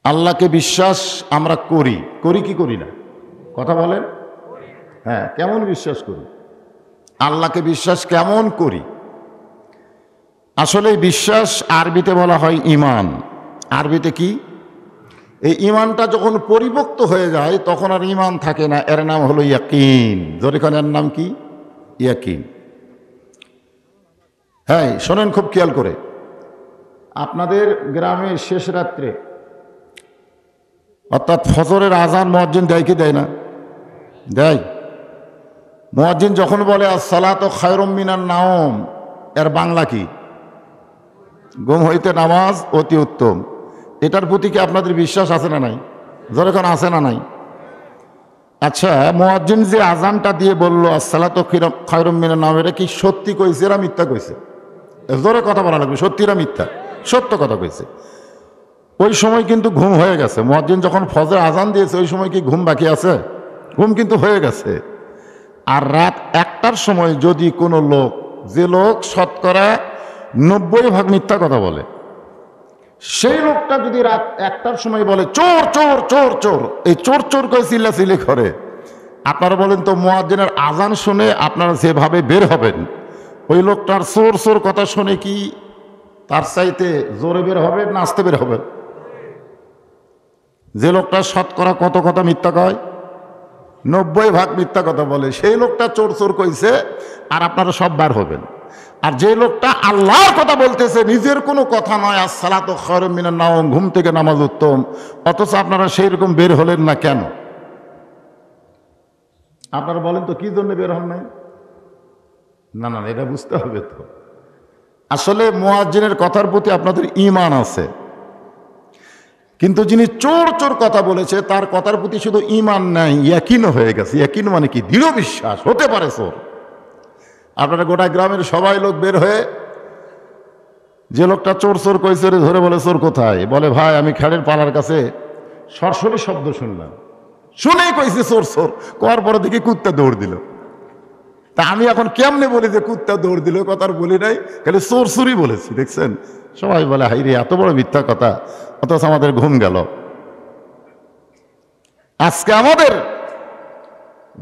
আল্লাহকে বিশ্বাস আমরা করি করি কি করি না? কথা বলেন। হ্যাঁ, কেমন বিশ্বাস করি? আল্লাহকে বিশ্বাস কেমন করি? আসলে বিশ্বাস আরবিতে বলা হয় ঈমান। আরবিতে কি? এই ঈমানটা যখন পরিপক্ত হয়ে যায় তখন আর ঈমান থাকে না, এর নাম হলো ইয়াকিন। জোরেখান এর নাম কি? ইয়াকিন। হ্যাঁ, শোনেন খুব খেয়াল করে। আপনাদের গ্রামে শেষ রাত্রে অর্থাৎ ফজরের আজান মুয়াজ্জিন দেয় কি দেয় না? দেয়। মুয়াজ্জিন যখন বলে আসসালাতু খায়রুম মিনান নাওম, এর বাংলা কি? ঘুম হইতে নামাজ অতি উত্তম। এটার প্রতি কি আপনাদের বিশ্বাস আছে না নাই? যখন আছে না নাই? আচ্ছা, মুয়াজ্জিন যে আজানটা দিয়ে বলল আসসালাতু খায়রুম মিনান নাওম, এটা কি সত্যি কইছে না মিথ্যা কইছে? জোরে কথা বলা লাগবে, সত্যি না মিথ্যা? সত্য কথা কইছে। ওই সময় কিন্তু ঘুম হয়ে গেছে। মুয়াজ্জিন যখন ফজর আজান দিয়েছে ওই সময় কি ঘুম বাকি আছে? ঘুম কিন্তু হয়ে গেছে। আর রাত 1টার সময় যদি কোনো লোক, যে লোক শতকরা 90% মিথ্যা কথা বলে, সেই লোকটা যদি রাত 1টার সময় বলে চোর চোর চোর চোর, এই চোর চোর করে চিল্লাচিল্লি করে, আপনারা বলেন তো মুয়াজ্জিনের আজান শুনে আপনারা যেভাবে বের হবেন, ওই লোকটার চোর চোর কথা শুনে কি তার চাইতে জোরে বের হবে না আস্তে বের হবে? যে লোকটা শতকরা কত কথা মিথ্যা কয়, 90% মিথ্যা কথা বলে, সেই লোকটা চোর চোর কইছে আর আপনারা সব বার হবেন। আর যে লোকটা আল্লাহর কথা বলতেছে, নিজের কোনো কথা নয়, আসসালাতু খায়রুম মিনান নাওম, ঘুম থেকে নামাজ উত্তম, অথচ আপনারা সেই রকম বের হলেন না কেন? আপনারা বলেন তো কি জন্য বের হন নাই? না না, এটা বুঝতে হবে তো। আসলে মুয়াজ্জিনের কথার প্রতি আপনাদের ঈমান আছে, কিন্তু যিনি চোর চোর কথা বলেছে তার কথার প্রতি শুধু ঈমান নাই, ইয়াকিনও হয়ে গেছে। ইয়াকিন মানে কি? দৃঢ় বিশ্বাস, হতে পারে চোর। আপনারা গোটা গ্রামের সবাই লোক বের হয়ে, যে লোকটা চোর চোর কইছে ধরে বলে চোর কোথায়, বলে ভাই আমি খেড়ের পালার কাছে সরসরি শব্দ শুনলাম, শুনেই কইছে চোর চোর, করার পরে দেখি কুত্তা দৌড় দিল। তা আমি এখন কেমনে বলি যে কুত্তা দৌড় দিল? কথা বলি নাই, খালি চোর চুরি বলেছি। দেখছেন, সবাই বলে হাই রে এত বড় মিথ্যা কথা, অথচ আমাদের ঘুম গেল। আজকে আমাদের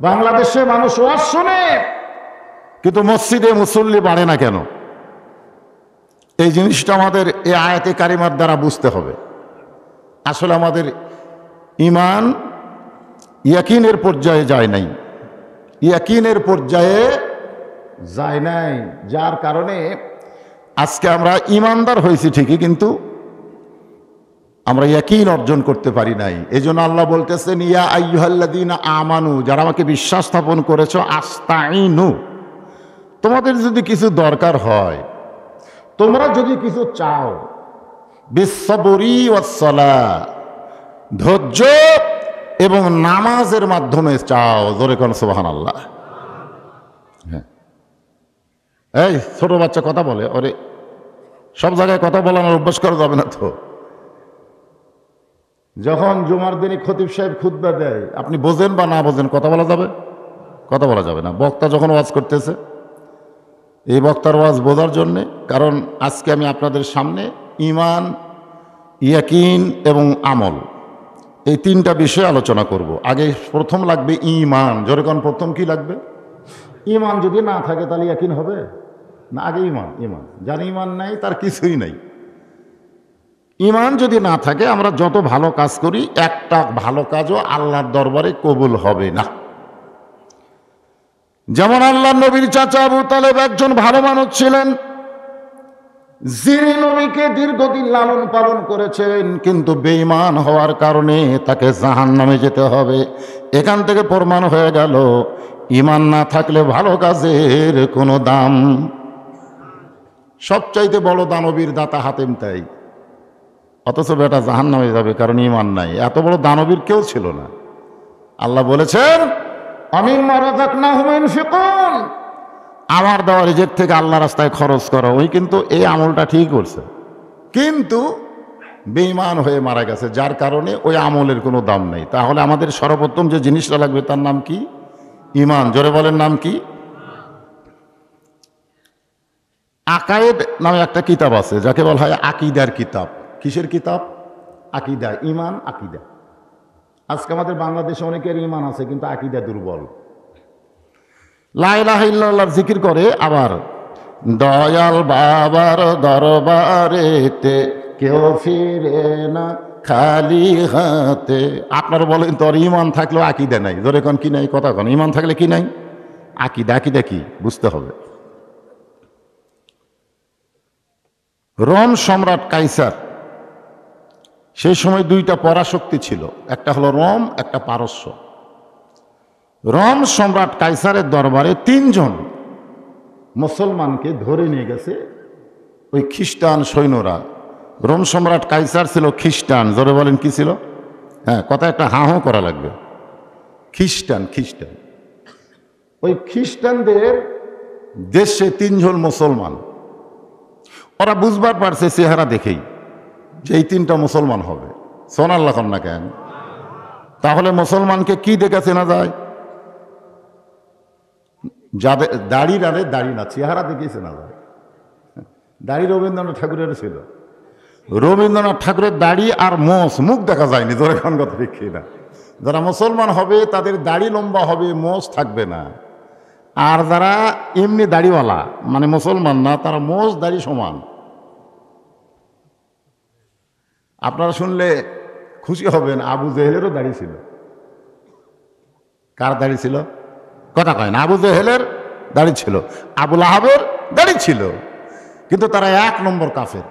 বাংলাদেশে মানুষ ওয়াজ শুনে কিন্তু মসজিদে মুসল্লি বাড়ে না কেন? এই জিনিসটা আমাদের এই আয়াতে কারিমার দ্বারা বুঝতে হবে। আসলে আমাদের ঈমান ইয়াকিনের পর্যায়ে যায় নাই, ইয়াকিনের পর্যায়ে যায় নাই, যার কারণে আজকে আমরা ঈমানদার হয়েছি ঠিকই, কিন্তু আমরা ইয়াকিন অর্জন করতে পারি নাই। এই জন্য আল্লাহ বলতেছেন ইয়া আইয়ুহাল্লাযীনা আমানু, যারা আমাকে বিশ্বাস স্থাপন করেছো, আস্তাইনু, তোমাদের যদি কিছু দরকার হয়, তোমরা যদি কিছু চাও, বিসসবরি ওয়াসসালাহ, ধৈর্য এবং নামাজের মাধ্যমে চাও। জোরে কোন সুবহানাল্লাহ। হ্যাঁ, এই ছোট বাচ্চা কথা বলে, ওরে সব জায়গায় কথা বলানোর অভ্যাস করা যাবে না তো। যখন জুমার দিনে খতিব সাহেব খুতবা দেয়, আপনি বোঝেন বা না বোঝেন, কথা বলা যাবে? কথা বলা যাবে না। বক্তা যখন ওয়াজ করতেছে, এই বক্তার ওয়াজ বোঝার জন্যে, কারণ আজকে আমি আপনাদের সামনে ঈমান, ইয়াকিন এবং আমল, এই 3টা বিষয়ে আলোচনা করব। আগে প্রথম লাগবে ঈমান। যেরকম প্রথম কি লাগবে? ঈমান যদি না থাকে তাহলে ইয়াকিন হবে না? আগে ঈমান। ঈমান, যার ঈমান নাই তার কিছুই নাই। ঈমান যদি না থাকে আমরা যত ভালো কাজ করি, একটা ভালো কাজও আল্লাহর দরবারে কবুল হবে না। যেমন আল্লাহর নবীর চাচা আবু তালেব একজন ভালো মানুষ ছিলেন, যিনি নবীকে দীর্ঘদিন লালন পালন করেছেন, কিন্তু বেঈমান হওয়ার কারণে তাকে জাহান্নামে যেতে হবে। এখান থেকে প্রমাণ হয়ে গেল ঈমান না থাকলে ভালো কাজের কোনো দাম। সবচাইতে বড় দানবীর দাতা হাতেম তাই, অথচ বেটা জাহান্নামে যাবে কারণ ঈমান নাই। এত বড় দানবীর কেউ ছিল না। আল্লাহ বলেছেন আমিম্মা রাযাকনাহুম ইউনফিকুন, আমার দেওয়া রিজিক থেকে আল্লাহ রাস্তায় খরচ করো। ওই কিন্তু এই আমলটা ঠিক করছে, কিন্তু বেঈমান হয়ে মারা গেছে, যার কারণে ওই আমলের কোনো দাম নেই। তাহলে আমাদের সর্বপ্রথম যে জিনিসটা লাগবে তার নাম কি? ঈমান। জোরে বলেন, নাম কি? আকায়েদ নামে একটা কিতাব আছে, যাকে বলা হয় আকীদার কিতাব। কিসের কিতাব? আকিদা, ইমান আকিদা। আজকে আমাদের বাংলাদেশে অনেকের ইমান আছে কিন্তু আকিদা দুর্বল। লা ইলাহা ইল্লাল্লাহর জিকির করে, আবার দয়াল বাবার দরবারেতে কেউ ফিরে না খালি হাতে। আপনারা বলেন তোর ইমান থাকলেও আকিদা নাই, ধরে কোন কি নাই, কথা কোন ইমান থাকলে কি নাই, আকিদা। আকিদা কি বুঝতে হবে। রোম সম্রাট কাইসার, সেই সময় দুইটা পরাশক্তি ছিল, একটা হলো রোম, একটা পারস্য। রোম সম্রাট কাইসারের দরবারে তিনজন মুসলমানকে ধরে নিয়ে গেছে ওই খ্রিস্টান সৈন্যরা। রোম সম্রাট কাইসার ছিল খ্রিস্টান, জোরে বলেন কি ছিল? হ্যাঁ, কথা একটা হাঁ হাঁ করা লাগবে। খ্রিস্টান, খ্রিস্টান। ওই খ্রিস্টানদের দেশে তিনজন মুসলমান, ওরা বুঝবার পারছে চেহারা দেখেই যে এই তিনটা মুসলমান হবে। সোনাল্লাহ না কেন? তাহলে মুসলমানকে কি দেখে চেনা যায়? যাদের দাড়ি রানে দাড়ি না, চেহারা দেখেই চেনা যায়। দাড়ি রবীন্দ্রনাথ ঠাকুরের ছিল। রবীন্দ্রনাথ ঠাকুরের দাড়ি আর মোষ, মুখ দেখা যায়নি, ধরে এখন কথা দেখি না। যারা মুসলমান হবে তাদের দাড়ি লম্বা হবে, মোষ থাকবে না। আর যারা এমনি দাড়িওয়ালা মানে মুসলমান না, তারা মোষ দাড়ি সমান। আপনারা শুনলে খুশি হবেন, আবু জেহেলেরও দাড়ি ছিল। কার দাড়ি ছিল? কথা কয় না। আবু জেহেলের দাড়ি ছিল, আবু লাহাবের দাড়ি ছিল, কিন্তু তারা এক নম্বর কাফের।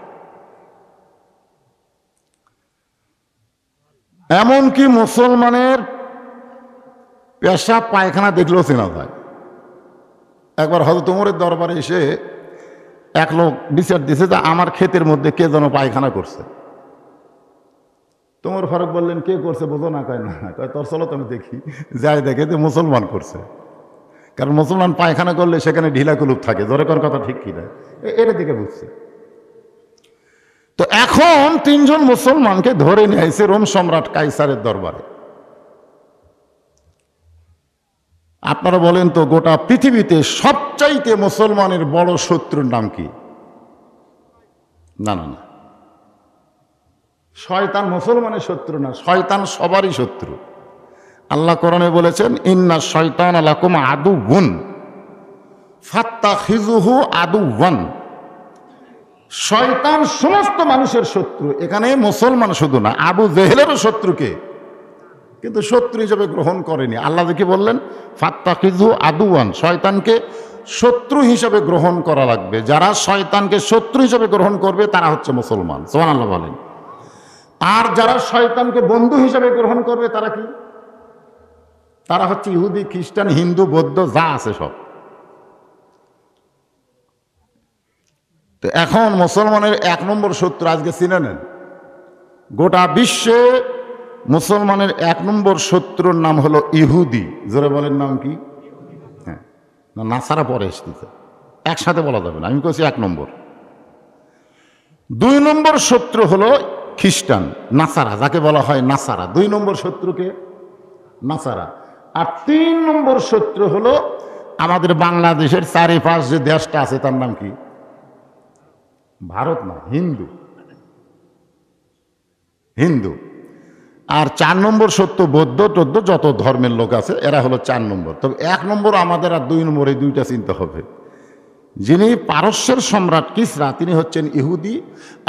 এমনকি মুসলমানের পেশাব পায়খানা দেখলেও চেনা যায়। একবার হযরত ওমরের দরবারে এসে এক লোক বিচার দিছে যে আমার ক্ষেতের মধ্যে কে যেন পায়খানা করছে। তোমর ফারুক বললেন কে করছে বোঝো না? কয় না। কয় তোর চলো তুমি দেখি। যাই দেখে যে মুসলমান করছে। কারণ মুসলমান পায়খানা করলে সেখানে ঢিলা কুলুপ থাকে, জোরে কোন কথা ঠিক কিনা, এর দিকে বুঝছে। তো এখন তিনজন মুসলমানকে ধরে নিয়ে আইছে রোম সম্রাট কাইসারের দরবারে। আপনারা বলেন তো গোটা পৃথিবীতে সবচাইতে মুসলমানের বড় শত্রুর নাম কি? না না না, শয়তান মুসলমানের শত্রু না, শয়তান সবারই শত্রু। আল্লাহ কোরআনে বলেছেন ইন্না শয়তান লাকুম আদুউন ফাত্তাখিযুহু আদুওয়ান। শয়তান সমস্ত মানুষের শত্রু। এখানে মুসলমান শুধু না, আবু জেহেলেরও শত্রুকে কিন্তু শত্রু হিসেবে গ্রহণ করেনি। আল্লাহ দেখি বললেন ফাত্তাখিযু আদুওয়ান, শয়তানকে শত্রু হিসেবে গ্রহণ করা লাগবে। যারা শয়তানকে শত্রু হিসেবে গ্রহণ করবে তারা হচ্ছে মুসলমান। সুবহানাল্লাহ বলেন। আর যারা শয়তানকে বন্ধু হিসেবে গ্রহণ করবে তারা কি? তারা হচ্ছে ইহুদি, খ্রিস্টান, হিন্দু, বৌদ্ধ, যা আছে সব। তো এখন মুসলমানের এক নম্বর শত্রু আজকে চিনে নেন। গোটা বিশ্বে মুসলমানের এক নম্বর শত্রুর নাম হলো ইহুদি। জোরে বলেন নাম কি? হ্যাঁ, না নাসারা পরে এসেছে, একসাথে বলা যাবে না, আমি বলছি এক নম্বর। দুই নম্বর শত্রু হলো খ্রিস্টান, নাসারা, যাকে বলা হয় নাসারা। দুই নম্বর শত্রুকে নাসারা। আর তিন নম্বর শত্রু হলো আমাদের বাংলাদেশের চারিপাশ যে দেশটা আছে তার নাম কি? ভারত না, হিন্দু। হিন্দু। আর চার নম্বর শত্রু বৌদ্ধ টৌদ্ধ যত ধর্মের লোক আছে এরা হলো চার নম্বর। তবে এক নম্বর আমাদের আর দুই নম্বর, এই দুইটা চিন্তা হবে। যিনি পারস্যের সম্রাট কিসরা তিনি হচ্ছেন ইহুদি,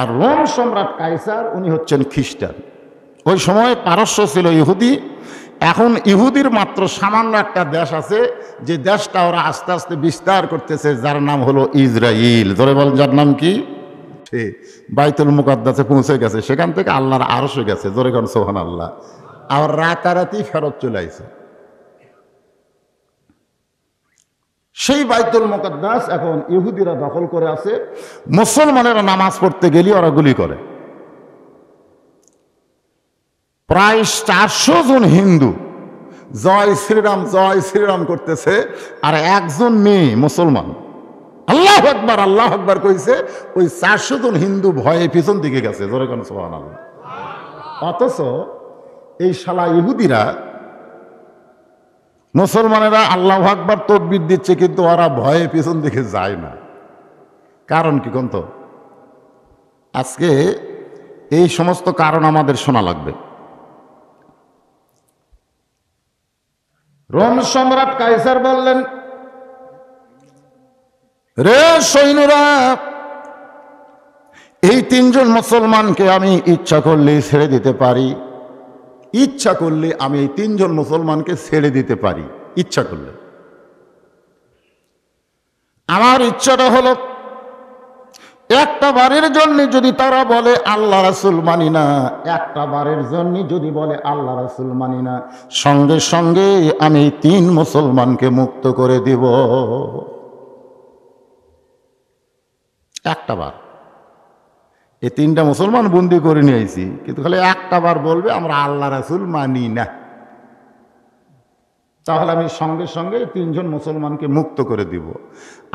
আর রোম সম্রাট কাইসার উনি হচ্ছেন খ্রিস্টান। ওই সময় পারস্য ছিল ইহুদি। এখন ইহুদির মাত্র সামান্য একটা দেশ আছে, যে দেশটা ওরা আস্তে আস্তে বিস্তার করতেছে, যার নাম হলো ইসরাইল। ধরে বলেন যার নাম কি? বাইতুল মুকাদ্দাসে পৌঁছে গেছে, সেখান থেকে আল্লাহর আরশে গেছে। জোরে কোন সুবহানাল্লাহ। আর রাতারাতি ফেরত চলে আইছে। সেই বাইতুল মুকাদ্দাস এখন ইহুদিরা দখল করে আছে। মুসলমানেরা নামাজ পড়তে গেলে ওরা গুলি করে। প্রায় 400 জন হিন্দু জয় শ্রীরাম করতেছে, আর একজন মেয়ে মুসলমান আল্লাহু আকবার আল্লাহু আকবার কইছে। ওই 400 জন হিন্দু ভয়ে পিছন দিকে গেছে। জোরে কোন সুবহানাল্লাহ। অথচ এই শালা ইহুদিরা, মুসলমানেরা আল্লাহু আকবার তাকবীর দিচ্ছে, কিন্তু ওরা ভয়ে পিছন দিকে যায় না। কারণ কি কোন তো? আজকে এই সমস্ত কারণ আমাদের শোনা লাগবে। রোম সম্রাট কাইসার বললেন, রে সৈন্যরা, এই তিনজন মুসলমানকে আমি ইচ্ছা করলে ছেড়ে দিতে পারি, ইচ্ছা করলে আমি এই তিনজন মুসলমানকে ছেড়ে দিতে পারি, ইচ্ছা করলে। আমার ইচ্ছাটা হলো একটা বারের জন্য যদি তারা বলে আল্লাহ রাসূল মানি না, একটা বারের জন্য যদি বলে আল্লাহ রাসূল মানি না, সঙ্গে সঙ্গে আমি তিন মুসলমানকে মুক্ত করে দিব। একটা বার এই তিনটা মুসলমান বন্দি করে নিয়ে আইছি, কিন্তু খালি একটা বার বলবে আমরা আল্লাহ রাসূল মানি না, তাহলে আমি সঙ্গে সঙ্গে তিনজন মুসলমানকে মুক্ত করে দিব।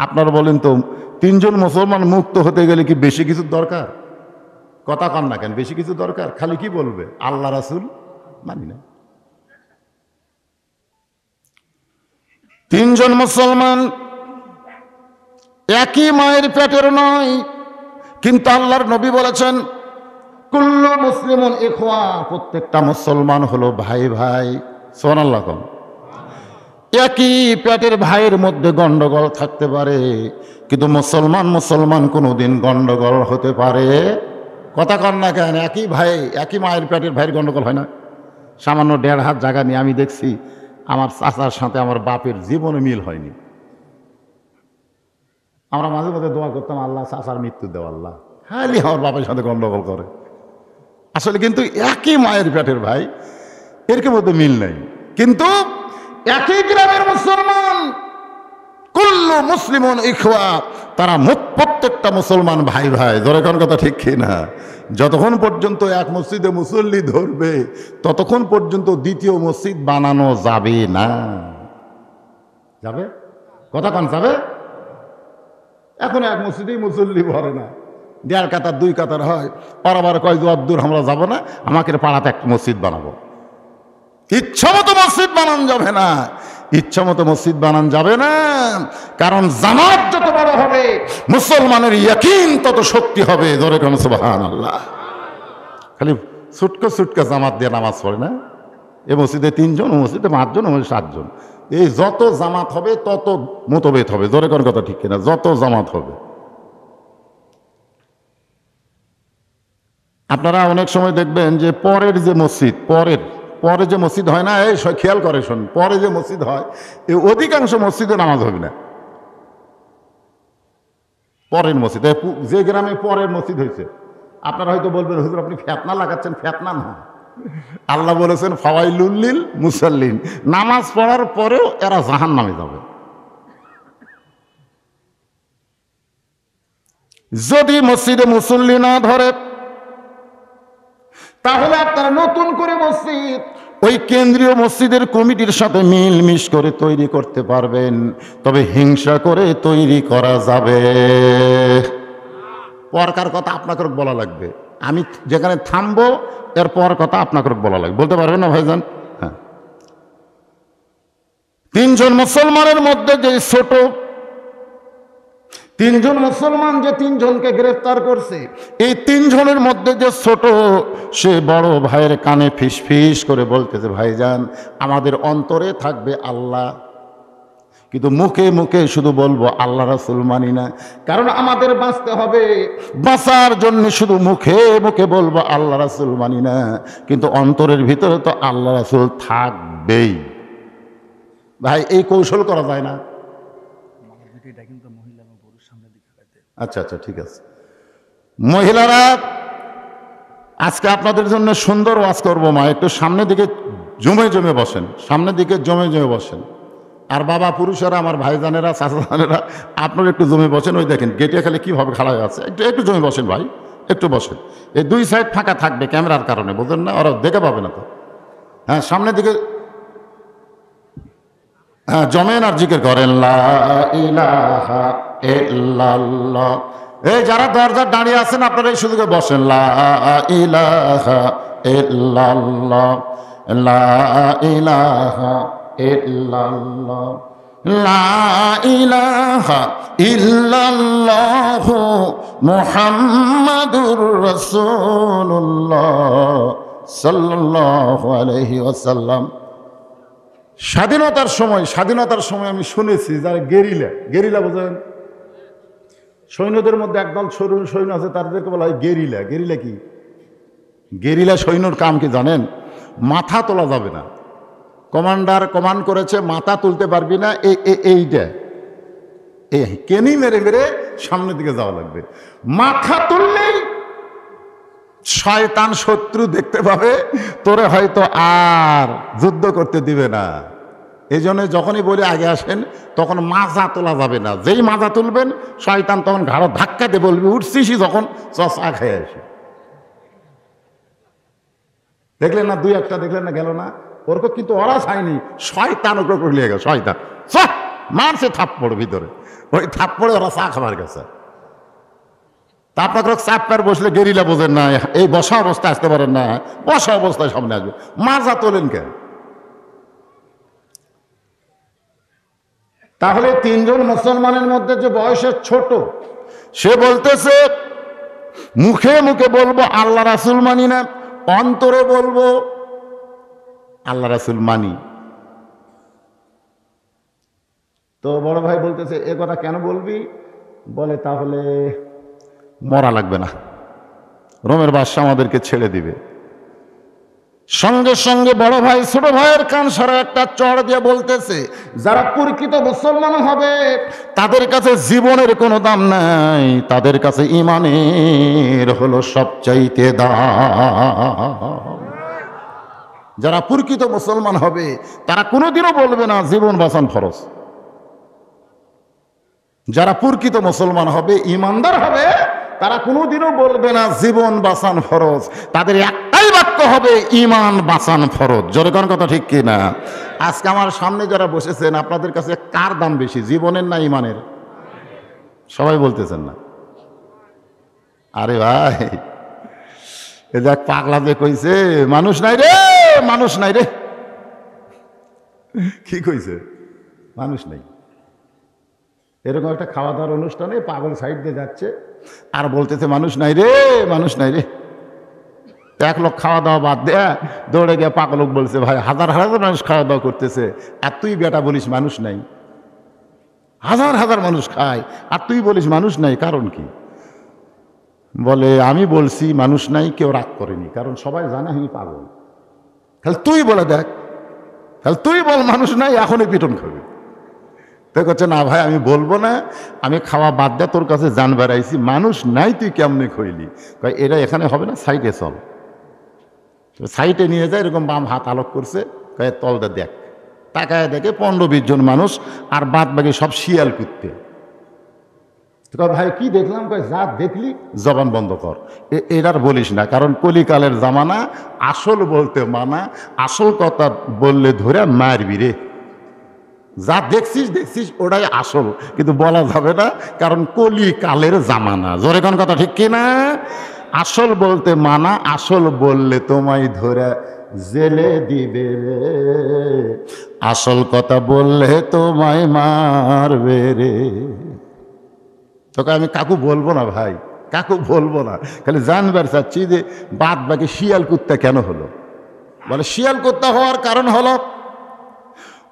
আপনারা বলেন তো, তিনজন মুসলমান মুক্ত হতে গেলে কি বেশি কিছু দরকার? কথা কন না কেন, বেশি কিছু দরকার? খালি কি বলবে আল্লাহ রাসূল মানি না। তিনজন মুসলমান একই মায়ের পেটের নয়, কিন্তু আল্লাহর নবী বলেছেন কুল্লু মুসলিমুন ইখওয়া, প্রত্যেকটা মুসলমান হলো ভাই ভাই। সুবহানাল্লাহ। একই পেটের ভাইয়ের মধ্যে গন্ডগোল থাকতে পারে, কিন্তু মুসলমান মুসলমান কোনোদিন গন্ডগোল হতে পারে? কথা কন না কেন? একই ভাই, একই মায়ের পেটের ভাইয়ের গন্ডগোল হয় না? সামান্য 1.5 হাত জায়গা নিয়ে আমি দেখছি আমার চাচার সাথে আমার বাপের জীবনে মিল হয়নি। আমরা মাঝে মাঝে দোয়া করতাম, আল্লাহ চাচার মৃত্যু দেও আল্লাহ, খালি আমার বাপের সাথে গন্ডগোল করে। আসলে কিন্তু একই মায়ের পেটের ভাই, এর মধ্যে মিল নাই, কিন্তু একই গ্রামের মুসলমান, কুল্লু মুসলিমুন ইখওয়া, তারা প্রত্যেকটা মুসলমান ভাই ভাই। ধরে কোন কথা ঠিক কিনা? যতক্ষণ পর্যন্ত এক মসজিদে মুসল্লি ধরবে ততক্ষণ পর্যন্ত দ্বিতীয় মসজিদ বানানো যাবে না। যাবে? কথা কোন যাবে? এখন এক মসজিদেই মুসল্লি ভরে না, 1.5 কাতার 2 কাতার হয়, পারাবার কয় দূর আমরা যাব না, আমাকে পাড়াতে একটা মসজিদ বানাবো। ইচ্ছা মতো মসজিদ বানান যাবে না, ইচ্ছা মতো মসজিদ বানান যাবে না, কারণ জামাত যত বড় হবে মুসলমানের ইয়াকিন তত শক্তি হবে। ধরে কোন সুবহানাল্লাহ। খালি ছুটকা ছুটকা জামাত দিয়ে নামাজ পড়ে না, এ মসজিদে 3 জন, ও মসজিদে 5 জন, ও মসজিদে 7 জন। এই যত জামাত হবে তত মোতবেত হবে। ধরে কোন কথা ঠিক কিনা? যত জামাত হবে। আপনারা অনেক সময় দেখবেন যে পরের যে মসজিদ, পরে যে মসজিদ হয় না, এই খেয়াল করে শুন, পরে যে মসজিদ হয় এই অধিকাংশ মসজিদে নামাজ হবে না। পরের মসজিদ, যে গ্রামে পরের মসজিদ হয়েছে, আপনারা হয়তো বলবেন হুজুর আপনি ফেতনা লাগাচ্ছেন। ফেতনা না, আল্লাহ বলেছেন ফাওয়াইলুল লিল মুসাল্লিন, নামাজ পড়ার পরেও এরা জাহান্নামে যাবে। যদি মসজিদে মুসল্লি না ধরে তাহলে আপনারা নতুন করে মসজিদ ওই কেন্দ্রীয় মসজিদের কমিটির সাথে মিলমিশ করে তৈরি করতে পারবেন, তবে হিংসা করে তৈরি করা যাবে। পরকার কথা আপনাকে বলা লাগবে, আমি যেখানে থামবো এরপর কথা আপনাকে বলা লাগবে। বলতে পারবেন না ভাইজান? হ্যাঁ। 3 জন মুসলমানের মধ্যে যে ছোট 3 জন মুসলমান যে 3 জনকে গ্রেফতার করছে, এই 3 জনের মধ্যে যে ছোট, সে বড় ভাইয়ের কানে ফিসফিস করে বলতেছে ভাইজান আমাদের অন্তরে থাকবে আল্লাহ, কিন্তু মুখে মুখে শুধু বলবো আল্লাহ রাসূল মানি না। কারণ আমাদের বাঁচতে হবে, বাঁচার জন্য শুধু মুখে মুখে বলবো আল্লাহ রাসূল মানি না, কিন্তু অন্তরের ভিতরে তো আল্লাহ রাসূল থাকবেই। ভাই এই কৌশল করা যায় না? আচ্ছা আচ্ছা ঠিক আছে। মহিলারা আজকে আপনাদের জন্য সুন্দর ওয়াজ করবো মা, একটু সামনের দিকে জমে জমে বসেন, সামনের দিকে জমে জমে বসেন। আর বাবা পুরুষেরা, আমার ভাইজানেরা, চাচাজানেরা, আপনারা একটু জমে বসেন। ওই দেখেন গেটে খালি কিভাবে খাড়া হয়ে আছে, একটু জমে বসেন ভাই, একটু বসেন। এই 2 সাইড ফাঁকা থাকবে ক্যামেরার কারণে, বুঝলেন না? ওরা দেখে পাবে না তো। হ্যাঁ সামনের দিকে হ্যাঁ জমেন আর জিকির করেন লা ইলাহা ইল্লাল্লাহ। এই যারা দরজার দাঁড়িয়ে আছেন আপনারা এই সুযোগে বসেন, লা ইলাহা ইল্লাল্লাহ, লা ইলাহা ইল্লাল্লাহ, লা ইলাহা ইল্লাল্লাহু মুহাম্মাদুর রাসূলুল্লাহ সাল্লাল্লাহু আলাইহি ওয়াসাল্লাম। স্বাধীনতার সময় আমি শুনেছি যারা গেরিলা বোঝেন, সৈন্যদের মধ্যে একদল সৈন্য আছে, তাদেরকে বলা হয় গেরিলা। গেরিলা কি? গেরিলা সৈন্যর কাম কি জানেন? মাথা তোলা যাবে না। কমান্ডার কমান্ড করেছে মাথা তুলতে পারবি না, এইটা এই কেনি মেরে মেরে সামনের দিকে যাওয়া লাগবে। মাথা তুললেই শয়তান শত্রু দেখতে পাবে, তোরে হয়তো আর যুদ্ধ করতে দিবে না। এই জন্য যখনই বলি আগে আসেন, তখন মাজা তোলা যাবে না। যেই মাজা তুলবেন শয়তান তখন ঘাড় ধাক্কাতে বলবি উঠছিসই যখন চা খেয়ে আসে। দেখলেন না, দুই একটা দেখলেন না, গেল না ওরকম, কিন্তু ওরা চায়নি, শয়তান ওকে লিয়ে গেল। শয়তান মারছে থাপ্পড় ভিতরে, ওই থাপ্পড়ে ওরা চা খাবার গেছে। তা আপনাকে চাপ পার বসলে গেরিলা বোঝেন না, এই বসা অবস্থায় আসতে পারেন না, বসা অবস্থায় সামনে আসবে, মাজা তোলেন কেন? তাহলে তিনজন মুসলমানের মধ্যে যে বয়সের ছোট, সে বলতেছে মুখে মুখে বলবো আল্লাহ রাসূল মানি না, অন্তরে বলবো আল্লাহ রাসূল মানি। তো বড় ভাই বলতেছে এ কথা কেন বলবি? বলে তাহলে মরা লাগবে না, রোমের বাদশা আমাদেরকে ছেড়ে দিবে। সঙ্গে সঙ্গে বড় ভাই ছোট ভাইয়ের কান সরা একটা চড় দিয়ে বলতেছে যারা প্রকৃত মুসলমান হবে তাদের কাছে জীবনের কোনো দাম নাই, তাদের কাছে ঈমানের হলো সবচাইতে দাম। যারা প্রকৃত মুসলমান হবে তারা কোনোদিনও বলবে না জীবন বাঁচান ফরজ। যারা প্রকৃত মুসলমান হবে, ঈমানদার হবে, তারা কোনোদিনও বলবে না জীবন বাঁচান ফরজ। তাদের একটাই বাক্য হবে ঈমান বাঁচান ফরজ। জোরে কোন কথা ঠিক কি না? আজকে আমার সামনে যারা বসেছেন আপনাদের কাছে কার দাম বেশি, জীবনের না ঈমানের? সবাই বলতেছেন না। আরে ভাই, এ দেখ পাগলা যে কইছে মানুষ নাই রে, মানুষ নাই রে। কি কইছে? মানুষ নাই। এরকম একটা খাওয়া দাওয়ার অনুষ্ঠানে পাগল সাইড দিয়ে যাচ্ছে আর বলতেছে মানুষ নাই রে, মানুষ নাই রে। এক লোক খাওয়া দাওয়া বাদ দেয়া দৌড়ে গিয়ে পাগলক বলছে ভাই হাজার হাজার মানুষ খাওয়া দাওয়া করতেছে আর তুই বেটা বলিস মানুষ নাই। হাজার হাজার মানুষ খায় আর তুই বলিস মানুষ নাই, কারণ কি? বলে আমি বলছি মানুষ নাই, কেউ রাগ করেনি, কারণ সবাই জানে আমি পাগল। তাহলে তুই বলে দেখ, তাহলে তুই বল মানুষ নাই, এখনই পিটন খাবি। তো করছে না ভাই আমি বলবো না, আমি খাওয়া বাদ দেয়া তোর কাছে জান বেড়াইছি, মানুষ নাই তুই কেমনে খইলি? কয় এরা এখানে হবে না, সাইডে চল। সাইডে নিয়ে যায়, এরকম বাম হাত আলোক করছে, কয়ে তলটা দেখ। তাকায় দেখে 15-20 জন মানুষ আর বাদ বাকি সব শিয়াল কুত্তে। ভাই কি দেখলাম? কয় যা দেখলি জবান বন্ধ কর, এরার বলিস না, কারণ কলিকালের জামানা, আসল বলতে মানা, আসল কথা বললে ধরে মারবি রে। যা দেখছিস দেখছিস ওটাই আসল, কিন্তু বলা যাবে না, কারণ কলিকালের জামানা। জোরে কোন কথা ঠিক কিনা? আসল বলতে মানা, আসল বললে তোমায় ধরে জেলে দিবে রে, আসল কথা বললে তোমায় মারবে রে। তোকে আমি কাকু বলবো না ভাই, কাকু বলবো না, খালি জানবার চাচ্ছি যে বাদ বাকি শিয়াল কুত্তা কেন হলো? বলে শিয়াল কুত্তা হওয়ার কারণ হলো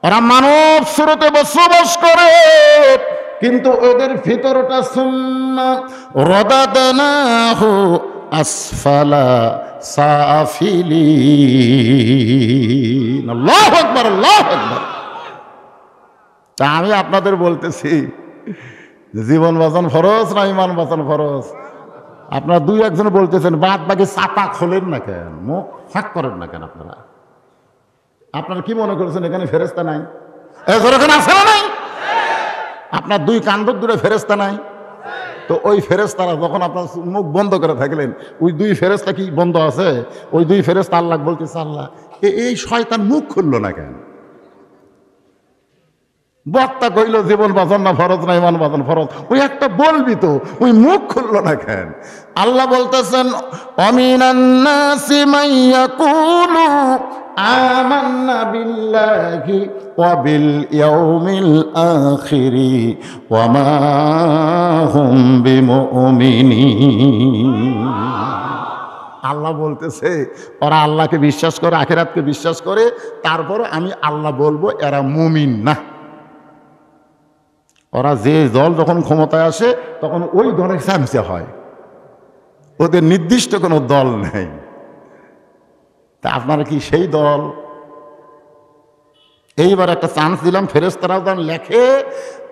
ওরা মানব স্রোতে বসবাস করে, কিন্তু ওদের ভিতরটা সুন্না রদাদনাহু আসফালা সাফিলিন। আল্লাহু আকবার, আল্লাহু আকবার। তা আমি আপনাদের বলতেছি জীবন বাঁচান ফরজ না ঈমান বাঁচান ফরজ? আপনারা দুই একজন বলতেছেন, বাদ বাকি চাপা খোলেন না কেন, মুখ ফাঁক করেন না কেন? আপনারা কি মনে করেছেন এখানে ফেরেশতা নাই? এখানে আছে না নাই? আপনার দুই কান দূরে ফেরেশতা নাই? তো ওই ফেরেশতারা যখন আপনার মুখ বন্ধ করে থাকলেন, ওই দুই ফেরেশতা কি বন্ধ আছে? ওই দুই ফেরেশতা আল্লাহ বলতেছে আল্লাহ এই শয়তান মুখ খুললো না কেন? বক্তা কইল জীবন বাঁচান না ফরজ না ঈমান বাঁচান ফরজ, ওই একটা বলবি তো, ওই মুখ খুললো না কেন? আল্লাহ বলতেছেন অমিনান নাসি মান ইয়াকুলু আমান্না বিল্লাহি ওয়া বিল ইয়াউমিল আখিরি ওয়া মা হুম বিমুমিনিন। আল্লাহ বলতেছে ওরা আল্লাহকে বিশ্বাস করে, আখিরাতকে বিশ্বাস করে, তারপরও আমি আল্লাহ বলবো এরা মুমিন না। ওরা যে দল যখন ক্ষমতায় আসে তখন ওই দলের চামচা হয়, ওদের নির্দিষ্ট কোনো দল নেই। তা আপনারা কি সেই দল? এইবার একটা চান্স দিলাম, ফেরেশতারাও যেন লেখে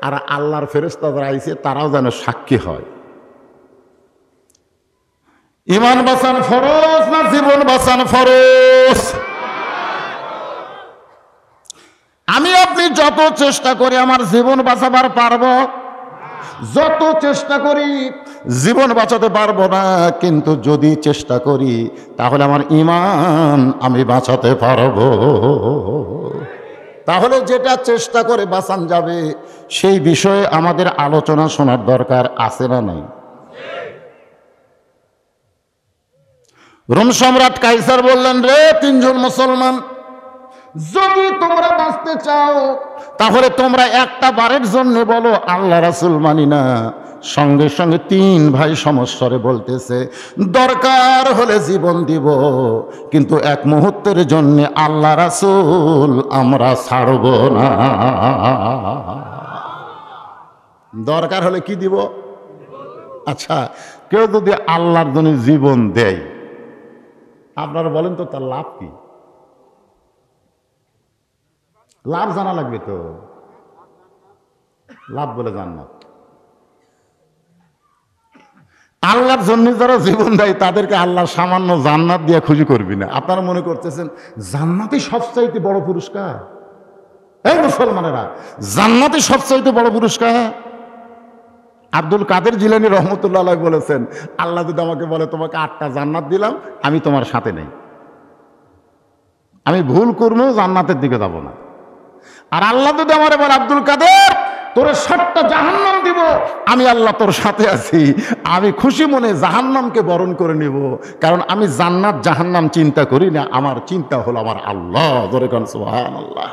আর আল্লাহর ফেরেশতা যারা আইছে তারাও যেন সাক্ষী হয়। ইমান বাঁচান ফরজ না জীবন বাঁচান ফরজ? আমি আপনি যত চেষ্টা করি আমার জীবন বাঁচাবার পারবো, যত চেষ্টা করি জীবন বাঁচাতে পারবো না, কিন্তু যদি চেষ্টা করি তাহলে আমার ঈমান আমি বাঁচাতে পারবো। তাহলে যেটা চেষ্টা করে বাঁচান যাবে সেই বিষয়ে আমাদের আলোচনা শোনার দরকার আছে না নাই? রোম সম্রাট কাইসার বললেন, রে তিনজন মুসলমান, যদি তোমরা বাঁচতে চাও তাহলে তোমরা একটা বারের জন্য বলো আল্লাহ রাসূল মানি না। সঙ্গে সঙ্গে তিন ভাই সমস্বরে বলতেছে, দরকার হলে জীবন দিব, কিন্তু এক মুহূর্তের জন্য আল্লাহ রাসূল আমরা ছাড়ব না। দরকার হলে কি দিব? আচ্ছা, কেউ যদি আল্লাহর জন্য জীবন দেয়, আপনারা বলেন তো তার লাভ কি? লাভ জানা লাগবে তো। লাভ বলে জান্নাত। আল্লাহর জন্য যারা জীবন দেয় তাদেরকে আল্লাহ সামান্য জান্নাত দিয়ে খুশি করবি না। আপনারা মনে করতেছেন জান্নাতই সবচাইতে বড় পুরস্কার? এই মুসলমানেরা, জান্নাতই সবচাইতে বড় পুরস্কার। আব্দুল কাদের জিলানী রহমতুল্লাহ আলাইহি বলেছেন, আল্লাহ যদি আমাকে বলে তোমাকে 8টা জান্নাত দিলাম, আমি তোমার সাথে নেই, আমি ভুল করবো জান্নাতের দিকে যাব না। আর আল্লাহ যদি আমার বলে আব্দুল কাদের তোর 7টা জাহান্নাম দিব, আমি আল্লাহ তোর সাথে আছি, আমি খুশি মনে জাহান্নামকে বরণ করে নিব, কারণ আমি জান্নাত জাহান্নাম চিন্তা করি না, আমার চিন্তা হলো আমার আল্লাহ। জোরে কোন সুবহানাল্লাহ।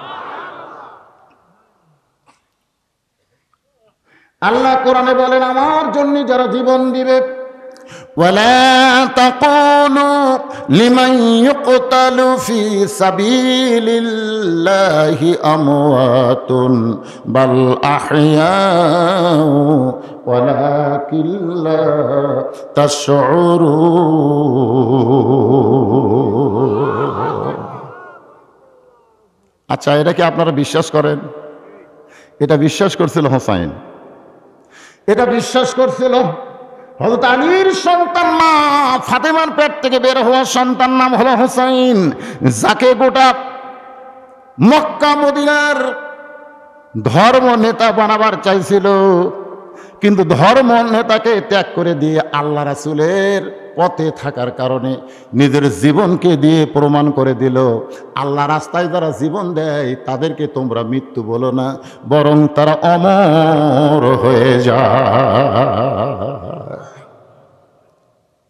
আল্লাহ কোরআনে বলেন, আমার জন্য যারা জীবন দিবে, ওয়ালা তাকুলু লিমান ইউকতালু ফি সাবিলিল্লাহি আমওয়াতুন বাল আহইয়াউ ওয়ালাকিন লা তাশউরুন। আচ্ছা, এটা কি আপনারা বিশ্বাস করেন? এটা বিশ্বাস করছিল হোসাইন, এটা বিশ্বাস করছিল হযরত আলীর সন্তান মা ফাতেমার পেট থেকে বের হওয়া সন্তান নাম হলো হোসাইন, যাকে গোটা মক্কা মদিনার ধর্ম নেতা বানাবার চাইছিল, কিন্তু ধর্ম নেতাকে ত্যাগ করে দিয়ে আল্লাহ রাসূলের পথে থাকার কারণে নিজের জীবনকে দিয়ে প্রমাণ করে দিল, আল্লাহ রাস্তায় যারা জীবন দেয় তাদেরকে তোমরা মৃত্যু বলো না, বরং তারা অমর হয়ে যায়।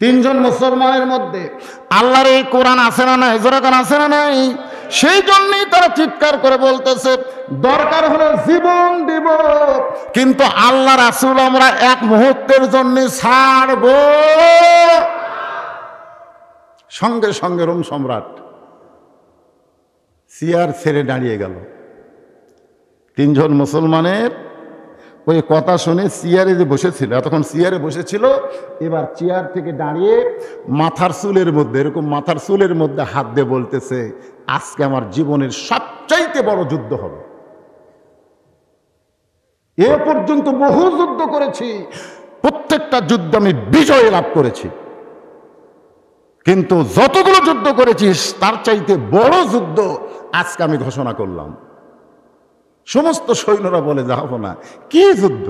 তিনজন মুসলমানের মধ্যে আল্লাহর এই কোরআন আছে না নাই? যেরকম আছে না নাই? সেই জন্যই তারা চিৎকার করে বলতেছে, দরকার হলে জীবন দিব, কিন্তু আল্লাহ রাসূল আমরা এক মুহূর্তের জন্য ছাড়ব। সঙ্গে সঙ্গে রোম সম্রাট চেয়ার ছেড়ে দাঁড়িয়ে গেল। তিনজন মুসলমানের ওই কথা শুনে চেয়ারে যে বসেছিল, এতক্ষণ চেয়ারে বসেছিল, এবার চেয়ার থেকে দাঁড়িয়ে মাথার চুলের মধ্যে, এরকম মাথার চুলের মধ্যে হাত দিয়ে বলতেছে, আজকে আমার জীবনের সবচাইতে বড় যুদ্ধ হবে। এ পর্যন্ত বহু যুদ্ধ করেছি, প্রত্যেকটা যুদ্ধ আমি বিজয় লাভ করেছি, কিন্তু যতগুলো যুদ্ধ করেছিস তার চাইতে বড় যুদ্ধ আজকে আমি ঘোষণা করলাম। সমস্ত সৈন্যরা বলে যাব না, কি যুদ্ধ?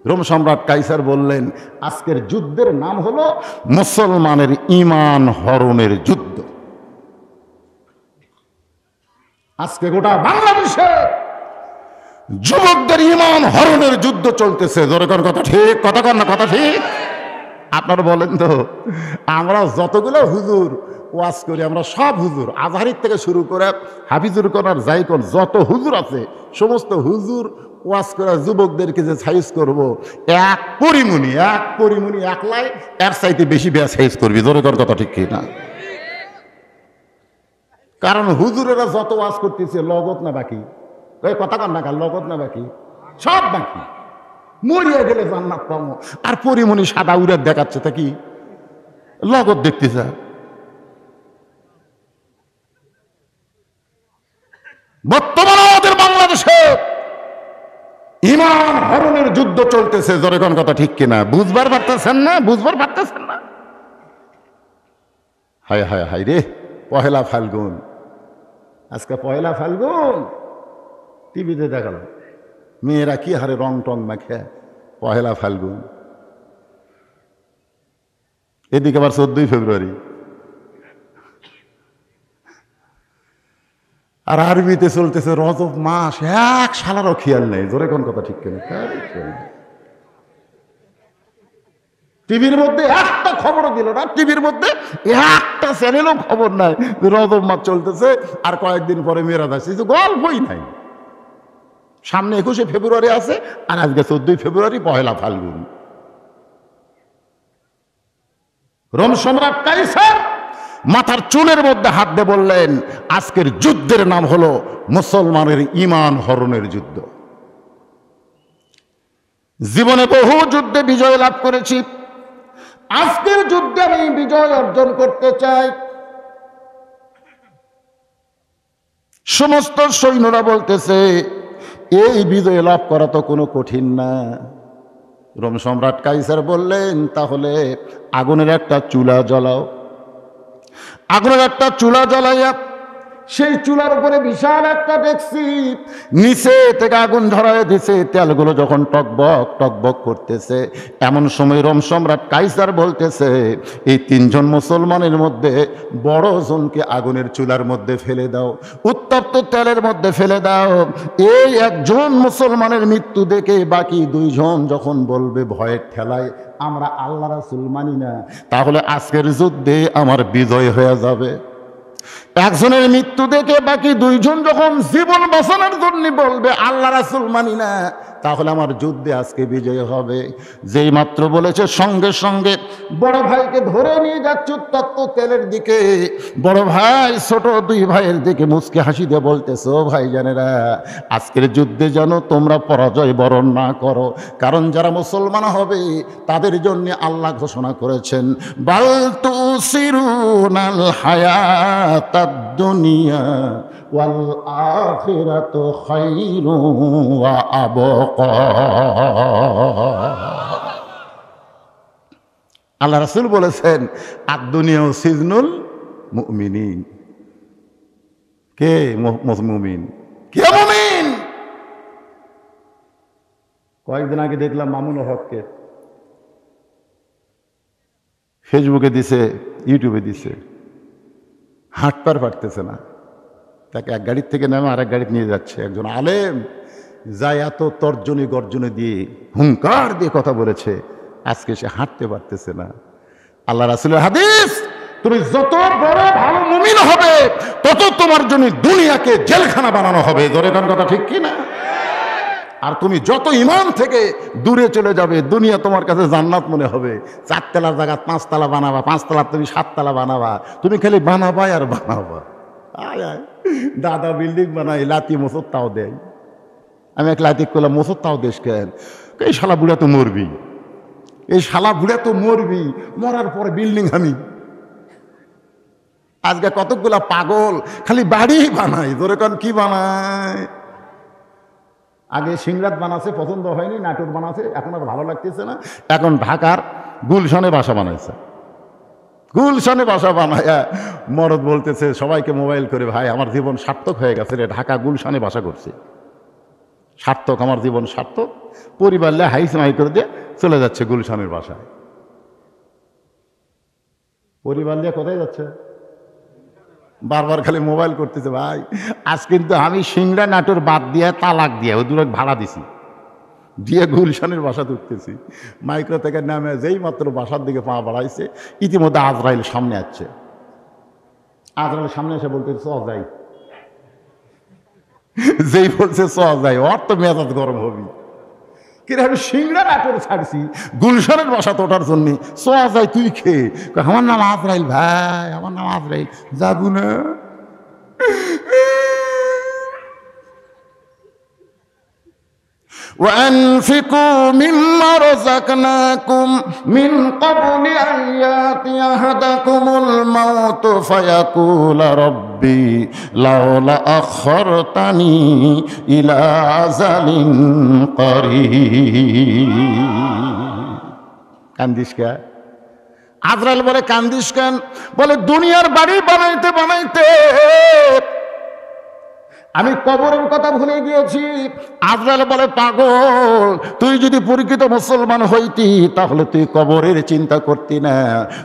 রোম সম্রাট কাইসার বললেন, আজকের যুদ্ধের নাম হলো মুসলমানের ঈমান হরণের যুদ্ধ। আজকে গোটা বাংলাদেশে যুবকদের ঈমান হরণের যুদ্ধ চলতেছে। জোরে কোন কথা ঠিক? কথা কন না? কথা ঠিক? আপনারা বলেন তো, আমরা যতগুলো হুজুর ওয়াজ করি আমরা সব হুজুর, আজহারির থেকে শুরু করে হাফিজুর করার যাই কর যত হুজুর আছে সমস্ত হুজুর ওয়াজ করা যুবকদেরকে যে সাইজ করব এক পরিমণি একলাই এর চাইতে বেশি বেয়া সাইজ করবি, জোরে কর কথা ঠিক কি না? কারণ হুজুরেরা যত ওয়াজ করতেছে লগত না বাকি, ওই কথা কর না, লগত না বাকি, সব বাকি। মরিয়া গেলে জান্নাত পাবো, আর পরিমণি সাদা উড়ার দেখাচ্ছে তা কি লগত দেখতেছে। বর্তমানে আমাদের বাংলাদেশে ইমান হরণের যুদ্ধ চলতেছে, জোরে কোন কথা ঠিক কিনা? বুঝবার পারতেছেন না? হায় হায় হায় রে, পহেলা ফাল্গুন, আজকে পহেলা ফাল্গুন টিভিতে দেখালো মেয়েরা কি হারে রং টং মাখে, পহেলা ফাল্গুন। এদিকে আবার 14ই ফেব্রুয়ারি, আর আরবিতে চলতেছে রজব মাস, এক সালারও খেয়াল নেই, জোরে কোন কথা ঠিক কিনা? টিভির মধ্যে একটা খবরও দিল না, টিভির মধ্যে একটা চ্যানেলও খবর নাই রজব মাস চলতেছে আর কয়েকদিন পরে মেয়েরাজ আসছে, গল্পই নাই। সামনে 21শে ফেব্রুয়ারি আছে আর আজকে 14ই ফেব্রুয়ারি, পহেলা ফাল্গুন। রোম সম্রাট কাইসার মাথার চুলের মধ্যে হাত দিয়ে বললেন, আজকের যুদ্ধের নাম হলো মুসলমানের ঈমান হরণের যুদ্ধ। জীবনে বহু যুদ্ধে বিজয় লাভ করেছি, আজকের যুদ্ধে আমি বিজয় অর্জন করতে চাই। সমস্ত সৈন্যরা বলতেছে এই বিজয় লাভ করা তো কোনো কঠিন না। রোম সম্রাট কাইসার বললেন, তাহলে আগুনের একটা চুলা জ্বালাও। আগুনের একটা চুলা জ্বালাইয়া সেই চুলার উপরে বিশাল একটা ডেকসি, নিচে থেকে আগুন ধরায় দিছে, তেলগুলো যখন টকবক করতেছে, এমন সময় রোম সম্রাট কাইসার বলতেছে, এই 3 জন মুসলমানের মধ্যে বড় জনকে আগুনের চুলার মধ্যে ফেলে দাও, উত্তপ্ত তেলের মধ্যে ফেলে দাও। এই একজন মুসলমানের মৃত্যু দেখে বাকি 2 জন যখন বলবে ভয়ের ঠেলায় আমরা আল্লাহ রাসূল মানি না, তাহলে আজকের যুদ্ধে আমার বিজয় হয়ে যাবে। একজনের মৃত্যু দেখে বাকি 2 জন যখন জীবন বাঁচানোর জন্য বলবে আল্লাহ রাসূল মানি না, তাহলে আমার যুদ্ধে আজকে বিজয় হবে। যেই মাত্র বলেছে সঙ্গে সঙ্গে বড় ভাইকে ধরে নিয়ে যাচ্ছে উত্তপ্ত তেলের দিকে। বড় ভাই ছোট 2 ভাইয়ের দিকে মুচকি হাসি দিয়ে বলতেছে, ও ভাই জানেরা, আজকের যুদ্ধে যেন তোমরা পরাজয় বরণ না করো, কারণ যারা মুসলমান হবে তাদের জন্য আল্লাহ ঘোষণা করেছেন, বাল তুসিরুনাল হায়াতাদ দুনিয়া ওয়াল আখিরাতু খায়রুন ওয়া আবকা। আল্লাহ রাসূল বলেছেন, আদ দুনিয়া সিজনুল মুমিনিন। কে মুমিন? কে মুমিন? কয়েকদিন আগে দেখলাম মামুনুল হককে ফেসবুকে দিছে, ইউটিউবে দিছে, হাঁটতে পারতেছে না, তাকে এক গাড়ির থেকে নামে আরেক গাড়িতে নিয়ে যাচ্ছে একজন আলেম, যা এত তর্জনী গর্জনে দিয়ে হুঙ্কার দিয়ে কথা বলেছে, আজকে সে হাঁটতে পারতেছে না। আল্লাহ রাসূলের হাদিস, তুমি যত বড় ভালো মুমিন হবে তত তোমার জন্য দুনিয়াকে জেলখানা বানানো হবে, জোরে কোন কথা ঠিক কি না? আর তুমি যত ঈমান থেকে দূরে চলে যাবে দুনিয়া তোমার কাছে জান্নাত মনে হবে। 4 তলার জায়গা 5 তলা বানাবা, 5 তলা তুমি 7 তলা বানাবা, তুমি খালি বানাবা আর বানাবা। আয় আয় দাদা বিল্ডিং বানাই, লাতি মোসর তাও দেয়। আমি এক লাতি করলাম, মোসর তাও দেশ কেন? এই শালা বুড়া তো মরবি, এই শালা বুড়া তো মরবি, মরার পরে বিল্ডিং আমি। আজকে কতগুলা পাগল খালি বাড়ি বানাই, ধরে কোন কি বানায়? আগে সিংরাত বানাচ্ছে, পছন্দ হয়নি, নাটক বানাচ্ছে, এখন আর ভালো লাগতেছে না, এখন ঢাকার গুলশানে বাসা বানাইছে। গুলশানে বাসা বানায় মরদ বলতেছে সবাইকে মোবাইল করে, ভাই আমার জীবন সার্থক হয়ে গেছে রে, ঢাকা গুলশানে বাসা করছে, সার্থক, আমার জীবন সার্থক। পরিবার লে হাই স্মাই করে দিয়ে চলে যাচ্ছে গুলশানের বাসায়। পরিবার নিয়ে কোথায় যাচ্ছে? বারবার খালি মোবাইল করতেছে। ভাই আজ কিন্তু আমি সিংড়া নাটোর বাদ দিয়ে তালাক দিয়ে ওই দূরে ভাড়া দিছি, দিয়ে গুলশানের বাসা উঠতেছি। মাইক্রো থেকে নামে যেই মাত্র বাসার দিকে পা বাড়াইছে, ইতিমধ্যে আজরাইল সামনে আসছে। আজরাইল সামনে এসে বলতে চ যাই, যেই বলছে চ যাই ওর তো মেজাজ গরম হবি। কিন্তু আমি সিংড়া নাটক ছাড়ছি গুলশানের বাসা তোটার জন্য, চ যাই তুই খেয়ে। আমার নাম আজরাইল ভাই, আমার নাম আজরাইল, যাবো না। وأنفقوا مما رزقناكم من قبل أن يأتي أحدكم الموت فيقول ربي لولا أخرتني إلى أجل قريب। কান্দিস কে? আজরাইল বলে কান্দিস কেন? বলে দুনিয়ার বাড়ি বানাইতে বানাইতে আমি কবরের কথা ভুলে গিয়েছি। আজরাইল বলে পাগল, তুই যদি প্রকৃত মুসলমান হইতি তাহলে তুই কবরের চিন্তা করতি না,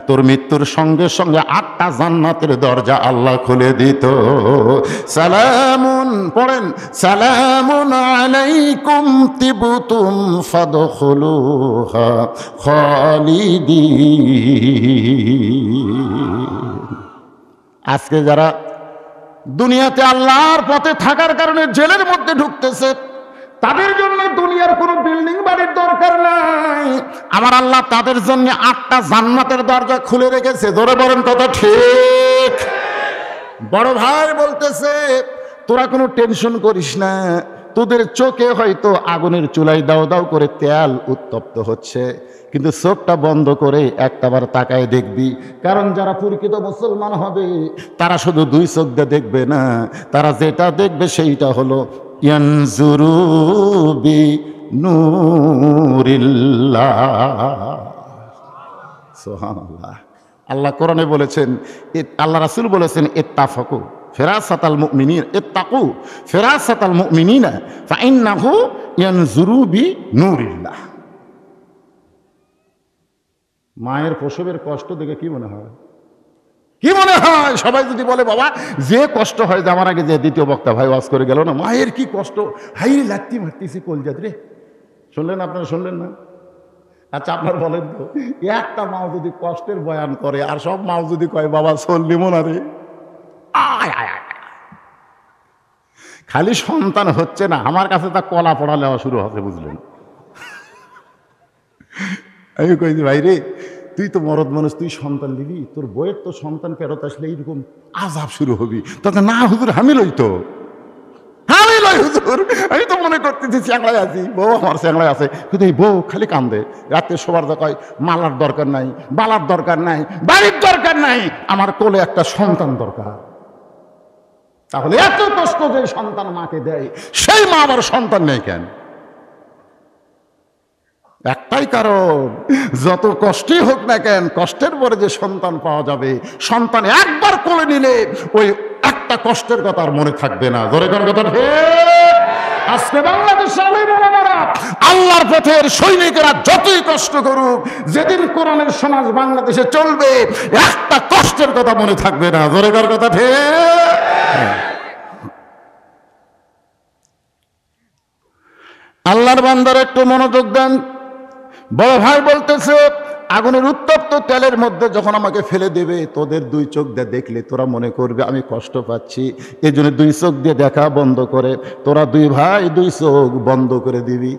তোর মৃত্যুর সঙ্গে সঙ্গে 8টা জান্নাতের দরজা আল্লাহ খুলে দিত। সালামুন পড়েন, সালামুন আলাইকুম তিবতুম ফাদখুলুহা খালিদিন। আজকে যারা দুনিয়াতে আল্লাহর পথে থাকার কারণে জেলের মধ্যে ঢুকতেছে, তাদের জন্য দুনিয়ার কোনো বিল্ডিং বাড়ির দরকার নাই। আমার আল্লাহ তাদের জন্য 8টা জান্নাতের দরজা খুলে রেখেছে। জোরে বলেন কথা ঠিক। বড় ভাই বলতেছে তোরা কোনো টেনশন করিস না, তোদের চোখে হয়তো আগুনের চুলায় দাও দাও করে তেল উত্তপ্ত হচ্ছে, কিন্তু চোখটা বন্ধ করে একটাবার তাকায় দেখবি। কারণ যারা প্রকৃত মুসলমান হবে তারা শুধু 2 চোখ দিয়ে দেখবে না, তারা যেটা দেখবে সেইটা হলো ইয়ানজুরু বি নূরিল্লাহ। সুবহানাল্লাহ। আল্লাহ কোরআনে বলেছেন, আল্লাহ রাসূল বলেছেন ইত্তাফাকু ফিরাসাতাল মুমিনিন, ইত্তাকু ফিরাসাতাল মুমিনিনা ফাইন্নাহু ইয়ানজুরু বি নূরিল্লাহ। মায়ের প্রসবের কষ্ট দেখে কি মনে হয়? কি মনে হয়? সবাই যদি বলে বাবা যে কষ্ট হয়, যে আমার আগে যে দ্বিতীয় বক্তা ভাই ওয়াজ করে গেল না, মায়ের কি কষ্ট, হাই লাগতি মারতেছি কলজাত রে। শুনলেন আপনারা? শুনলেন না? আচ্ছা আপনার বলেন তো, একটা মাও যদি কষ্টের বয়ান করে আর সব মাও যদি কয় বাবা চললি মনে রে, খালি সন্তান হচ্ছে না, আমার কাছে তা কলা পড়া লেওয়া শুরু হচ্ছে, বুঝলেন? আমি কই ভাই রে, তুই তো মরদ মানুষ, তুই সন্তান দিবি, তোর বইয়ের তো সন্তান ফেরত আসলে এইরকম আজাব শুরু হবি। তাতে না হুজুর আমি লই তো, আমি লই হুজুর, আমি তো মনে করতেছি চ্যাংলায় আছি, বউ আমার চ্যাংলায় আছে, কিন্তু এই বউ খালি কান্দে। রাত্রে সবার কয় মালার দরকার নাই, বালার দরকার নাই, বাড়ির দরকার নাই, আমার কোলে একটা সন্তান দরকার। তাহলে এত কষ্ট যে সন্তান মাকে দেয়, সেই মা আবার সন্তান নেই কেন? একটাই কারণ, যত কষ্টই হোক না কেন, কষ্টের পরে যে সন্তান পাওয়া যাবে, সন্তান একবার কোলে নিলে ওই একটা কষ্টের কথা আর মনে থাকবে না। জোরে কোন কথা ঠিক? আজকে বাংলাদেশে আল্লাহর পথের সৈনিকেরা যতই কষ্ট করুক, যেদিন কোরআনের সমাজ বাংলাদেশে চলবে, একটা কষ্টের কথা মনে থাকবে না। জোরে কোন কথা ঠিক? আল্লাহর বান্দারা একটু মনোযোগ দেন। বড় ভাই বলতেছে আগুনের উত্তপ্ত তেলের মধ্যে যখন আমাকে ফেলে দেবে, তোদের 2 চোখ দিয়ে দেখলে তোরা মনে করবে আমি কষ্ট পাচ্ছি, এই জন্য 2 চোখ দিয়ে দেখা বন্ধ করে তোরা 2 ভাই 2 চোখ বন্ধ করে দিবি।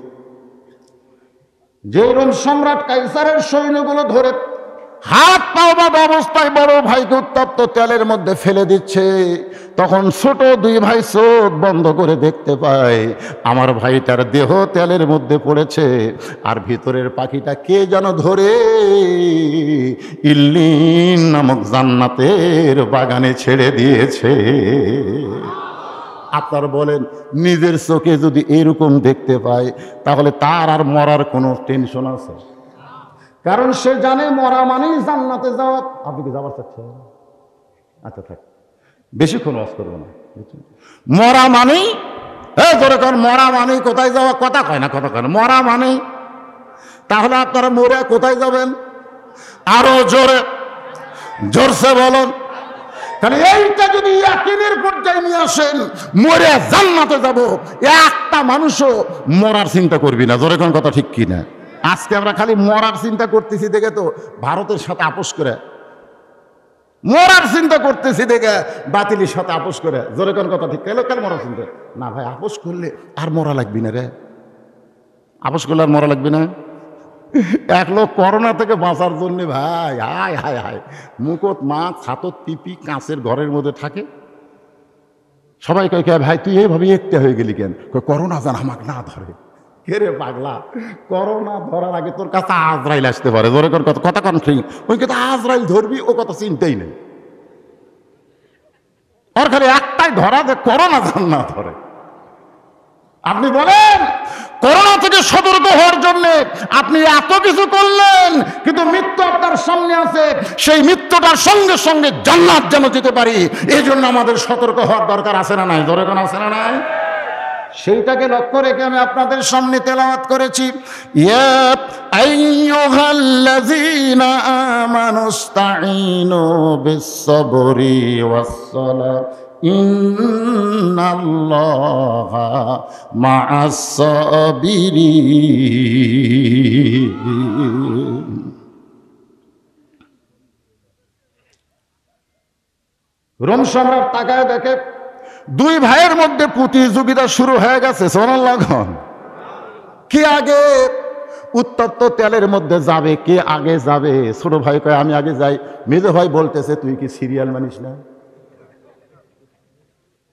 যে রোম সম্রাট কাইসারের সৈন্যগুলো ধরে হাত পাও বাঁধা অবস্থায় বড় ভাইকে উত্তপ্ত তেলের মধ্যে ফেলে দিচ্ছে, তখন ছোট 2 ভাই চোখ বন্ধ করে দেখতে পায় আমার ভাইটার দেহ তেলের মধ্যে পড়েছে, আর ভিতরের পাখিটা কে যেন ধরে ইল্লিন নামক জান্নাতের বাগানে ছেড়ে দিয়েছে। আপনারা বলেন, নিজের চোখে যদি এরকম দেখতে পায় তাহলে তার আর মরার কোনো টেনশন আছে? কারণ সে জানে মরা মানেই জান্নাতে যাওয়া। আপনি কি যাবার চাচ্ছেন? আচ্ছা থাক, বেশিক্ষণ ওয়াজ করবো না। মরা মানেই ধরে কারণ মরা মানেই কোথায় যাওয়া, কথা কয় না, কথা কয় না, মরা মানেই। তাহলে আপনারা মরে কোথায় যাবেন? আরো জোরে জোরসে বলুন। কারণ এইটা যদি ইয়াকিনের পর্যায়ে নিয়ে আসেন, মরে জান্নাতে যাব, একটা মানুষও মরার চিন্তা করবি না। জোরে কোন কথা ঠিক কিনা? আজকে আমরা খালি মরার চিন্তা করতেছি দেখে তো ভারতের সাথে আপোষ করে মরার চিন্তা করতেছি দেখে বাতিলের সাথে আপোষ করে, জোরে কোন কথা ঠিক কেন কেন মরার চিন্তা? না ভাই, আপোষ করলে আর মরা লাগবি না রে, আপোষ করলে আর মরা লাগবে না। এক লোক করোনা থেকে বাঁচার জন্য ভাই হায় হায় হায় মুখত মাছ হাতত পিপি কাঁচের ঘরের মধ্যে থাকে। সবাই কয় কে ভাই তুই এইভাবে একটা হয়ে গেলি কেন? করোনা যেন আমাকে না ধরে। কে রে পাগলা, করোনা ধরার আগে তোর কাছে আজরাইল আসতে পারে, ধরে কোন কথা কথা কন ঠিক ওই কথা আজরাইল ধরবি ও কথা চিন্তাই নেই। ওর খালি একটাই ধরা যে করোনা যেন না ধরে। আপনি বলেন করোনা থেকে সতর্ক হওয়ার জন্য আপনি এত কিছু করলেন, কিন্তু মৃত্যু আপনার সামনে আছে, সেই মৃত্যুটার সঙ্গে সঙ্গে জান্নাত যেন যেতে পারি, এই জন্য আমাদের সতর্ক হওয়ার দরকার আছে না নাই? ধরে কোন আছে না নাই? সেইটাকে লক্ষ্য রেখে আমি আপনাদের সামনে তেলাওয়াত করেছি, ইয়া আইয়ুহাল্লাযীনা আমানুস্তাঈনু বিস-সাবরি ওয়াস-সালাহ ইন্নাল্লাহা মা'আস-সাবিরিন। রোম সম্রাট তাকায় দেখে দুই ভাইয়ের মধ্যে প্রতিযোগিতা শুরু হয়ে গেছে। সুবহানাল্লাহ। কে আগে উত্তপ্ত তেলের মধ্যে যাবে, কে আগে যাবে? ছোট ভাই কয় আমি আগে যাই। মেজো ভাই বলতেছে তুই কি সিরিয়াল মানিস না?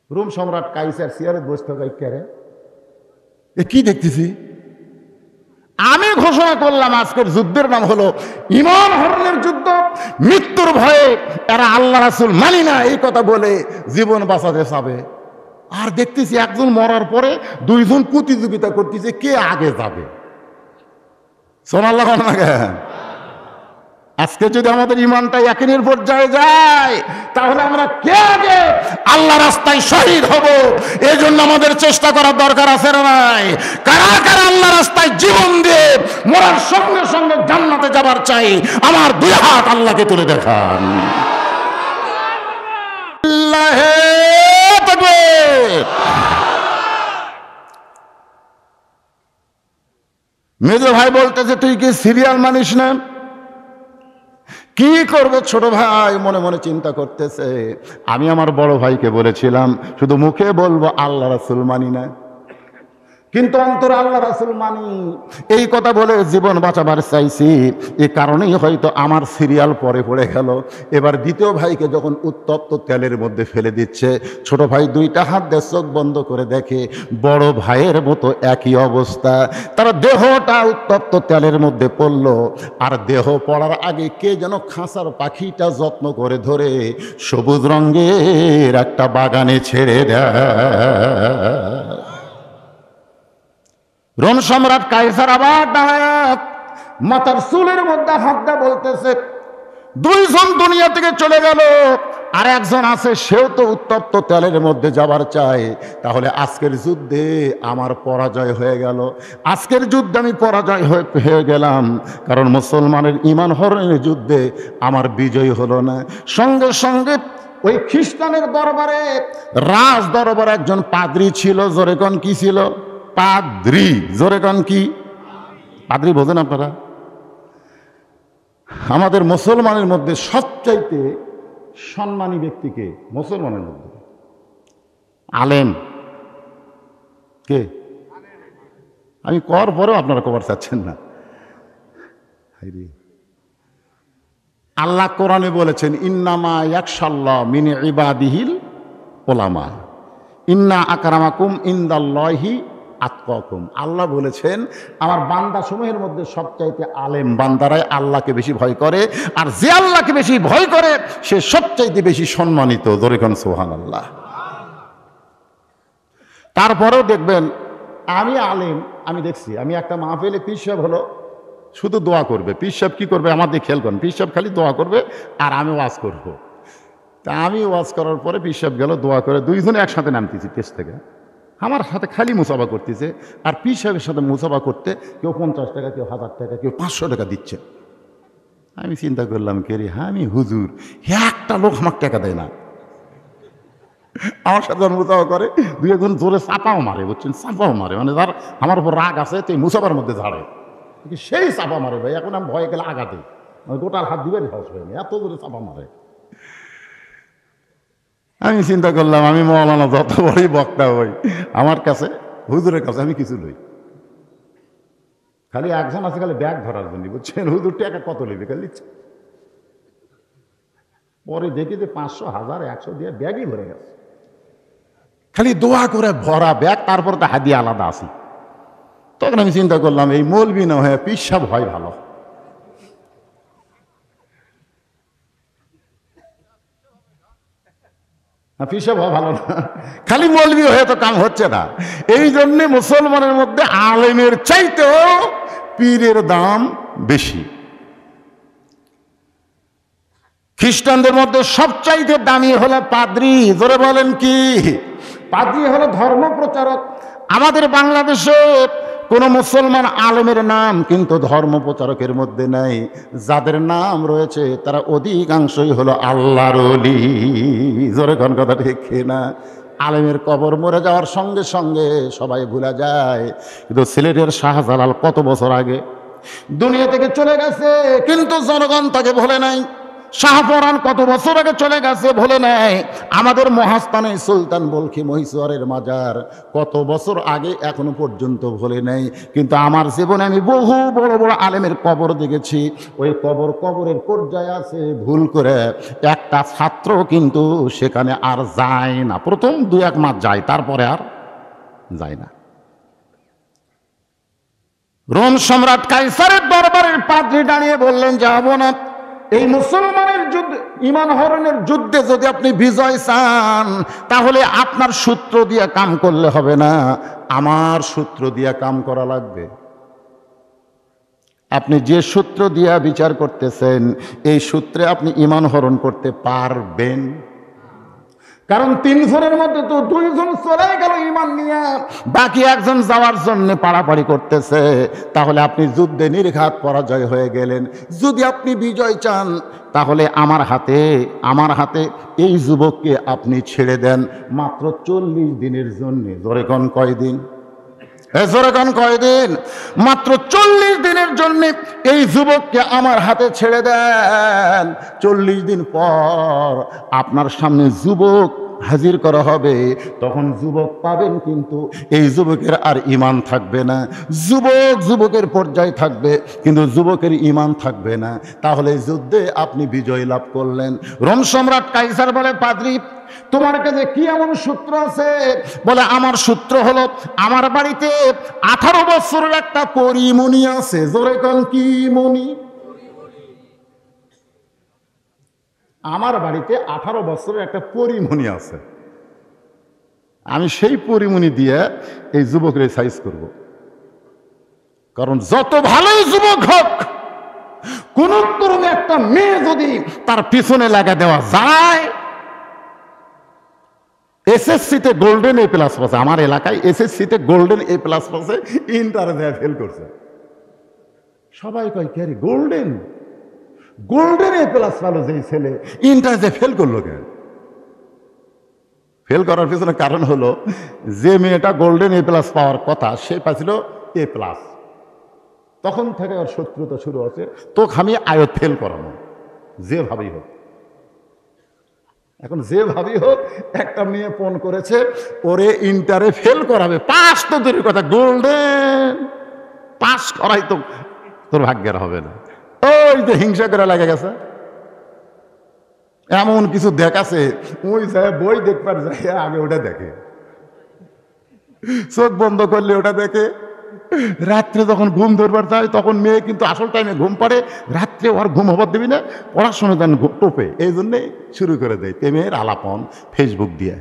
রোম সম্রাট কাইসার চেয়ারে বসতে কয় কে রে, এ কি দেখতেছি? আমি ঘোষণা করলাম আজকের যুদ্ধের নাম হলো ঈমান হরণের যুদ্ধ। মৃত্যুর ভয়ে এরা আল্লাহ রাসূল মানি না এই কথা বলে জীবন বাঁচাতে চাবে। আর দেখতেছি একজন মরার পরে দুইজন প্রতিযোগিতা করতেছে কে আগে যাবে। সুবহানাল্লাহ। আজকে যদি আমাদের ঈমানটা ইয়াকিনের পর্যায়ে যায়, তাহলে আমরা কে আগে আল্লাহ রাস্তায় শহীদ হব, এই জন্য আমাদের চেষ্টা করার দরকার আছে না নাই? কারা কারা আল্লাহ রাস্তায় জীবন দিয়ে মরার সঙ্গে সঙ্গে জান্নাতে যাবার চাই? আমার দুই হাত আল্লাহকে তুলে দেখান। আল্লাহু তাকবীর। মেজো ভাই বলতেছে তুই কি সিরিয়াল মানিস না? কি করব? ছোট ভাই মনে মনে চিন্তা করতেছে, আমি আমার বড় ভাইকে বলেছিলাম শুধু মুখে বলবো আল্লাহ রাসূল মানি না, কিন্তু অন্তরে আল্লাহ রাসূল মানি। এই কথা বলে জীবন বাঁচাবার চাইছি, এই কারণেই হয়তো আমার সিরিয়াল পরে পড়ে গেল। এবার দ্বিতীয় ভাইকে যখন উত্তপ্ত তেলের মধ্যে ফেলে দিচ্ছে, ছোট ভাই দুইটা হাত দিয়ে চোখ বন্ধ করে দেখে বড় ভাইয়ের মতো একই অবস্থা। তার দেহটা উত্তপ্ত তেলের মধ্যে পড়লো, আর দেহ পড়ার আগে কে যেন খাঁচার পাখিটা যত্ন করে ধরে সবুজ রঙের একটা বাগানে ছেড়ে দেয়। রোম সম্রাট কাইসার আবার মাথার চুলের মধ্যে হাত দিয়ে বলতেছে, দুইজন দুনিয়া থেকে চলে গেল, আর একজন আছে সেও তো উত্তপ্ত তেলের মধ্যে যাবার চায়। তাহলে আজকের যুদ্ধে আমার পরাজয় হয়ে গেল, আজকের যুদ্ধে আমি পরাজয় হয়ে গেলাম, কারণ মুসলমানের ঈমান হরণের যুদ্ধে আমার বিজয় হলো না। সঙ্গে সঙ্গে ওই খ্রিস্টানের দরবারে, রাজ দরবারে একজন পাদ্রী ছিল। জোরে কোন কি ছিল? পাদ্রী। জোরে কোন কি? পাদ্রী বোঝেন আপনারা? আমাদের মুসলমানের মধ্যে সবচাইতে সম্মানী ব্যক্তিকে মুসলমানের মধ্যে? আলেম। কে? আমি কর পরেও আপনারা কবার চাচ্ছেন না। আল্লাহ কোরআনে বলেছেন ইন্নামা ইয়াখশাল্লাহ মিন ইবাদিহিল উলামা ইন্না আকরামাকুম ইনদাল্লাহি আতকাকুম। আল্লাহ বলেছেন আমার বান্দা সমূহের মধ্যে সবচাইতে আলেম বান্দারাই আল্লাহকে বেশি ভয় করে, আর যে আল্লাহকে বেশি ভয় করে সে সবচাইতে বেশি সম্মানিত। জোরে কোন সুবহানাল্লাহ। তারপরেও দেখবেন আমি আলেম, আমি দেখছি, আমি একটা মাহফিলে পীর সাহেব হলো, শুধু দোয়া করবে। পীর সাহেব কি করবে আমাদের খেয়াল করেন, পীর সাহেব খালি দোয়া করবে আর আমি ওয়াজ করব। তা আমি ওয়াজ করার পরে পীর সাহেব গেল দোয়া করে, দুইজনে একসাথে নামতেছি টেস্ট থেকে, আমার সাথে খালি মুসাফা করতেছে, আর পীর সাহেবের সাথে মুসাফা করতে কেউ 50 টাকা, কেউ 1000 টাকা, কেউ 500 টাকা দিচ্ছে। আমি চিন্তা করলাম কে রে, আমি হুজুর, একটা লোক আমার টাকা দেয় না। আমার সাথে মুসাফা করে, দুই একজন জোরে চাপাও মারে, বুঝছেন, চাপাও মারে, মানে যার আমার উপর রাগ আছে তো মুসাফার মধ্যে ঝাড়ে, সেই চাপা মারে ভাই। এখন আমি ভয় গেলে আঘাতে মানে গোটার হাত দিবেন সাহস হয়নি, এত জোরে চাপা মারে। আমি চিন্তা করলাম, আমি মৌলানা যত বড়ই বক্তা হই, আমার কাছে হুজুরের কাছে আমি কিছু লই। খালি একজন আছে খালি ব্যাগ ধরার জন্য, বুঝছেন, হুজুর টাকা কত নেবে খালি লিখছে। পরে দেখি যে 500, 1000, 100 দিয়ে ব্যাগই ভরে গেছে, খালি দোয়া করে ভরা ব্যাগ, তারপর তো হাদিয়া আলাদা আছে। তখন আমি চিন্তা করলাম, এই মৌলবি না হয়ে পীর সাহেব হয় ভালো। পীর সাহেব হয় ভালো না, খালি মৌলবি হয়ে তো কাম হচ্ছে না। এই জন্যে মুসলমানের মধ্যে আলেমের চাইতেও পীরের দাম বেশি। খ্রিস্টানদের মধ্যে সবচাইতে দামি হলো পাদ্রী। জোরে বলেন কি? পাদ্রী হলো ধর্ম প্রচারক। আমাদের বাংলাদেশে কোন মুসলমান আলেমের নাম কিন্তু ধর্ম প্রচারকের মধ্যে নাই। যাদের নাম রয়েছে তারা অধিকাংশই হলো আল্লাহর ওলি। জোরে কোন কথা ঠিক না? আলেমের কবর মরে যাওয়ার সঙ্গে সঙ্গে সবাই ভুলে যায়, কিন্তু সিলেটের শাহজালাল কত বছর আগে দুনিয়া থেকে চলে গেছে, কিন্তু জনগণ তাকে ভোলে নাই। শাহপরান কত বছর আগে চলে গেছে, ভোলে নাই। আমাদের মহাস্থানে সুলতান বলখি মহিষওয়ারের মাজার কত বছর আগে এখনো পর্যন্ত ভোলে নাই। কিন্তু আমার জীবনে আমি বহু বড় বড় আলেমের কবর দেখেছি, ওই কবরের পর্যায়ে আছে, ভুল করে একটা ছাত্র কিন্তু সেখানে আর যায় না। প্রথম 2-1 মাস যায়, তারপরে আর যায় না। রোম সম্রাট কাইসারের দরবারের পাদ্রী দাঁড়িয়ে বললেন, যাব না। এই মুসলমানের যুদ্ধ, ঈমান হরণের যুদ্ধে যদি আপনি বিজয় চান, তাহলে আপনার সূত্র দিয়ে কাম করলে হবে না, আমার সূত্র দিয়ে কাম করা লাগবে। আপনি যে সূত্র দিয়ে বিচার করতেছেন, এই সূত্রে আপনি ঈমান হরণ করতে পারবেন? কারণ 3 জনের মধ্যে তো 2 জন চলে গেল ঈমান নিয়ে, বাকি 1 জন যাওয়ার জন্য পাড়াপাড়ি করতেছে। তাহলে আপনি যুদ্ধে নির্ঘাত পরাজয় হয়ে গেলেন। যদি আপনি বিজয় চান, তাহলে আমার হাতে এই যুবককে আপনি ছেড়ে দেন মাত্র 40 দিনের জন্য। জোরে কোন কয়দিন? জোরে কোন কয়দিন? মাত্র 40 দিনের জন্য এই যুবককে আমার হাতে ছেড়ে দেন। 40 দিন পর আপনার সামনে যুবক হাজির করা হবে, তখন যুবক পাবেন, কিন্তু এই যুবকের আর ঈমান থাকবে না। যুবকের পর্যায়ে থাকবে, কিন্তু যুবকের ঈমান থাকবে না। তাহলে যুদ্ধে আপনি বিজয় লাভ করলেন। রোম সম্রাট কাইসার বলে, পাদ্রী, তোমার কাছে কি এমন সূত্র আছে? বলে, আমার সূত্র হলো, আমার বাড়িতে 18 বছরের একটা পরিমণি আছে। জোরে কোন কি মণি? আমার বাড়িতে 18 বছরের একটা পরিমণি আছে। আমি সেই পরিমণি দিয়ে এই যুবকের সাইজ করব। কারণ যত ভালোই যুবক হোক, কোন তরুণে একটা মেয়ে যদি তার পিছনে লাগা দেওয়া যায়, এসএসসিতে গোল্ডেন A+ পাচ্ছে। আমার এলাকায় এসএসসিতে গোল্ডেন A+ পাচ্ছে, ইন্টারে ফেল করছে। সবাই কয়, কে রে গোল্ডেন A+ পালো যে ছেলে, ইন্টারে ফেল করলো কেন? ফেল করার পিছনে কারণ হলো, যে মেয়েটা গোল্ডেন A+ পাওয়ার কথা, সে পাচ্ছিল A+। তখন থেকে ওর শত্রুতা শুরু হচ্ছে, তোকে আমি আয়ত ফেল করানো, যেভাবেই হোক। এখন যেভাবেই হোক একটা মেয়ে ফোন করেছে, ওরে ইন্টারে ফেল করাবে। পাস তো দূরের কথা, গোল্ডেন পাস করাই তো তোর ভাগ্যের হবে না। ওই যে হিংসা করে লাগে গেছে। এমন কিছু দেখাছে, ওই যায় বই দেখবার যায়, আগে ওটা দেখে, চোখ বন্ধ করলে ওটা দেখে। রাত্রে যখন ঘুম ধরবার যায়, তখন মেয়ে কিন্তু আসল টাইমে ঘুম পাড়ে, রাত্রে ওর ঘুম হবার দিবি না, পড়াশোনা যেন টোপে, এই জন্যে শুরু করে দেয় প্রেমের আলাপন ফেসবুক দিয়ে।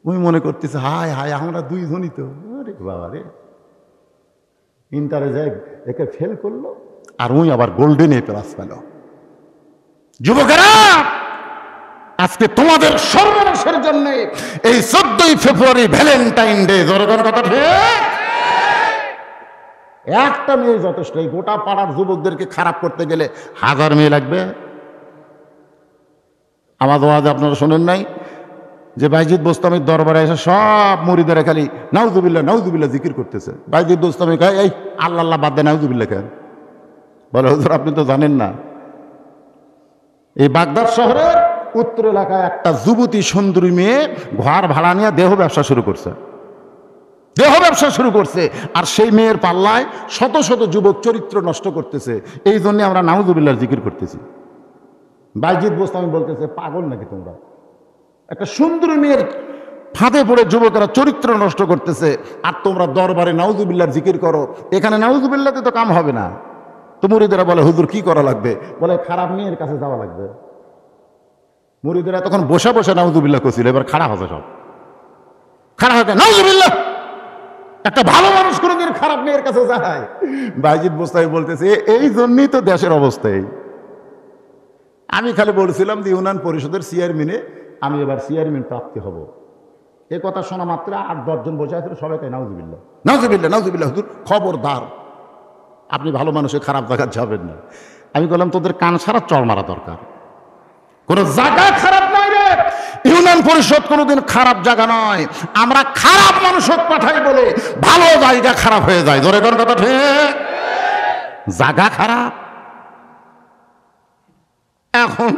ওই মনে করতেছে, হায় হায়, আমরা 2 জনই তো। আরে বাবা রে, ইন্টারে যায় একে ফেল করলো, আর ওই আবার গোল্ডেন A+ পেল। যুবকেরা, আজকে তোমাদের সর্বনাশের জন্য এই 14ই ফেব্রুয়ারি ভ্যালেন্টাইন ডে। জোরে কথা ঠিক? একটা মেয়ে যথেষ্ট। এই গোটা পাড়ার যুবকদেরকে খারাপ করতে গেলে 1000 মেয়ে লাগবে। আমার ওয়াজ আপনারা শোনেন নাই যে বাইজিদ বোস্তামির দরবারে এসে সব মুরিদেরা খালি নাউজুবিল্লাহ জিকির করতেছে। বাইজিদ বোস্তামি কয়, এই আল্লাহ বাদ দেয়, নাউজুবিল্লাহ কেন? বলে, হুজুর আপনি তো জানেন না, এই বাগদাদ শহরের উত্তর এলাকায় একটা যুবতী সুন্দরী মেয়ে ঘর ভাড়া নিয়ে দেহ ব্যবসা শুরু করছে, আর সেই মেয়ের পাল্লায় শত শত যুবক চরিত্র নষ্ট করতেছে। এই জন্য আমরা নাউজুবিল্লাহর জিকির করতেছি। বাইজিদ বোস্তামি বলতেছে, পাগল নাকি তোমরা? একটা সুন্দরী মেয়ের ফাঁদে পড়ে যুবকেরা চরিত্র নষ্ট করতেছে, আর তোমরা দরবারে নাউজুবিল্লাহর জিকির করো। এখানে নাউজুবিল্লাহতে তো কাম হবে না। তো মুরিদেরা বলে, হুজুর কি করা লাগবে? বলে, খারাপ মেয়ের কাছে যাওয়া লাগবে। মুরিদেরা তখন বসে বসে নাউজুবিল্লাহ করছিল, এবার খারাপ হবে, সব খারাপ হবে, নাউজুবিল্লাহ। একটা ভালো মানুষ কোনোদিন খারাপ মেয়ের কাছে যায়? বাইজিদ বোস্তামি বলতেছে, এই জন্যই তো দেশের অবস্থায়। আমি খালি বলছিলাম যে ইউনিয়ন পরিষদের চেয়ারম্যানে আমি এবার চেয়ারম্যান প্রাপ্তি হব। এ কথা শোনা মাত্র 8-10 জন বসে আছে, সবাই তাই নাউজুবিল্লাহ, নাউজুবিল্লাহ, নাউজুবিল্লাহ। হুজুর খবরদার, আপনি ভালো মানুষের খারাপ জায়গা যাবেন না। আমি বললাম, তোদের কান সারা চড় মারা দরকার। কোন জায়গা খারাপ নয় রে, ইউনিয়ন পরিষদ কোনোদিন খারাপ জায়গা নয়। আমরা খারাপ মানুষ পাঠাই বলে ভালো জায়গা খারাপ হয়ে যায়। ধরে কোন কথা ঠিক? জায়গা খারাপ। এখন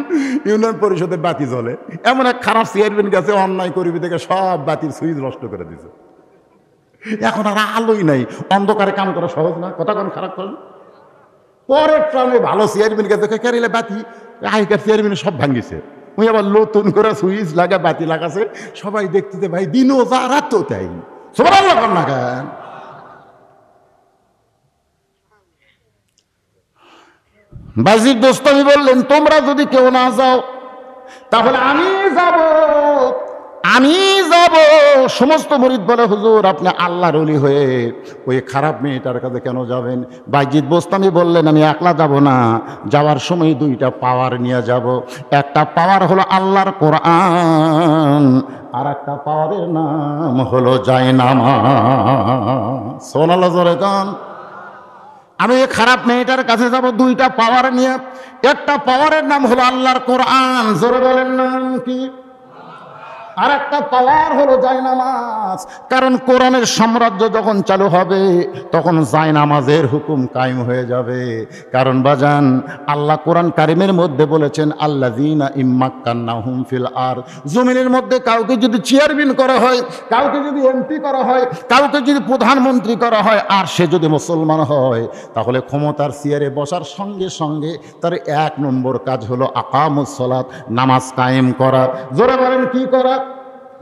ইউনিয়ন পরিষদের বাতি জ্বলে, এমন এক খারাপ চেয়ারম্যান গেছে, অন্যায় করিবি থেকে সব বাতির সুইচ নষ্ট করে দিছে। এখন আর আলোই নাই, অন্ধকারে কাম করা সহজ না। কথা কোন খারাপ করেন? পরের ট্রামে ভালো চেয়ারম্যান গেছে, কেরিলে বাতি আগেকার চেয়ারম্যান সব ভাঙিছে, ওই আবার নতুন করে সুইচ লাগা বাতি লাগাছে। সবাই দেখতেছে, ভাই দিনও যা রাতও তাই। সুবহানাল্লাহ না কেন? বাইজিদ বোস্তামি বললেন, তোমরা যদি কেউ না যাও তাহলে আমি যাব। সমস্ত মুরিদ বলে, হুজুর আপনি আল্লাহর ওলি হয়ে ওই খারাপ মেয়েটার কাছে কেন যাবেন? বাইজিদ বোস্তামি বললেন, আমি একলা যাব না, যাওয়ার সময় 2টা পাওয়ার নিয়ে যাব। একটা পাওয়ার হলো আল্লাহর কোরআন, আর একটা পাওয়ারের নাম হলো জায়নামাজ। সুবহানাল্লাহ জোরে কোন। আমি খারাপ মেয়েটার কাছে যাব 2টা পাওয়ার নিয়ে। একটা পাওয়ারের নাম হলো আল্লাহর কোরআন, জোরে বলেন নাম কি? আর একটা পাওয়ার হলো জায়নামাজ। কারণ কোরআনের সাম্রাজ্য যখন চালু হবে তখন জায়নামাজের হুকুম কায়েম হয়ে যাবে। কারণ বাজান, আল্লাহ কোরআন কারিমের মধ্যে বলেছেন, আল্লাযীনা ইম্মাক্কান্নাহুম ফিল আরদ, জমিনের মধ্যে কাউকে যদি চেয়ারম্যান করা হয়, কাউকে যদি এমপি করা হয়, কাউকে যদি প্রধানমন্ত্রী করা হয়, আর সে যদি মুসলমান হয়, তাহলে ক্ষমতার চেয়ারে বসার সঙ্গে সঙ্গে তার 1 নম্বর কাজ হলো আকামুস সালাত, নামাজ কায়েম করা। জোরে বলেন কি করা?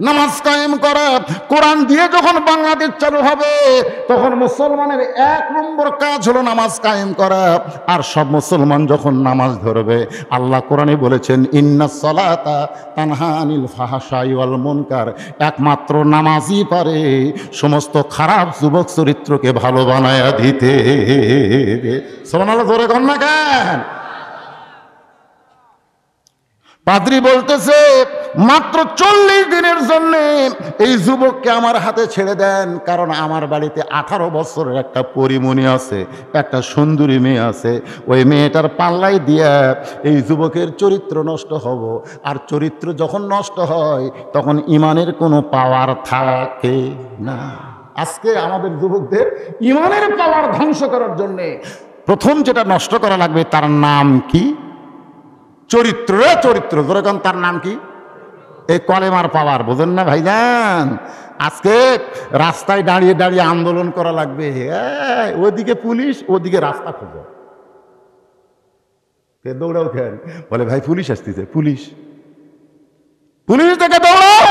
নামাজ কায়েম করা। কোরআন দিয়ে যখন বাংলাদেশ চালু হবে তখন মুসলমানের 1 নম্বর কাজ হলো নামাজ কায়েম করা। আর সব মুসলমান যখন নামাজ ধরবে, আল্লাহ কোরআনে বলেছেন, ইন্নাস সালাতা তানহা আনিল ফাহশাই ওয়াল মুনকার, একমাত্র নামাজই পারে সমস্ত খারাপ যুবক চরিত্রকে ভালো বানায়া দিতে। সুবহানাল্লাহ জোরে কোন না কেন? পাদ্রী বলতেছে, মাত্র 40 দিনের জন্য এই যুবককে আমার হাতে ছেড়ে দেন, কারণ আমার বাড়িতে 18 বছরের একটা পরিমণি আছে, একটা সুন্দরী মেয়ে আছে। ওই মেয়েটার পাল্লাই দিয়া এই যুবকের চরিত্র নষ্ট হব। আর চরিত্র যখন নষ্ট হয় তখন ইমানের কোনো পাওয়ার থাকে না। আজকে আমাদের যুবকদের ইমানের পাওয়ার ধ্বংস করার জন্য প্রথম যেটা নষ্ট করা লাগবে তার নাম কি? চরিত্র। যেরকম তার নাম কি? এই কলেমার পাওয়ার, বোঝেন না ভাইজান? আজকে রাস্তায় দাঁড়িয়ে দাঁড়িয়ে আন্দোলন করা লাগবে, ওদিকে পুলিশ, ওদিকে রাস্তা খোঁজো। দৌড়াও খেন, বলে ভাই পুলিশ আসতেছে, পুলিশ থেকে দৌড়াও।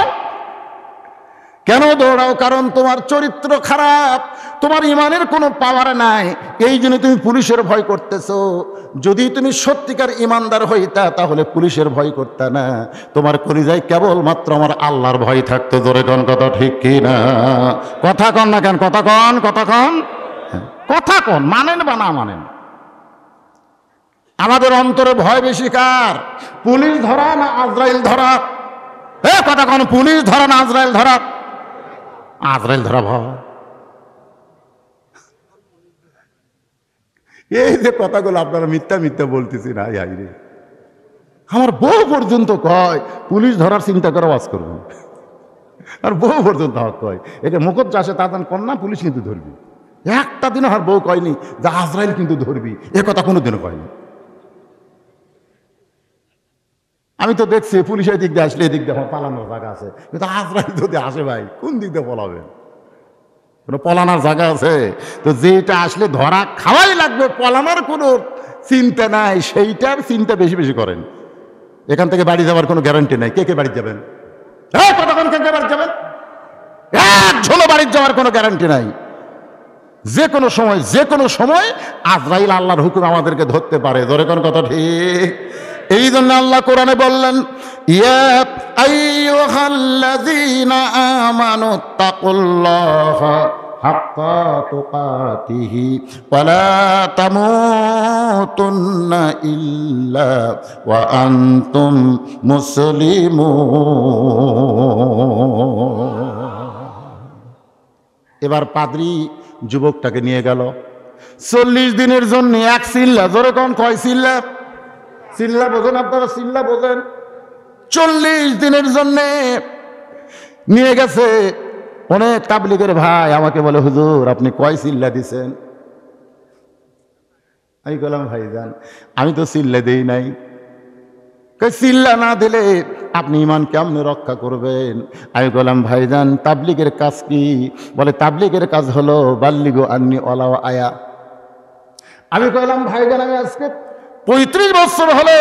কেন দৌড়াও? কারণ তোমার চরিত্র খারাপ, তোমার ইমানের কোনো পাওয়ার নাই, এই জন্য তুমি পুলিশের ভয় করতেছো। যদি তুমি সত্যিকার ইমানদার হইতা তাহলে পুলিশের ভয় করতে না, তোমার কলিজায় কেবলমাত্র আমার আল্লাহর ভয় থাকতো। জোরে কোন কথা ঠিক কি না? কথা কন না কেন? কথা কন, মানেন বা না মানেন? আমাদের অন্তরে ভয় বেশি কার? পুলিশ ধরা না আজরাইল ধরা? কথা কন, পুলিশ ধরা না আজরাইল ধরা? আজরাইল ধরা ভয়। এই যে কথাগুলো আপনারা মিথ্যা বলতেছি না, রে আমার বউ পর্যন্ত কয় পুলিশ ধরার চিন্তা করে ওয়াজ করবো, আর বউ পর্যন্ত কয় এটা মুখত আসে তাদের কন্যা পুলিশ কিন্তু ধরবি। একটা দিনও আর বউ কয়নি যে আজরাইল কিন্তু ধরবি, এ কথা কোনোদিনও কয়নি। আমি তো দেখছি পুলিশ এই দিক দিয়ে আসলে এই দিক দিয়ে পালানোর জায়গা আছে, কিন্তু আজরাইল যদি আসে ভাই কোন দিক দিয়ে পলাবেন? কোনো পলানোর জায়গা আছে? তো যেটা আসলে ধরা খাওয়াই লাগবে, পলানোর কোনো চিন্তা নাই, সেইটার চিন্তা বেশি বেশি করেন। এখান থেকে বাড়ি যাওয়ার কোনো গ্যারান্টি নাই। কে কে বাড়ি যাবেন? কতক্ষণ কে কে বাড়ি যাবেন? এক ঝোলো বাড়ি যাওয়ার কোনো গ্যারান্টি নাই। যে কোনো সময় আজরাইল আল্লাহর হুকুম আমাদেরকে ধরতে পারে। ধরে কোন কথা ঠিক? এই জন্য আল্লাহ কোরআনে বললেন, ইয়া আইয়ুহাল্লাযীনা আমানুত্তাকুল্লাহা হাক্কা তুকাতিহি ওয়া লা তামুতুন্না ইল্লা ওয়া আনতুম মুসলিমুন। এবার পাদ্রী যুবকটাকে নিয়ে গেল 40 দিনের জন্য। এক সিল্লা, জোরে কোন কয় সিল্লা? সিল্লা বোঝেন আপনারা? সিল্লা বোঝেন? 40 দিনের জন্য নিয়ে গেছে। অনেক তাবলীগের ভাই আমাকে বলে, হুজুর আপনি কয় সিল্লা দিছেন? আমি বললাম, ভাইজান আমি তো সিল্লা দেই নাই। সিল্লা না দিলে আপনি ঈমান কেমনে রক্ষা করবেন? আমি বললাম, ভাইজান তাবলীগের কাজ কি? বলে, তাবলীগের কাজ হলো বাল্লিগু আন্নি ওয়ালাউ আয়া। আমি বললাম, ভাইজান আমি আজকে 35 বছর হলো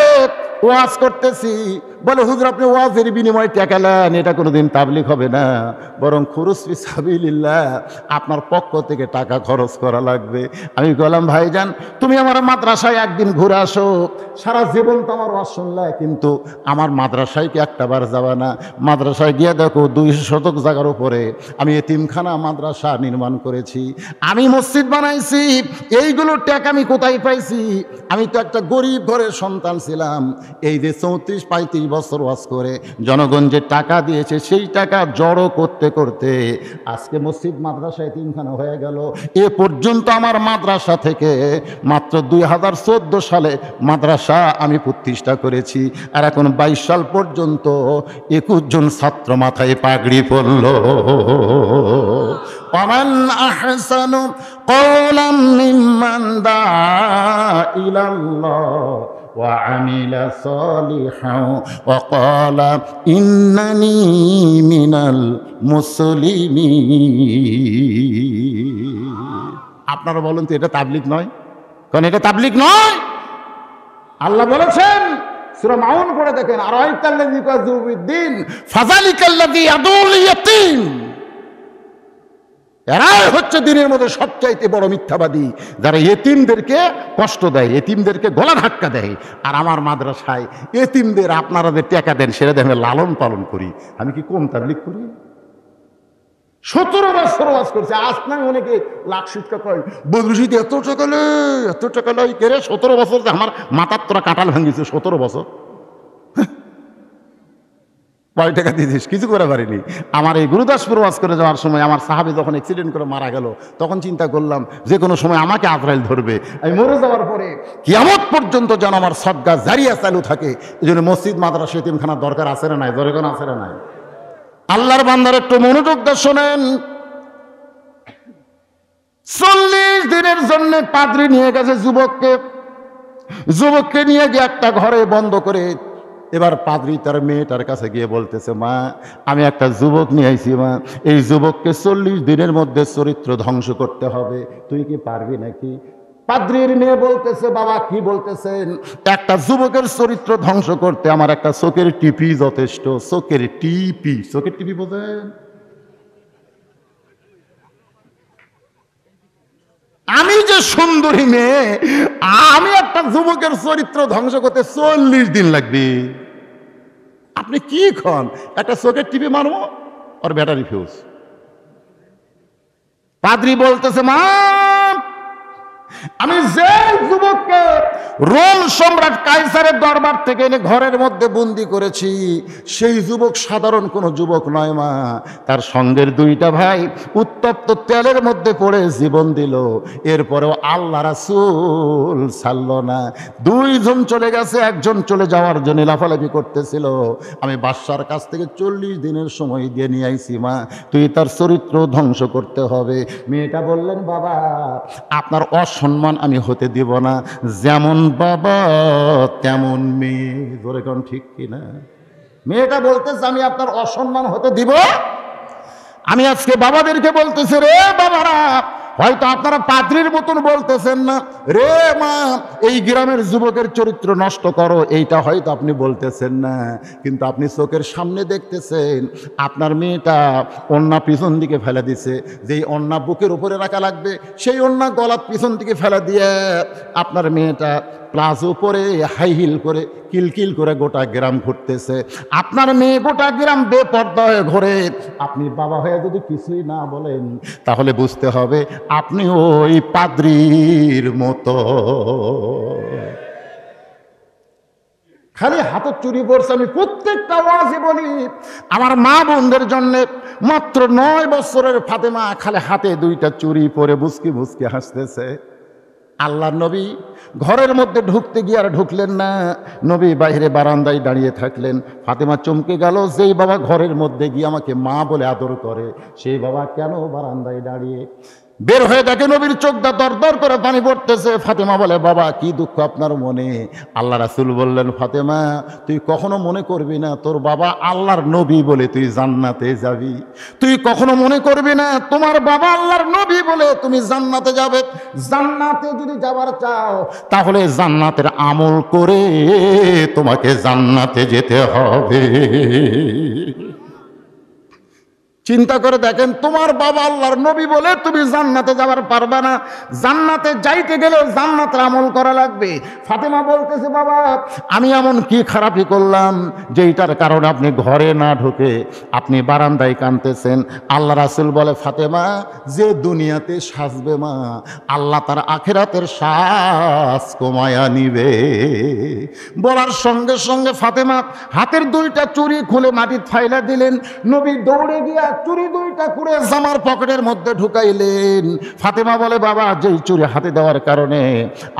ওয়াজ করতেছি। বলে, হুজুর আপনি ওয়াজের বিনিময়ে টাকা নেন, এটা কোনোদিন তাবলীগ হবে না, বরং খুরুজ ফি সাবিলিল্লাহ, আপনার পক্ষ থেকে টাকা খরচ করা লাগবে। আমি বললাম, ভাইজান তুমি আমার মাদ্রাসায় একদিন ঘুরে আসো, সারা জীবন তো আমার ওয়াজ শুনলে, কিন্তু আমার মাদ্রাসায় কি একটাবার যাবা না? মাদ্রাসায় গিয়ে দেখো 200 শতক জায়গার উপরে আমি এতিমখানা মাদ্রাসা নির্মাণ করেছি, আমি মসজিদ বানাইছি। এইগুলো টাকা আমি কোথায় পাইছি? আমি তো একটা গরিব ঘরের সন্তান ছিলাম। এই যে 34-35 বছর ওয়াজ করে জনগণ যে টাকা দিয়েছে, সেই টাকা জড়ো করতে করতে আজকে মসজিদ মাদ্রাসা এতিমখানা হয়ে গেল। এ পর্যন্ত আমার মাদ্রাসা থেকে মাত্র 2014 সালে মাদ্রাসা আমি প্রতিষ্ঠা করেছি, আর এখন 22 সাল পর্যন্ত 21 জন ছাত্র মাথায় পাগড়ি পড়ল। ওয়ামান আহসানু কওলাম মিম্মান দাআ ইলাল্লাহ ওয়া আমিলা সালিহান ওয়া ক্বালা ইন্নানি মিনাল মুসলিমিন। আপনারা বলেন তো এটা তাবলীগ নয়? কারণ এটা তাবলীগ নয়। আল্লাহ বলেছেন সূরা মাউন পড়ে দেখেন, আরাইতাল্লাযী ইয়াযু বিদ্দিন ফাযালিকাল্লাযী ইয়াদুল ইয়াতীম। এরাই হচ্ছে দিনের মধ্যে সবচাইতে বড় মিথ্যাবাদী, যারা এতিমদেরকে কষ্ট দেয়, এতিমদেরকে গলা ধাক্কা দেয়। আর আমার মাদ্রাসায় এতিমদের আপনারা যে টাকা দেন সেটা দিয়ে আমি লালন পালন করি। আমি কি কম তাবলীগ করি? 17 বছর ওয়াজ করছে। আজ না অনেকে লাখ শিক্ষা কয়, বদরুশিতে এত টাকা লয় কে রে? 17 বছর আমার মাথার তোরা কাঁটাল ভাঙিছে। 17 বছর কয় টাকা দিয়েছিস? কিছু করে পারিনি। আমার এই গুরুদাসপুর ওয়াজ করে যাওয়ার সময় আমার সাহাবী যখন অ্যাক্সিডেন্ট করে মারা গেল, তখন চিন্তা করলাম যে কোনো সময় আমাকে আজরাইল ধরবে। আমি মরে যাওয়ার পরে কিয়ামত পর্যন্ত যেন আমার সদকা জারিয়া চালু থাকে, এই জন্য মসজিদ মাদ্রাসা এতিমখানার দরকার আছে না নাই? দরকার আছে না নাই? আল্লাহর বান্দার একটু মনোযোগ দিয়ে শোনেন। 40 দিনের জন্য পাদ্রী নিয়ে গেছে যুবককে নিয়ে গিয়ে একটা ঘরে বন্ধ করে। এবার পাদ্রী তার মেয়েটার কাছে গিয়ে বলতেছে, মা আমি একটা যুবক নিয়ে আইছি মা, এই যুবককে 40 দিনের মধ্যে চরিত্র ধ্বংস করতে হবে, তুই কি পারবি নাকি? পাদ্রীর মেয়ে বলতেছে, বাবা কি বলতেছেন? একটা যুবকের চরিত্র ধ্বংস করতে আমার একটা চোখের টিপি যথেষ্ট। চোখের টিপি বোঝেন? আমি যে সুন্দরী মেয়ে, আমি একটা যুবকের চরিত্র ধ্বংস করতে 40 দিন লাগবে? আপনি কি খন? একটা চোখের টিপি মারবো আর ব্যাটারি ফিউজ। পাদ্রী বলতেছে, মা আমি যে যুবককে রোম সম্রাট কাইসারের দরবার থেকে এনে ঘরের মধ্যে বন্দি করেছি, সেই যুবক সাধারণ কোনো যুবক নয় মা। তার সঙ্গের 2টা ভাই উত্তপ্ত তেলের মধ্যে পড়ে জীবন দিল, এরপরেও আল্লাহ রাসূল ছাড়ল না। 2 জন চলে গেছে, 1 জন চলে যাওয়ার জন্য লাফালাফি করতেছিল। আমি বাদশার কাছ থেকে 40 দিনের সময় দিয়ে নিয়ে আইছি মা, তুই তার চরিত্র ধ্বংস করতে হবে। মেয়েটা বললেন, বাবা আপনার অসম্মান আমি হতে দিব না। যেমন বাবা তেমন মেয়ে। ধরে কোন ঠিক কিনা? মেয়েটা বলতেছে আমি আপনার অসম্মান হতে দিব। আমি আজকে বাবাদেরকে বলতেছি, রে বাবারা, হয়তো আপনারা পাদ্রীর মতন বলতেছেন না, রে মা এই গ্রামের যুবকের চরিত্র নষ্ট করো, এইটা হয়তো আপনি বলতেছেন না, কিন্তু আপনি চোখের সামনে দেখতেছেন আপনার মেয়েটা ওড়না পিছন দিকে ফেলে দিছে। যেই ওড়না বুকের উপরে রাখা লাগবে সেই ওড়না গলার পিছন দিকে ফেলে দিয়ে আপনার মেয়েটা প্লাজো পরে হাই হিল করে কিলকিল করে গোটা গ্রাম ঘুরতেছে। আপনার মেয়ে গোটা গ্রাম বেপর্দা হয়ে ঘোরে। আপনি বাবা হয়ে যদি কিছুই না বলেন তাহলে বুঝতে হবে আপনি ওই পাদ্রীর মতো। খালি হাতের চুরি পড়ছে। আমি প্রত্যেকটা ওয়াজে বলি আমার মা বোনদের জন্য, মাত্র 9 বছরের ফাতেমা খালি হাতে 2টা চুরি পরে বুসকি বুসকি হাসতেছে। আল্লাহ নবী ঘরের মধ্যে ঢুকতে গিয়ে আর ঢুকলেন না, নবী বাইরে বারান্দায় দাঁড়িয়ে থাকলেন। ফাতেমা চমকে গেল, যেই বাবা ঘরের মধ্যে গিয়ে আমাকে মা বলে আদর করে সেই বাবা কেন বারান্দায় দাঁড়িয়ে? বের হয়ে দেখে নবীর চোখটা দরদর করে পানি পড়তেছে। ফাতেমা বলে, বাবা কি দুঃখ আপনার মনে? আল্লাহ রাসূল বললেন, ফাতেমা তুই কখনো মনে করবি না তোর বাবা আল্লাহর নবী বলে তুই জান্নাতে যাবি। তুই কখনো মনে করবি না তোমার বাবা আল্লাহর নবী বলে তুমি জান্নাতে যাবে। জান্নাতে যদি যাবার চাও তাহলে জান্নাতের আমল করে তোমাকে জান্নাতে যেতে হবে। চিন্তা করে দেখেন, তোমার বাবা আল্লাহর নবী বলে তুমি জান্নাতে যাবার পারবা না। জান্নাতে যাইতে গেলে জান্নাতের আমল করা লাগবে। ফাতেমা বলতেছে, বাবা আমি এমন কি খারাপই করলাম যেইটার কারণে আপনি ঘরে না ঢুকে আপনি বারান্দায় কাঁদতেছেন? আল্লাহ রাসূল বলে, ফাতেমা যে দুনিয়াতে সাজবে মা, আল্লাহ তার আখিরাতের সাজ কমায়া নিবে। বলার সঙ্গে সঙ্গে ফাতেমা হাতের 2টা চুড়ি খুলে মাটির ফাইলা দিলেন। নবী দৌড়ে গিয়া চুরি 2টা করে জামার পকেটের মধ্যে ঢুকাইলেন। ফাতেমা বলে, বাবা যেই চুরি হাতে দেওয়ার কারণে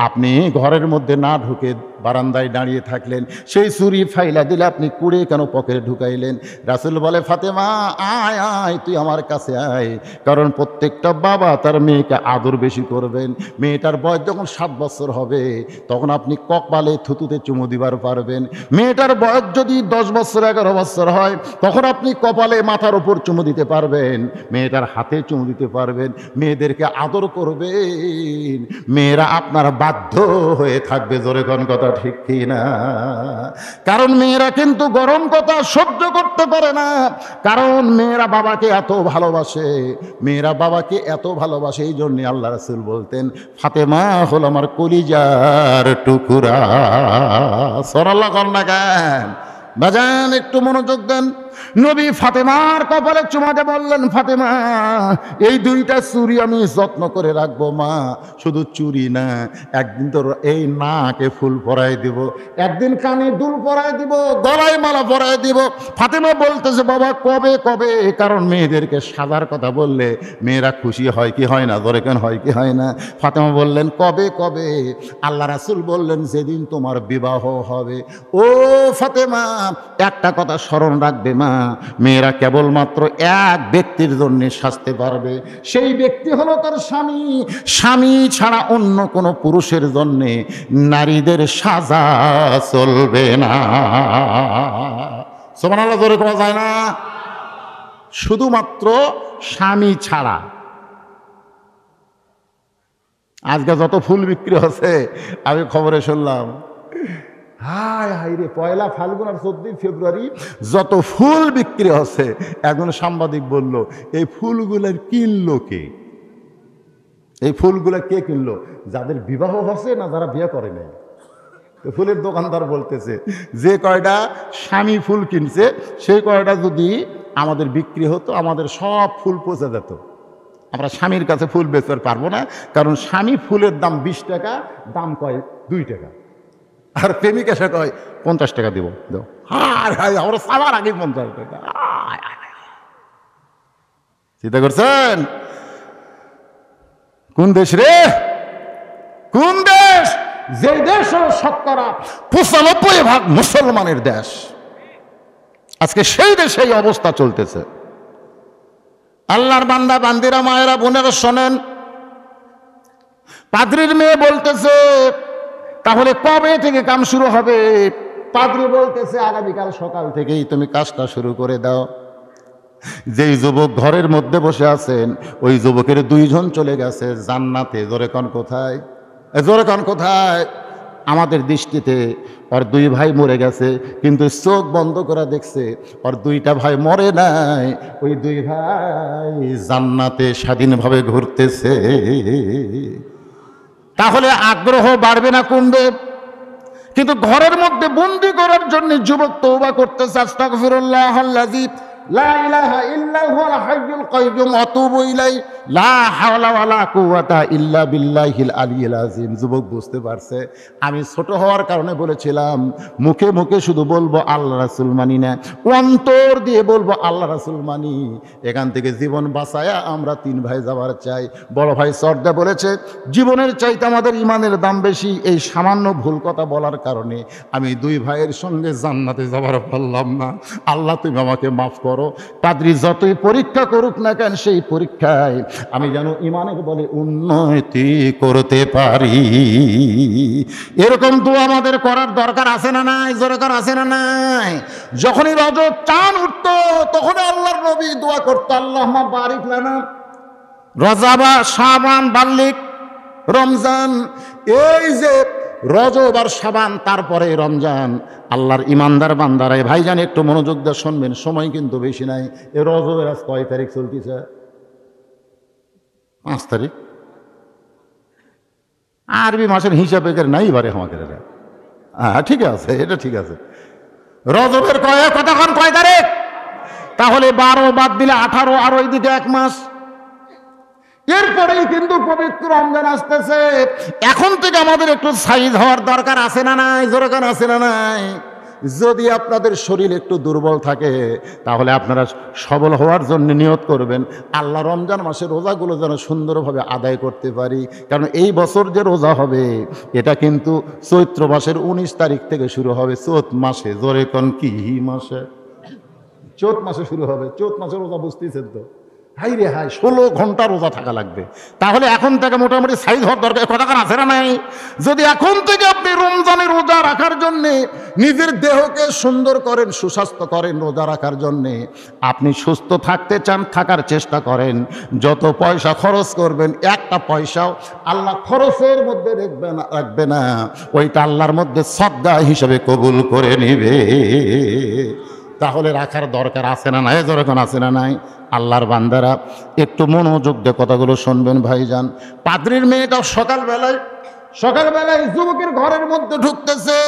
আপনি ঘরের মধ্যে না ঢুকে বারান্দায় দাঁড়িয়ে থাকলেন, সেই চুরি ফাইলা দিলে আপনি কুড়ে কেন পকেটে ঢুকাইলেন? রাসূল বলে, ফাতেমা আয় আয় তুই আমার কাছে আয়, কারণ প্রত্যেকটা বাবা তার মেয়েকে আদর বেশি করবেন। মেয়েটার বয়স যখন 7 বছর হবে তখন আপনি কপালে থুতুতে চুমু দিবার পারবেন। মেয়েটার বয়স যদি 10 বছর 11 বছর হয় তখন আপনি কপালে মাথার উপর চুমু দিতে পারবেন, মেয়েটার হাতে চুমু দিতে পারবেন। মেয়েদেরকে আদর করবেন, মেয়েরা আপনার বাধ্য হয়ে থাকবে। জোরে কোন কথা ঠিক কি না? কারণ মেয়েরা কিন্তু গরম কথা সহ্য করতে পারে না, কারণ মেয়েরা বাবাকে এত ভালোবাসে। মেয়েরা বাবাকে এত ভালোবাসে, এই জন্য আল্লাহ রাসূল বলতেন, ফাতেমা হল আমার কলিজার টুকরা। সরাল্লাহ কর না কেন? বাজান একটু মনোযোগ দেন। নবী ফাতেমার কপালে চুমাতে বললেন, ফাতেমা এই 2টা চুড়ি আমি যত্ন করে রাখবো মা। শুধু চুড়ি না, একদিন তোর এই নাকে ফুল পরাই দিব, একদিন কানে দুল পরাই দিব, গলায় মালা পরাই দিব। ফাতেমা বলতেছে, বাবা কবে কবে? কারণ মেয়েদেরকে সাজার কথা বললে মেয়েরা খুশি হয় কি হয় না? ধরে কেন হয় কি হয় না? ফাতেমা বললেন, কবে কবে? আল্লাহ রাসূল বললেন, যেদিন তোমার বিবাহ হবে। ও ফাতেমা একটা কথা স্মরণ রাখবে মা, মেয়েরা কেবলমাত্র এক ব্যক্তির জন্য সাজতে পারবে, সেই ব্যক্তি হলো তার স্বামী। স্বামী ছাড়া অন্য কোনো পুরুষের জন্য নারীদের সাজা চলবে না। সুবহানাল্লাহ, জোরে করা যায় না? শুধুমাত্র স্বামী ছাড়া। আজকে যত ফুল বিক্রি হচ্ছে আমি খবরে শুনলাম, হায় হায় রে, 1 ফাল্গুন আর 14 ফেব্রুয়ারি যত ফুল বিক্রি হচ্ছে। একজন সাংবাদিক বলল, এই ফুলগুলোর কিনলো কে? এই ফুলগুলো কে কিনলো? যাদের বিবাহ হচ্ছে না যারা বিয়ে করে নাই। তো ফুলের দোকানদার বলতেছে, যে কয়টা স্বামী ফুল কিনছে সেই কয়টা যদি আমাদের বিক্রি হতো আমাদের সব ফুল পচে যেত। আমরা স্বামীর কাছে ফুল বেচতে পারবো না, কারণ স্বামী ফুলের দাম 20 টাকা, দাম কয় 2 টাকা। আর প্রেমিক এসে কয় 50 টাকা দিব। আমরা সবার আগে 50 টাকা। চিন্তা করছেন কোন দেশ রে? কোন দেশ? যে দেশ হলো 95% মুসলমানের দেশ। আজকে সেই দেশে এই অবস্থা চলতেছে। আল্লাহর বান্দা বান্দিরা, মায়েরা, বোনেরা শোনেন, পাদ্রীর মেয়ে বলতেছে তাহলে কবে থেকে কাম শুরু হবে? পাদ্রী বলতেছে আগামীকাল সকাল থেকেই তুমি কাজটা শুরু করে দাও। যেই যুবক ঘরের মধ্যে বসে আছেন ওই যুবকের দুইজন চলে গেছে জান্নাতে। জোরে কোন কোথায়? জোরে কোন কোথায়? আমাদের দৃষ্টিতে ওর দুই ভাই মরে গেছে, কিন্তু চোখ বন্ধ করে দেখছে ওর দুইটা ভাই মরে নাই, ওই দুই ভাই জান্নাতে স্বাধীনভাবে ঘুরতেছে। তাহলে আগ্রহ বাড়বে না কমবে? কিন্তু ঘরের মধ্যে বন্দি করার জন্য যুবক তওবা করতেছে, আস্তাগফিরুল্লাহাল্লাযী লা ইলাহা ইল্লা হুয়াল হাইয়ুল কাইয়্যুম ওয়া আতুবু ইলাইহি লা হাওলা ওয়ালা কুওয়াতা ইল্লা বিল্লাহিল আলিয়্যিল আযীম। যুবক বুঝতে পারছে আমি ছোট হওয়ার কারণে বলেছিলাম মুখে মুখে শুধু বলবো আল্লাহ রাসূল মানি না, অন্তর দিয়ে বলবো আল্লাহ রাসূল মানি। এখান থেকে জীবন বাঁচায়া আমরা তিন ভাই যাবার চাই। বড় ভাই সর্দা বলেছে জীবনের চাইতে আমাদের ইমানের দাম বেশি। এই সামান্য ভুল কথা বলার কারণে আমি দুই ভাইয়ের সঙ্গে জান্নাতে যাবার পারলাম না। আল্লাহ তুমি আমাকে মাফ করো। পাদ্রী যতই পরীক্ষা করুক না কেন সেই পরীক্ষায় আমি যেন ইমানের বলে উন্নতি করতে পারি। এরকম তো আমাদের করার দরকার আছে না নাই? দরকার আছে না নাই? যখনই রজব চাঁদ উঠতো তখন আল্লাহর নবী দোয়া করতো আল্লাহুম্মা বারিক লানা রজাবা শাবান বাল্লিক রমজান। এই যে রজব আর শাবান তারপরে রমজান, আল্লাহর ইমানদার বান্দারা ভাইজান একটু মনোযোগ দিয়ে শুনবেন, সময় কিন্তু বেশি নাই। এ রজবের আজ কয় তারিখ চলতেছে? 5 তারিখ। আরবি মাসের হিসাবে নাই বারে আমাকে। হ্যাঁ ঠিক আছে, এটা ঠিক আছে। রজবের কতক্ষণ কয় তারিখ? তাহলে 12 বাদ দিলে 18, আর ওইদিকে 1 মাস। এরপরেই কিন্তু পবিত্র রমজান আসতেছে। এখন থেকে আমাদের একটু সাইজ হওয়ার দরকার আছে না নাই? জোরকান আছে না নাই? যদি আপনাদের শরীর একটু দুর্বল থাকে তাহলে আপনারা সবল হওয়ার জন্য নিয়ত করবেন আল্লাহ রমজান মাসে রোজাগুলো যেন সুন্দরভাবে আদায় করতে পারি। কারণ এই বছর যে রোজা হবে এটা কিন্তু চৈত্র মাসের 19 তারিখ থেকে শুরু হবে। চৈত মাসে, জোরে কোন কি মাসে? চৈত মাসে শুরু হবে। চৈত মাসে রোজা বুঝতেছেন তো? হাই রে হাই, 16 ঘন্টা রোজা থাকা লাগবে। তাহলে এখন থেকে মোটামুটি সাইজ হওয়ার দরকার। কথাকার আছে না নাই? যদি এখন থেকে আপনি রমজানে রোজা রাখার জন্যে নিজের দেহকে সুন্দর করেন, সুস্বাস্থ্য করেন, রোজা রাখার জন্যে আপনি সুস্থ থাকতে চান, থাকার চেষ্টা করেন, যত পয়সা খরচ করবেন একটা পয়সাও আল্লাহ খরচের মধ্যে রাখবে না, ওইটা আল্লাহর মধ্যে সদকা হিসেবে কবুল করে নিবে। তাহলে রাখার দরকার আছে না নাই? যখন আছে না নাই? আল্লাহর বান্দারা একটু মনোযোগ দিয়ে কথাগুলো শুনবেন ভাইজান। পাদ্রীর মেয়েটা সকালবেলায় যুবকের ঘরের মধ্যে ঢুকতেছে।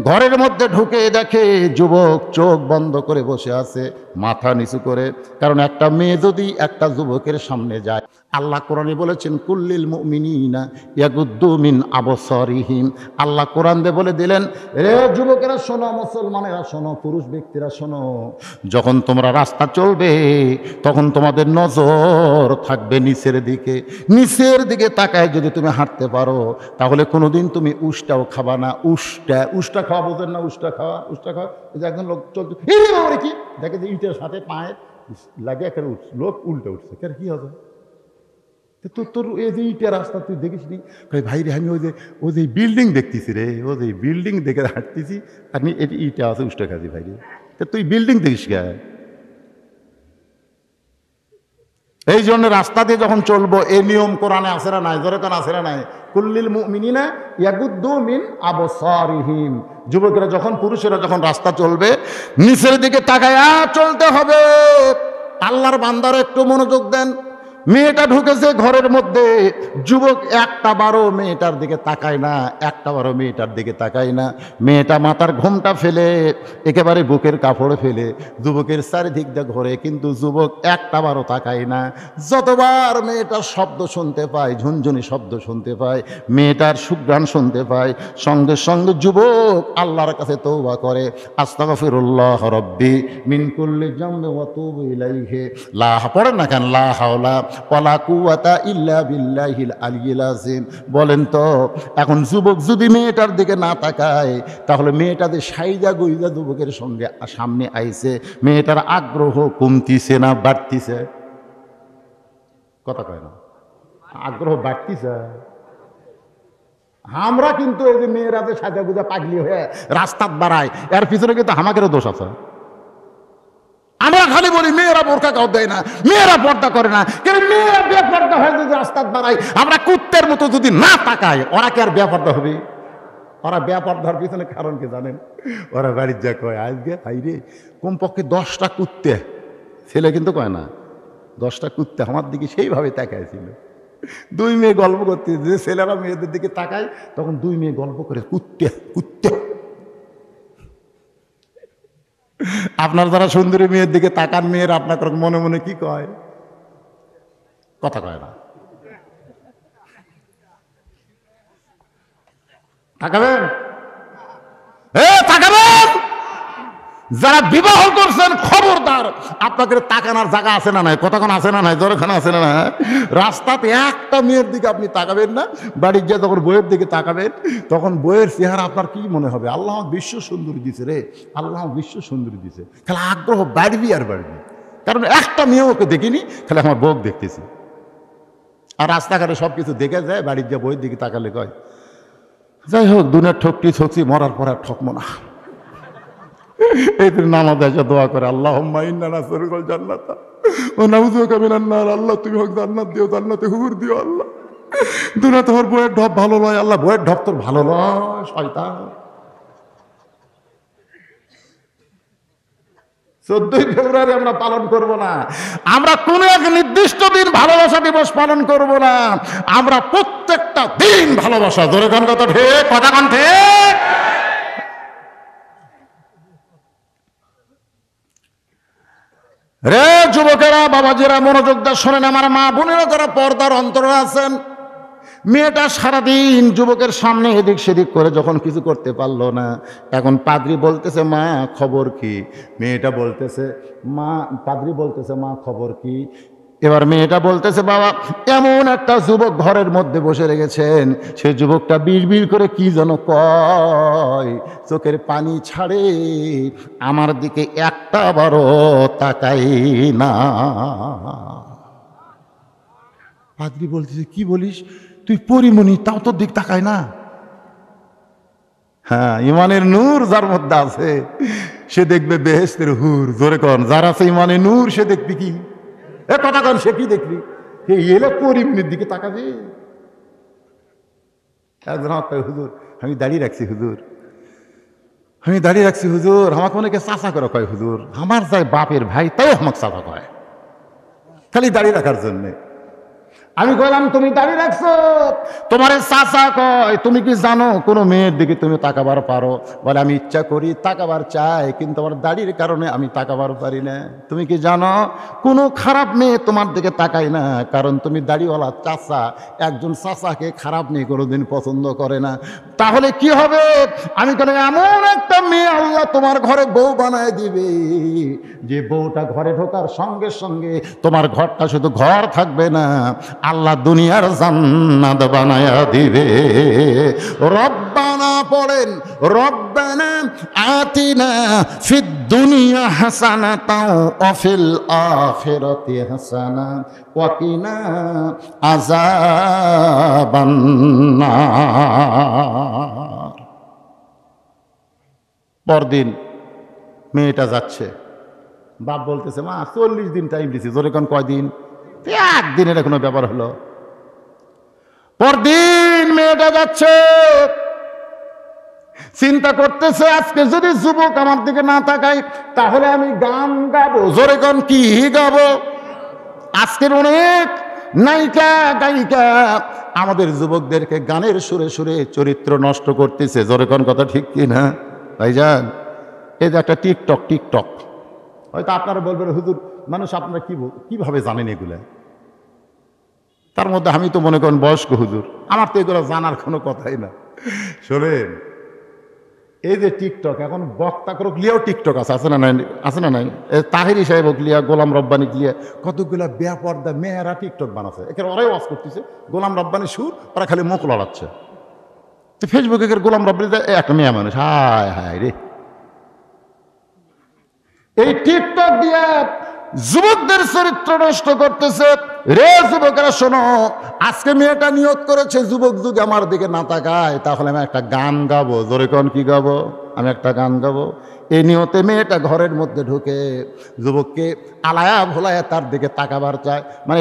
ঘরের মধ্যে ঢুকে দেখে যুবক চোখ বন্ধ করে বসে আছে, মাথা নিচু করে। কারণ একটা মেয়ে যদি একটা যুবকের সামনে যায়, আল্লাহ কোরআনে বলেছেন কুল্লিল মুমিনিনা ইয়াগুদ্দু মিন আবসারিহিম। আল্লাহ কোরআন দিয়ে বলে দিলেন, রে যুবকেরা শোনো, মুসলমানেরা শোনো, পুরুষ ব্যক্তিরা শোনো, যখন তোমরা রাস্তা চলবে তখন তোমাদের নজর থাকবে নিচের দিকে। নিচের দিকে তাকায় যদি তুমি হাঁটতে পারো তাহলে কোনোদিন তুমি উষ্টাও খাবা না। উষ্টা খাওয়া বোঝেন না? উষ্টা খাওয়া এই যে একজন লোক চলতে কি দেখে যে ইটের সাথে পায়ে লাগে, একটা লোক উল্টে উঠছে, কেন কি হবে? তোর এই যে ইটের রাস্তা তুই দেখিস নি? ভাই রে, আমি ওই যে বিল্ডিং দেখতেছি রে, ওই যে বিল্ডিং দেখে হাঁটতেছি, আমি এটি ইটে আছে উষ্টা খাচ্ছি। ভাই রে, তুই বিল্ডিং দেখিস কে? এই জন্য রাস্তা দিয়ে যখন চলবো এই নিয়ম কোরআনে আছে না নাই? যেরকম আছে না নাই? কুল্লিল মুমিনিনা ইয়াগুদ্দু মিন আবসারিহিম। যুবকেরা যখন, পুরুষেরা যখন রাস্তা চলবে নিচের দিকে তাকায়া চলতে হবে। আল্লাহর বান্দারা একটু মনোযোগ দেন। মেয়েটা ঢুকেছে ঘরের মধ্যে, যুবক একটা বারো মেয়েটার দিকে তাকায় না, একটা বারো মেয়েটার দিকে তাকায় না। মেয়েটা মাথার ঘোমটা ফেলে, একেবারে বুকের কাপড় ফেলে যুবকের চারিদিক দিয়ে ঘরে, কিন্তু যুবক একটা বারও তাকায় না। যতবার মেয়েটার শব্দ শুনতে পায়, ঝুনঝুনি শব্দ শুনতে পায়, মেয়েটার সুঘ্রাণ শুনতে পায়, সঙ্গে সঙ্গে যুবক আল্লাহর কাছে তওবা করে, আস্তাগফিরুল্লাহ রব্বি মিন কুল্লি যামবি ওয়া তুবু ইলাইহি। লা পড়েন না কেন? লা হাওলা ওয়ালা কুওয়াতা ইল্লা বিল্লাহিল আলিয়্যিল আযীম। বলেন তো এখন যুবক যদি মেয়েটার দিকে না তাকায় তাহলে মেয়েটা যে সাইজা গুইজা যুবকের সঙ্গে সামনে আইছে, মেয়েটার আগ্রহ কমতিছে না বাড়তিছে? কথা কয় না? আগ্রহ বাড়তিছে? আমরা কিন্তু এই যে মেয়েরা যে সাজা গুজা পাগলি হয়ে রাস্তাত বাড়ায়, এর পিছনে কিন্তু আমাদেরও দোষ আছে। আমরা খালি বলি মেয়েরা বোরকা কাউ দেয় না, মেয়েরা পর্দা করে না, কিন্তু মেয়েরা বেপর্দা হয়ে যদি রাস্তাত বাড়ায়, আমরা কুত্তের মতো যদি না তাকাই, ওরা কি আর বেপর্দা হবে? ওরা বেপর্দার পিছনে কারণ কি জানেন? ওরা বাড়ির যা কয়, আজকে হাইরে কমপক্ষে 10টা কুত্তে, ছেলে কিন্তু কয় না, 10টা কুত্তে আমার দিকে সেইভাবে তাকাইছিল। 2 মেয়ে গল্প করতে, যে ছেলেরা মেয়েদের দিকে তাকায় তখন 2 মেয়ে গল্প করে, কুত্তে কুত্তে। আপনার যারা সুন্দরী মেয়ের দিকে তাকান, মেয়ের আপনার মনে মনে কি কয়? কথা কয় না। তাকাবেন, তাকাবেন। যারা বিবাহ করছেন খবরদার, আপনাদের তাকানোর জায়গা আছে না নাই? কতক্ষণ আছে না নাই? জোরখানা আছে না নাই? রাস্তাতে একটা মেয়ের দিকে আপনি তাকাবেন না, বাড়ির গিয়ে যখন বইয়ের দিকে তাকাবেন তখন বইয়ের চেহারা আপনার কি মনে হবে? আল্লাহ বিশ্ব সুন্দরী দিছে রে, আল্লাহ বিশ্ব সুন্দরী দিছে। খালি আগ্রহ বাড়বি আর বাড়বি, কারণ একটা মেয়ে ওকে দেখিনি, খালি আমার বউ দেখতেছি। আর রাস্তাঘাটে সব কিছু দেখে যায়, বাড়ির গিয়ে বইয়ের দিকে তাকালে কয়, যাই হোক দুনিয়ার ঠকটি ঠকছি, মরার পর আর ঠকবো না। এই নামাজ এসে দোয়া করে, আল্লাহুম্মা ইন্না নাসআলুকাল জান্নাতা ওয়া নাউযুবিকা মিনান নার। আল্লাহ তুমি হোক জান্নাত দিও, জান্নাতে হুর দিও। আল্লাহ দুনিয়া তোর বইয়ের ঢপ ভালো নয়, আল্লাহ বইয়ের ঢপ তোর ভালো নয় শয়তান। 14ই ফেব্রুয়ারি আমরা পালন করব না, আমরা কোন এক নির্দিষ্ট দিন ভালোবাসা দিবস পালন করব না, আমরা প্রত্যেকটা দিন ভালোবাসা। জোরে কোন কথা ঠিক, কথা কোন ঠিক? রে যুবকেরা, বাবাজিরা মনোযোগ দিয়ে শোনেন, আমার মা বোনেরা যারা পর্দার অন্তরে আছেন, মেয়েটা সারাদিন যুবকের সামনে এদিক সেদিক করে যখন কিছু করতে পারলো না, এখন পাদ্রী বলতেছে মা খবর কি? মেয়েটা বলতেছে মা, পাদ্রী বলতেছে মা খবর কি? এবার মেয়েটা বলতেছে বাবা এমন একটা যুবক ঘরের মধ্যে বসে রেখেছেন, সেই যুবকটা বিড়বিড় করে কি যেন কয়, চোখের পানি ছাড়ে, আমার দিকে একটা বারও তাকাই না। পাদ্রী বলতেছে কি বলিস তুই? পরিমণি, তাও তোর দিক তাকায় না? হ্যাঁ, ইমানের নূর যার মধ্যে আছে সে দেখবে বেহেশতের হুর। জোরে কন, যার আছে ইমানের নূর সে দেখবি কি? এ কথা কন, সে কি দেখবি? এলে পরিমণির দিকে তাকাবে। একজন হুজুর আমি দাঁড়িয়ে রাখছি, হুজুর আমি দাঁড়িয়ে রাখছি, হুজুর আমাকে অনেকে চাচা করে কয়, হুজুর আমার যাই বাপের ভাই তাও আমাকে চাচা কয়, খালি দাঁড়িয়ে রাখার জন্যে। আমি কইলাম তুমি দাঁড়িয়ে রাখছো, তোমার চাচা কয়, তুমি কি জানো কোন মেয়ের দিকে তুমি তাকাবার পারো? বলে আমি ইচ্ছা করি তাকাবার চাই, কিন্তু আমার দাড়ির কারণে আমি তাকাবার পারি না। তুমি কি জানো কোনো খারাপ মেয়ে তোমার দিকে তাকায় না, কারণ তুমি দাড়িওয়ালা চাচা। একজন চাচাকে খারাপ মেয়ে কোনোদিন পছন্দ করে না। তাহলে কি হবে? আমি কেন এমন একটা মেয়ে আল্লাহ তোমার ঘরে বউ বানায় দিবে, যে বউটা ঘরে ঢোকার সঙ্গে সঙ্গে তোমার ঘরটা শুধু ঘর থাকবে না, আল্লাহ দুনিয়ার জান্নাত বানায়া দিবে। রব্বানা পড়েন, রব্বানা আতিনা ফিদ দুনিয়া হাসানাতাও ওয়া ফিল আখিরাতি হাসানা ওয়া কিনা আযাবান নার। পরদিন মেয়েটা যাচ্ছে, বাপ বলতেছে মা 40 দিন টাইম দিছি। জোরে কোন কয়দিন? একদিনের কোনো ব্যাপার হলো। পরদিন মেয়েটা যাচ্ছে, চিন্তা করতেছে আজকে যদি যুবক আমার দিকে না তাকায় তাহলে আমি গান গাবো। জোরে কোন কি গাবো? আজকের অনেক নায়িকা গায়িকা আমাদের যুবকদেরকে গানের সুরে সুরে চরিত্র নষ্ট করতেছে। জোরে কোন কথা ঠিক কি না ভাইজান? এই যে একটা টিকটক, টিকটক হয়তো আপনারা বলবেন হুজুর মানুষ আপনারা কিভাবে জানেন এগুলা? তার মধ্যে আমি তো মনে করেন বয়স্ক হুজুর, আমার তো এগুলো জানার কোনো কথাই না। শোনেন, এই যে টিকটক, এখন বক্তা করুক লিয়াও টিকটক আছে, আছে না নাই? আছে না নাই? তাহেরি সাহেব লিয়া, গোলাম রব্বানি লিয়া, কতগুলা বেপর্দা মেয়েরা টিকটক বানাচ্ছে। এখানে ওরাই ওয়াজ করতেছে, গোলাম রব্বানি সুর, ওরা খালি মুখ লড়াচ্ছে। তো ফেসবুকে গোলাম রব্বানি একটা মেয়ে মানুষ, হায় হায় রে। এই টিকটক দিয়ে যুবকদের চরিত্র নষ্ট করতেছে। রে যুবকেরা শোনো, আজকে মেয়েটা নিয়ত করেছে যুবক যুগে আমার দিকে না তাকায়, তাহলে আমি একটা গান গাবো। জোরে কোন কি গাবো? আমি একটা গান গাবো। এই নিয়তে মেয়েটা ঘরের মধ্যে ঢুকে যুবককে আলায়া ভোলায়া তার দিকে তাকাবার চায়, মানে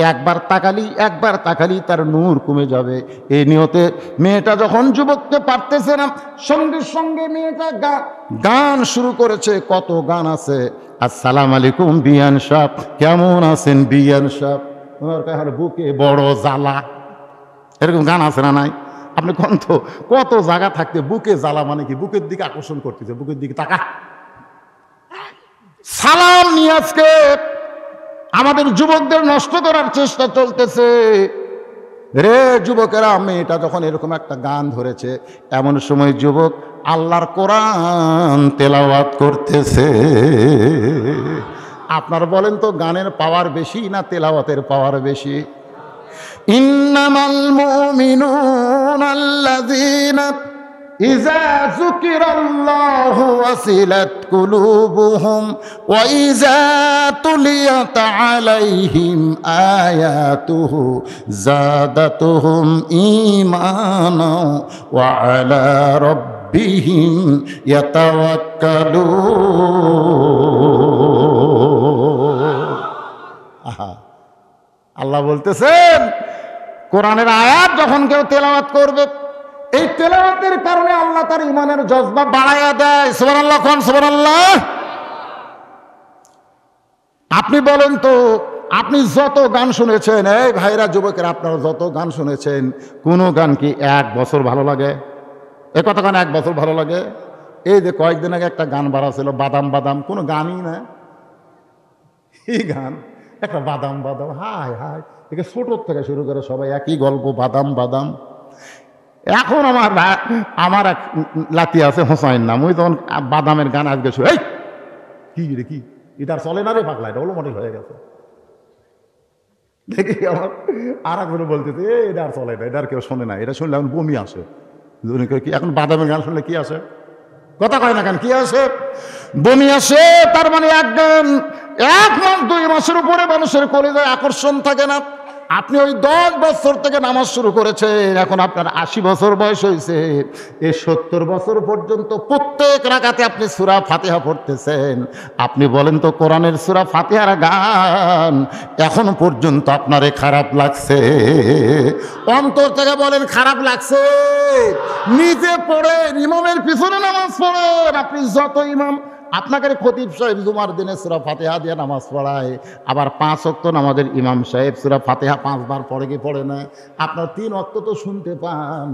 একবার তাকালি তার নূর কমে যাবে। এই নিয়তে মেয়েটা যখন যুবককে পারতেছে না, সঙ্গে সঙ্গে মেয়েটা গান শুরু করেছে। কত গান আছে। আসসালামু আলাইকুম বিয়ান সাহেব, কেমন আছেন বিয়ান সাহেব, তোমার কাছে বুকে বড় জ্বালা, এরকম গান আছে না নাই? আপনি কত জায়গা থাকতে বুকে জ্বালা মানে কি? বুকের দিকে আকর্ষণ করতেছে, বুকের দিকে তাকা। সালাম নিয়ে আজকে আমাদের যুবকদের নষ্ট করার চেষ্টা চলতেছে। রে যুবকেরা, মেয়েটা যখন এরকম একটা গান ধরেছে, এমন সময় যুবক আল্লাহর কোরআন তেলাওয়াত করতেছে। আপনার বলেন তো, গানের পাওয়ার বেশি না তেলাওয়াতের পাওয়ার বেশি? ইন্নামাল মুমিনুনা আল্লাযীনা ইযা যুকিরাল্লাহু ওয়াসিলাত কুলুবুহুম ওয়া ইযা তুলিয়াত আলাইহিম আয়াতুহু যাদাতুহুম ঈমানা ওয়া আলা রাব্বিহিম ইয়াতাওয়াক্কালুন। আল্লাহ বলতেছেন, কোরআনের আয়াত যখন কেউ তেলাওয়াত করবে, এই তেলাওয়াতের কারণে আল্লাহ তার ঈমানের জজবা বাড়ায়া দেয়। সুবহানাল্লাহ, কোন সুবহানাল্লাহ। আপনি বলেন তো, আপনি যত গান শুনেছেন, এই ভাইরা যুবকের, আপনারা যত গান শুনেছেন, কোন গান কি 1 বছর ভালো লাগে? এ কথা গান 1 বছর ভালো লাগে? এই যে কয়েকদিন আগে একটা গান বাড়া ছিল, বাদাম বাদাম, কোনো গানই না। এই গান একটা বাদাম বাদাম, হায় হায়, একে ছোটোর থেকে শুরু করে সবাই একই গল্প, বাদাম বাদাম। এখন আমার এক লাতি আছে হোসাইন নাম, ওই তখন বাদামের গান আজকে শুনে, এই কি রে, কি এটা চলে না রে পাগলা, এটা হলো মডেল হয়ে গেছে। দেখি আমার আর একজন বলতেছে, এটা আর চলে না, এটা আর কেউ শোনে না, এটা শুনলে এখন বমি আসে। কি এখন বাদামের গান শুনলে কি আসে? কথা কয় না কেন? কি আসে? বমি আসে। তার মানে এক গান 1 মাস 2 মাসের উপরে মানুষের কলিজায় আকর্ষণ থাকে না। আপনি ওই 10 বছর থেকে নামাজ শুরু করেছেন, এখন আপনার 80 বছর বয়স হয়েছে, এই 70 বছর পর্যন্ত প্রত্যেক রাকাতে আপনি সূরা ফাতিহা পড়তেছেন। আপনি বলেন তো, কোরআনের সূরা ফাতিহার গান এখন পর্যন্ত আপনারে খারাপ লাগছে? অন্তর থেকে বলেন খারাপ লাগছে? নিজে পড়েন, ইমামের পিছনে নামাজ পড়েন। আপনি যত ইমাম আপনাকে খতিব সাহেব জুমার দিনে সূরা ফাতিহা দিয়ে নামাজ পড়ায়, আবার 5 ওয়াক্ত আমাদের ইমাম সাহেব সূরা ফাতিহা 5 বার পড়ে কি পড়ে না? আপনার 3 ওয়াক্ত তো শুনতে পান।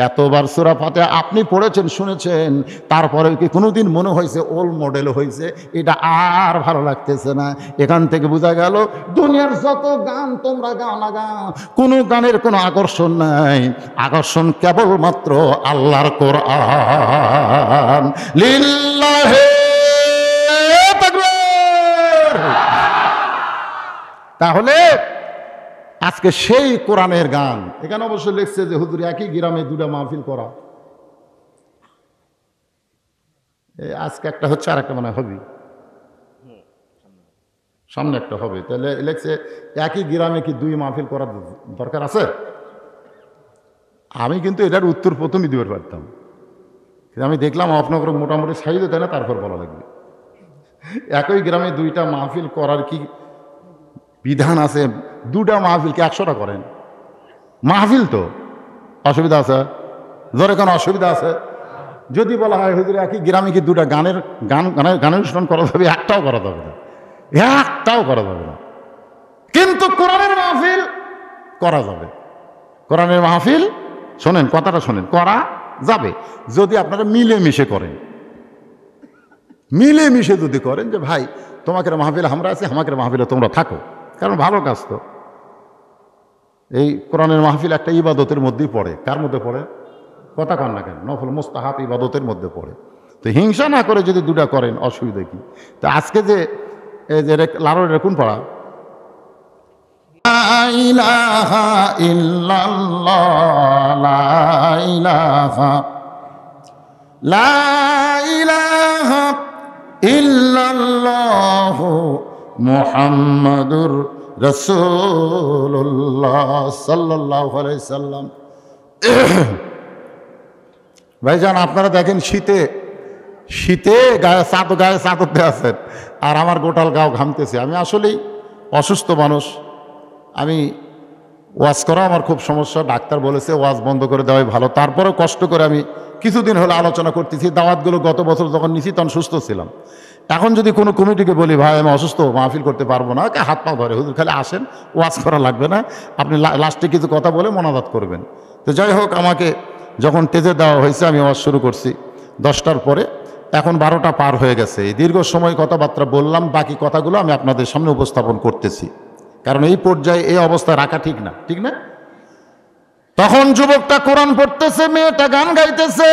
এতবার সূরা ফাতিহা আপনি পড়েছেন, শুনেছেন, তারপরে কি কোনোদিন মনে হয়েছে ওল্ড মডেল হয়েছে, এটা আর ভালো লাগতেছে না? এখান থেকে বোঝা গেল, দুনিয়ার যত গান তোমরা গাও না গাও, কোনো গানের কোনো আকর্ষণ নাই। আকর্ষণ কেবলমাত্র আল্লাহর কোরআন। লিল্লাহি তাহলে আজকে সেই কোরআনের গান। এখানে অবশ্য লিখছে যে হুজুর একই গ্রামে 2টা মাহফিল করা। আজকে একটা হচ্ছে, আর একটা মনে হবে সামনে একটা হবে। তাহলে লিখছে একই গ্রামে কি 2 মাহফিল করার দরকার আছে? আমি কিন্তু এটার উত্তর প্রথমই দিতে পারতাম, কিন্তু আমি দেখলাম আপনার মোটামুটি সাইজ দেয় না, তারপর বলা লাগবে। একই গ্রামে 2টা মাহফিল করার কি বিধান আছে? 2টা মাহফিল কি 100টা করেন? মাহফিল তো অসুবিধা আছে? ধরে কোনো অসুবিধা আছে? যদি বলা হয় হুজুর একই গ্রামে কি 2টা গানের অনুষ্ঠান করা যাবে? একটাও করা যাবে না, একটাও করা যাবে না। কিন্তু কোরআনের মাহফিল করা যাবে। কোরআনের মাহফিল, শোনেন কথাটা শোনেন, করা যাবে যদি আপনারা মিলেমিশে করেন। মিলেমিশে যদি করেন যে ভাই তোমাকে মাহফিলে আমরা আছি, আমাকে মাহফিলে তোমরা থাকো, কারণ ভালো কাজ তো। এই কোরআনের মাহফিল একটা ইবাদতের মধ্যেই পড়ে। কার মধ্যে পড়ে? কথা কন না কেন? নফল মুস্তাহাব ইবাদতের মধ্যে পড়ে। তো হিংসা না করে যদি 2টা করেন, অসুবিধা কি? তো আজকে যে লারোর কোন পড়া, লা ইলাহা ইল্লাল্লাহ, লা ইলাহা, লা ইলাহা ইল্লাল্লাহু মুহাম্মাদুর রাসূলুল্লাহ সাল্লাল্লাহু আলাইহি সাল্লাম। ভাইজান আপনারা দেখেন শীতে শীতে গায়ে চাদরতে আছেন, আর আমার গোটাল গাও ঘামতেছে। আমি আসলেই অসুস্থ মানুষ, আমি ওয়াজ করা আমার খুব সমস্যা। ডাক্তার বলেছে ওয়াজ বন্ধ করে দেওয়াই ভালো, তারপরেও কষ্ট করে আমি কিছুদিন হলে আলোচনা করতেছি। দাওয়াতগুলো গত বছর যখন নিছি তখন সুস্থ ছিলাম। এখন যদি কোনো কমিটিকে বলি ভাই আমি অসুস্থ, মাহফিল করতে পারবো না, হাত পা ধরে, হুজুর খালি আসেন, ওয়াজ করা লাগবে না, আপনি লাস্টে কিছু কথা বলে মোনাজাত করবেন। তো যাই হোক, আমাকে যখন টেজে দেওয়া হয়েছে আমি ওয়াজ শুরু করছি 10টার পরে, এখন 12টা পার হয়ে গেছে। এই দীর্ঘ সময় কথাবার্তা বললাম, বাকি কথাগুলো আমি আপনাদের সামনে উপস্থাপন করতেছি, কারণ এই পর্যায়ে এই অবস্থা রাখা ঠিক না, ঠিক না? তখন যুবকটা কোরআন পড়তেছে, মেয়েটা গান গাইতেছে।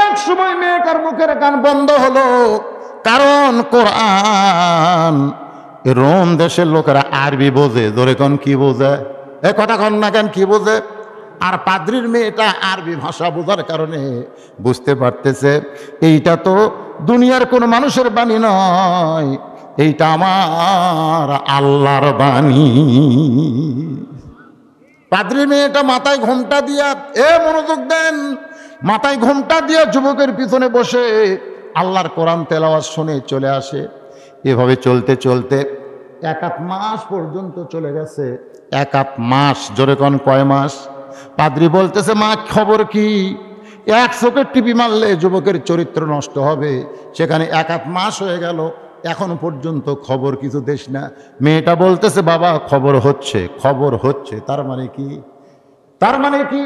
এক সময় মেয়েটার মুখের গান বন্ধ হলো, কারণ কোরআন রোম দেশের লোকেরা আরবি বোঝে। জোরে কোন কি বোঝে? এ কথা কন না কেন, কি বোঝে? আর পাদ্রির মেয়েটা আরবি ভাষা বোঝার কারণে বুঝতে পারতেছে এইটা তো দুনিয়ার কোনো মানুষের বাণী নয়, এইটা আমার আল্লাহর বাণী। পাদ্রি মেয়েটা মাথায় ঘোমটা দিয়া, মনোযোগ দেন, মাথায় ঘোমটা দিয়া যুবকের পিছনে বসে আল্লাহর কোরআন তেলাওয়াত শুনে চলে আসে। এভাবে চলতে চলতে 1 মাস পর্যন্ত চলে গেছে। 1 মাস, জোরে কোন কয় মাস? পাদ্রি বলতেছে মা খবর কি? 1 চোখের টিপি মারলে যুবকের চরিত্র নষ্ট হবে, সেখানে 1 মাস হয়ে গেল, এখনো পর্যন্ত খবর কিছু দেশ না। মেয়েটা বলতেছে বাবা খবর হচ্ছে, খবর হচ্ছে। তার মানে কি? তার মানে কি?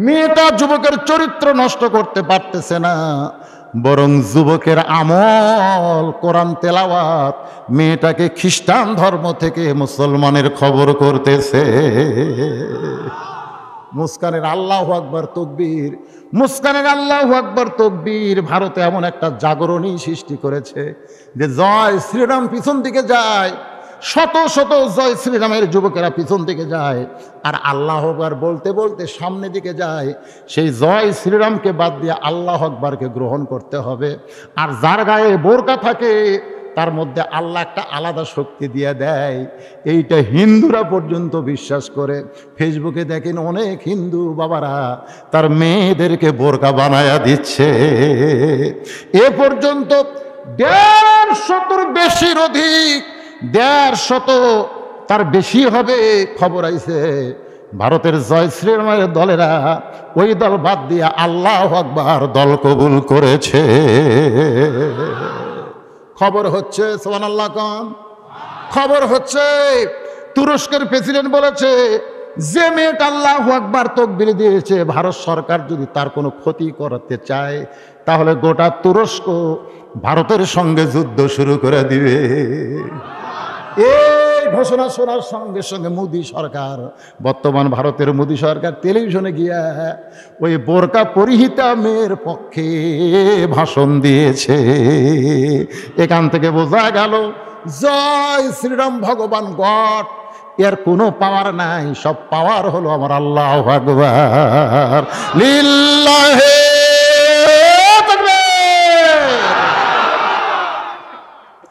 মেয়েটা যুবকের চরিত্র নষ্ট করতে পারতেছে না, বরং যুবকের আমল কোরআন তেলাওয়াত মেয়েটাকে খ্রিস্টান ধর্ম থেকে মুসলমানের খবর করতেছে। মুস্কানের আল্লাহু আকবার তকবীর, মুস্কানের আল্লাহু আকবার তকবীর। ভারতে এমন একটা জাগরণই সৃষ্টি করেছে যে জয় শ্রীরাম পিছন দিকে যায়, শত শত জয় শ্রীরামের যুবকেরা পিছন দিকে যায়, আর আল্লাহু আকবার বলতে বলতে সামনে দিকে যায়। সেই জয় শ্রীরামকে বাদ দিয়ে আল্লাহু আকবারকে গ্রহণ করতে হবে। আর যার গায়ে বোরকা থাকে তার মধ্যে আল্লাহ একটা আলাদা শক্তি দিয়ে দেয়, এইটা হিন্দুরা পর্যন্ত বিশ্বাস করে। ফেসবুকে দেখেন অনেক হিন্দু বাবারা তার মেয়েদেরকে বোরকা বানায়া দিচ্ছে। এ পর্যন্ত 150-র বেশির অধিক, 150 তার বেশি হবে খবর আইছে। ভারতের জয় শ্রীরামের দলেরা ওই দল বাদ দিয়ে আল্লাহু আকবার দল কবুল করেছে। খবর হচ্ছে, সুবহানাল্লাহ কোন? খবর হচ্ছে তুরস্কের প্রেসিডেন্ট বলেছে যে মেয়েটা আল্লাহু আকবার তাকবীর দিয়েছে, ভারত সরকার যদি তার কোনো ক্ষতি করতে চায় তাহলে গোটা তুরস্ক ভারতের সঙ্গে যুদ্ধ শুরু করে দিবে। এই ঘোষণা শোনার সঙ্গে সঙ্গে মোদী সরকার, বর্তমান ভারতের মোদী সরকার টেলিভিশনে গিয়া ওই বোরকা পরিহিতা মেয়ের পক্ষে ভাষণ দিয়েছে। এখান থেকে বোঝা গেল জয় শ্রীরাম ভগবান গড, এর কোনো পাওয়ার নাই, সব পাওয়ার হলো আমার আল্লাহু আকবার। লিল্লাহি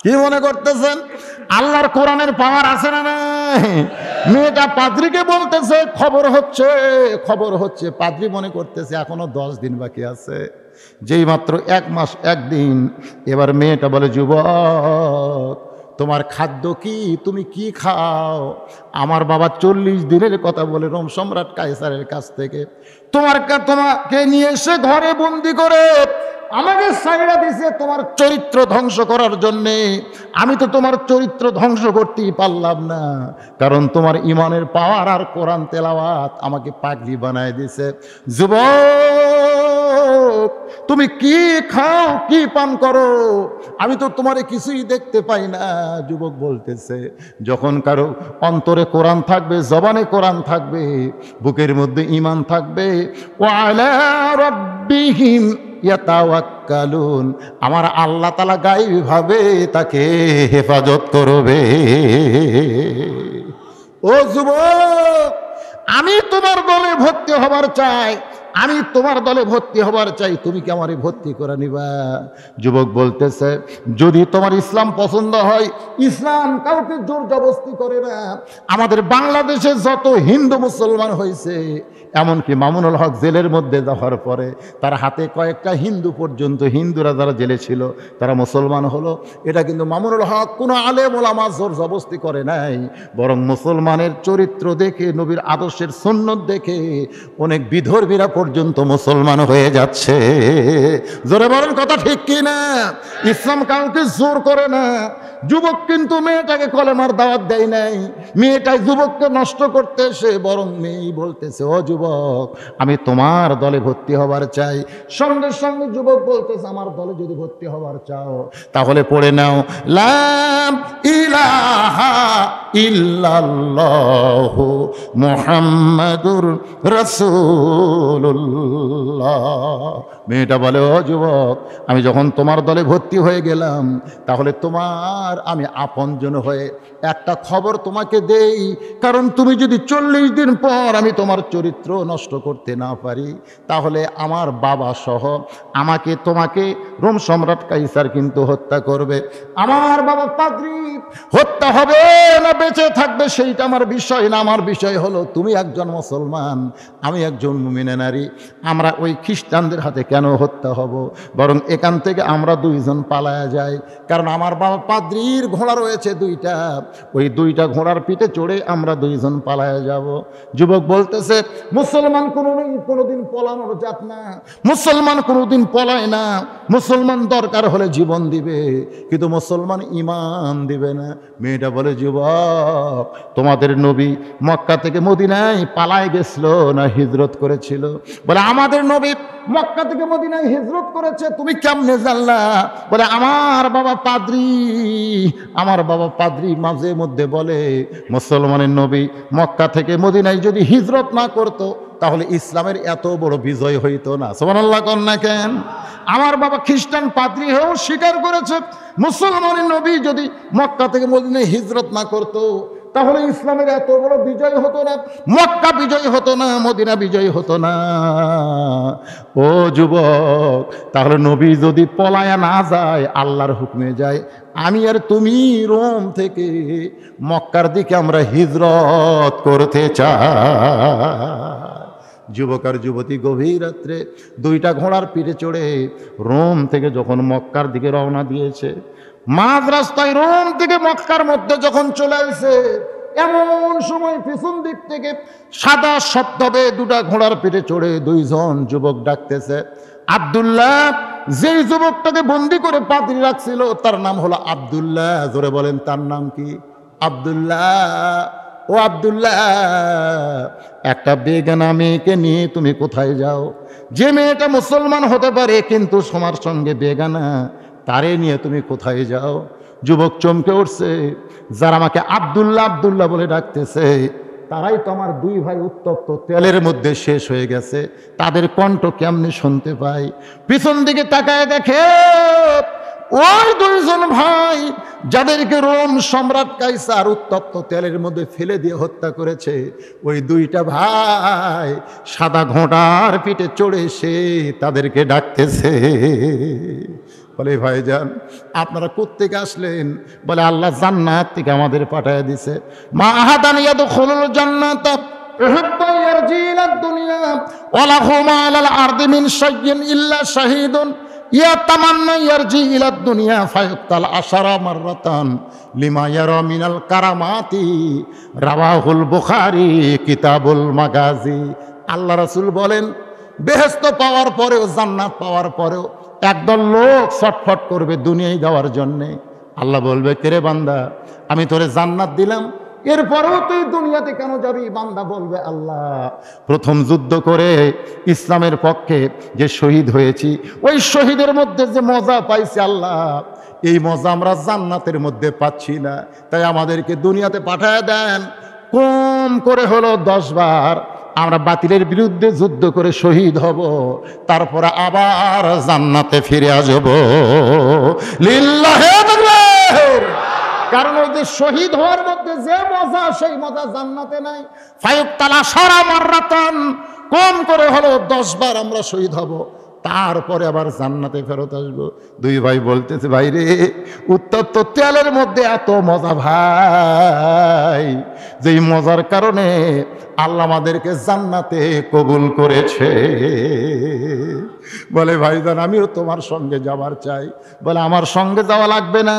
কি মনে করতেছেন আল্লাহর কোরআনের পাওয়ার আছে না নাই? মেয়েটা পাদ্রিকে বলতেছে খবর হচ্ছে, খবর হচ্ছে। পাদ্রি মনে করতেছে এখনো 10 দিন বাকি আছে, যেই মাত্র 1 মাস 1 দিন। এবার মেয়েটা বলে তোমার খাদ্য কি, তুমি কি খাও? আমার বাবা 40 দিনের কথা বলে রোম সম্রাট কায়সারের কাছ থেকে তোমাকে নিয়ে এসে ঘরে বন্দি করে আমাকে সাইরা দিছে তোমার চরিত্র ধ্বংস করার জন্যে। আমি তো তোমার চরিত্র ধ্বংস করতেই পারলাম না, কারণ তোমার ইমানের পাওয়ার আর কোরআন তেলাওয়াত আমাকে পাগলি বানায় দিছে। যুবক তুমি কি খাও, কি পান করো? আমি তো তোমারে কিছুই দেখতে পাই না। যুবক বলতেছে যখন কারো অন্তরে কোরআন থাকবে, জবানে কোরআন থাকবে, বুকের মধ্যে ঈমান থাকবে, ওয়া আলা রাব্বিহিম ইয়াতাওয়াক্কালুন, আমার আল্লাহ তাআলা গায়বীভাবে তাকে হেফাজত করবে। ও যুবক আমি তোমার দলে ভর্তি হবার চাই, আমি তোমার দলে ভর্তি হবার চাই, তুমি কি আমারে ভর্তি করে নিবা? যুবক বলতেছে, যদি তোমার ইসলাম পছন্দ হয়, ইসলাম কাউকে জোর জবরদস্তি করে না। আমাদের বাংলাদেশে যত হিন্দু মুসলমান হয়েছে, এমনকি মামুনুল হক জেলের মধ্যে যাওয়ার পরে তার হাতে কয়েকটা হিন্দু পর্যন্ত, হিন্দুরা যারা জেলে ছিল তারা মুসলমান হলো। এটা কিন্তু মামুনুল হক কোনো আলেম ওলামা জোর জবরদস্তি করে নাই, বরং মুসলমানের চরিত্র দেখে, নবীর আদর্শের সুন্নত দেখে অনেক বিধর্মীরা পর্যন্ত মুসলমান হয়ে যাচ্ছে। জোরে বলেন কথা ঠিক কি না? ইসলাম কাউকে জোর করে না। যুবক কিন্তু মেয়েটাকে কলেমার দাওয়াত দেয় নাই, মেয়েটাই যুবককে নষ্ট করতে এসে বরং মেয়েই বলতেছে, ও যুবক, আমি তোমার দলে ভর্তি হবার চাই। সঙ্গে সঙ্গে যুবক বলতেছে, আমার দলে যদি ভর্তি হবার চাও তাহলে পড়ে নাও লা ইলাহা ইল্লাল্লাহু মুহাম্মাদুর রাসূলুল্লাহ। মেয়েটা বলে, ও যুবক, আমি যখন তোমার দলে ভর্তি হয়ে গেলাম, তাহলে তোমার আমি আপনজন হয়ে একটা খবর তোমাকে দেই, কারণ তুমি যদি 40 দিন পর আমি তোমার চরিত্র নষ্ট করতে না পারি, তাহলে আমার বাবা সহ আমাকে, তোমাকে রোম সম্রাট কাইসার কিন্তু হত্যা করবে। আমার বাবা পাদ্রী হত্যা হবে না বেঁচে থাকবে সেইটা আমার বিষয় না। আমার বিষয় হলো তুমি একজন মুসলমান, আমি একজন মুমিনা নারী, আমরা ওই খ্রিস্টানদের হাতে কেন হত্যা হব? বরং এখান থেকে আমরা দুইজন পালায়া যাই, কারণ আমার বাবা পাদ্রীর ঘোড়া রয়েছে 2টা, ওই 2টা ঘোড়ার পিঠে চড়ে আমরা দুইজন পালায়া যাব। যুবক বলতেছে, মুসলমান কোনোদিন পলানোর জাত না, মুসলমান কোনোদিন পলায় না। মুসলমান দরকার হলে জীবন দিবে, কিন্তু মুসলমান ঈমান দিবে না। মেয়েটা বলে, যুবক, তোমাদের নবী মক্কা থেকে মদিনায় পালায় গেছিল না হিজরত করেছিল? বলে, আমাদের নবী মক্কা থেকে মদিনায় হিজরত করেছে। তুমি কেমনে জানলা? বলে, আমার বাবা পাদ্রী মাঝে মধ্যে বলে, মুসলমানের নবী মক্কা থেকে মদিনায় যদি হিজরত না করতো তাহলে ইসলামের এত বড় বিজয় হইতো না। সুবহানাল্লাহ কোন না কেন? আমার বাবা খ্রিস্টান পাদ্রী হয়েও স্বীকার করেছে, মুসলমানের নবী যদি মক্কা থেকে মদিনায় হিজরত না করতো তাহলে ইসলামের এত বড় বিজয় হতো না, মক্কা বিজয় হতো না, মদিনা বিজয় হতো না। ও যুবক, তাহলে নবী যদি পলায়া না যায়, আল্লাহর হুকমে যায়, আমি আর তুমি রোম থেকে মক্কার দিকে আমরা হিজরত করতে চাই। যুবক আর যুবতী গভীর রাত্রে 2টা ঘোড়ার পিঠে চড়ে রোম থেকে যখন মক্কার দিকে রওনা দিয়েছে, মাঝ রাস্তায় রোম থেকে মক্কার মধ্যে যখন চলে আসে, এমন সময় পিছন দিক থেকে সাদা শব্দবে 2টা ঘোড়ার পিঠে চড়ে 2জন যুবক ডাকতেছে। আব্দুল্লাহ, যেই যুবকটাকে বন্দি করে পাদ্রী রাখছিল তার নাম হলো আব্দুল্লাহ। জোরে বলেন, তার নাম কি? আব্দুল্লাহ। ও আব্দুল্লাহ, একটা বেগানা মেয়েকে নিয়ে তুমি কোথায় যাও? যে মেয়েটা মুসলমান হতে পারে কিন্তু সমার সঙ্গে বেগানা, তারে নিয়ে তুমি কোথায় যাও? যুবক চমকে উঠছে, যারা আমাকে আব্দুল্লাহ আব্দুল্লাহ বলে ডাকতেছে তারাই তো আমার 2 ভাই উত্তপ্ত তেলের মধ্যে শেষ হয়ে গেছে, তাদের কণ্ঠ কেমনে শুনতে পাই? পিছন দিকে তাকায় দেখে ওই 2জন ভাই যাদেরকে রোম সম্রাট কাইসার উত্তপ্ত তেলের মধ্যে ফেলে দিয়ে হত্যা করেছে, ওই 2টা ভাই সাদা ঘোড়ার পিঠে চড়ে এসে তাদেরকে ডাকতেছে। বলে, ভাইজান, আপনারা কোত্থেকে আসলেন? বলে, আল্লাহ জান্নাত থেকে আমাদের পাঠায় দিছে। মা আহাদান ইয়াদখুলুল জান্নাত উহিব্বা ইয়ারজি ইলাদ দুনিয়া ওয়া লাহু মা আলাল আরদি মিন শাইইন ইল্লা শাহীদুন ইয়াতামান্না ইয়ারজি ইলাদ দুনিয়া ফায়ুক্তাল আশারা মাররাতান লিমা ইয়ারা মিনাল কারামাতি। রাওয়াহুল বুখারী কিতাবুল মাগাজি। আল্লাহ রাসূল বলেন, বেহেশত পাওয়ার পরেও, জান্নাত পাওয়ার পরেও একদল লোক ছটফট করবে দুনিয়ায় যাওয়ার জন্যে। আল্লাহ বলবে, কেরে বান্দা, আমি তোরে জান্নাত দিলাম, এরপরেও তুই দুনিয়াতে কেন যাবি? বান্দা বলবে, আল্লাহ, প্রথম যুদ্ধ করে ইসলামের পক্ষে যে শহীদ হয়েছি, ওই শহীদের মধ্যে যে মজা পাইছি, আল্লাহ, এই মজা আমরা জান্নাতের মধ্যে পাচ্ছি না, তাই আমাদেরকে দুনিয়াতে পাঠায় দেন। কম করে হলো 10 বার আমরা বাতিলের বিরুদ্ধে যুদ্ধ করে শহীদ হব, তারপরে আবার জান্নাতে ফিরে আসব। লিল্লাহে তাকবীর। কারণ ওই যে শহীদ হওয়ার মধ্যে যে মজা, সেই মজা জান্নাতে নাই। ফায়ুক্তাল আশারা মাররাতান, কম করে হলেও 10 বার আমরা শহীদ হব, তারপরে আবার জান্নাতে ফেরত আসবো। দুই ভাই বলতেছে, ভাই রে, উত্তপ্ত তেলের মধ্যে এত মজা ভাই, যেই মজার কারণে আল্লাহ আমাদেরকে জান্নাতে কবুল করেছে। বলে, ভাইজান আমিও তোমার সঙ্গে যাবার চাই। বলে, আমার সঙ্গে যাওয়া লাগবে না,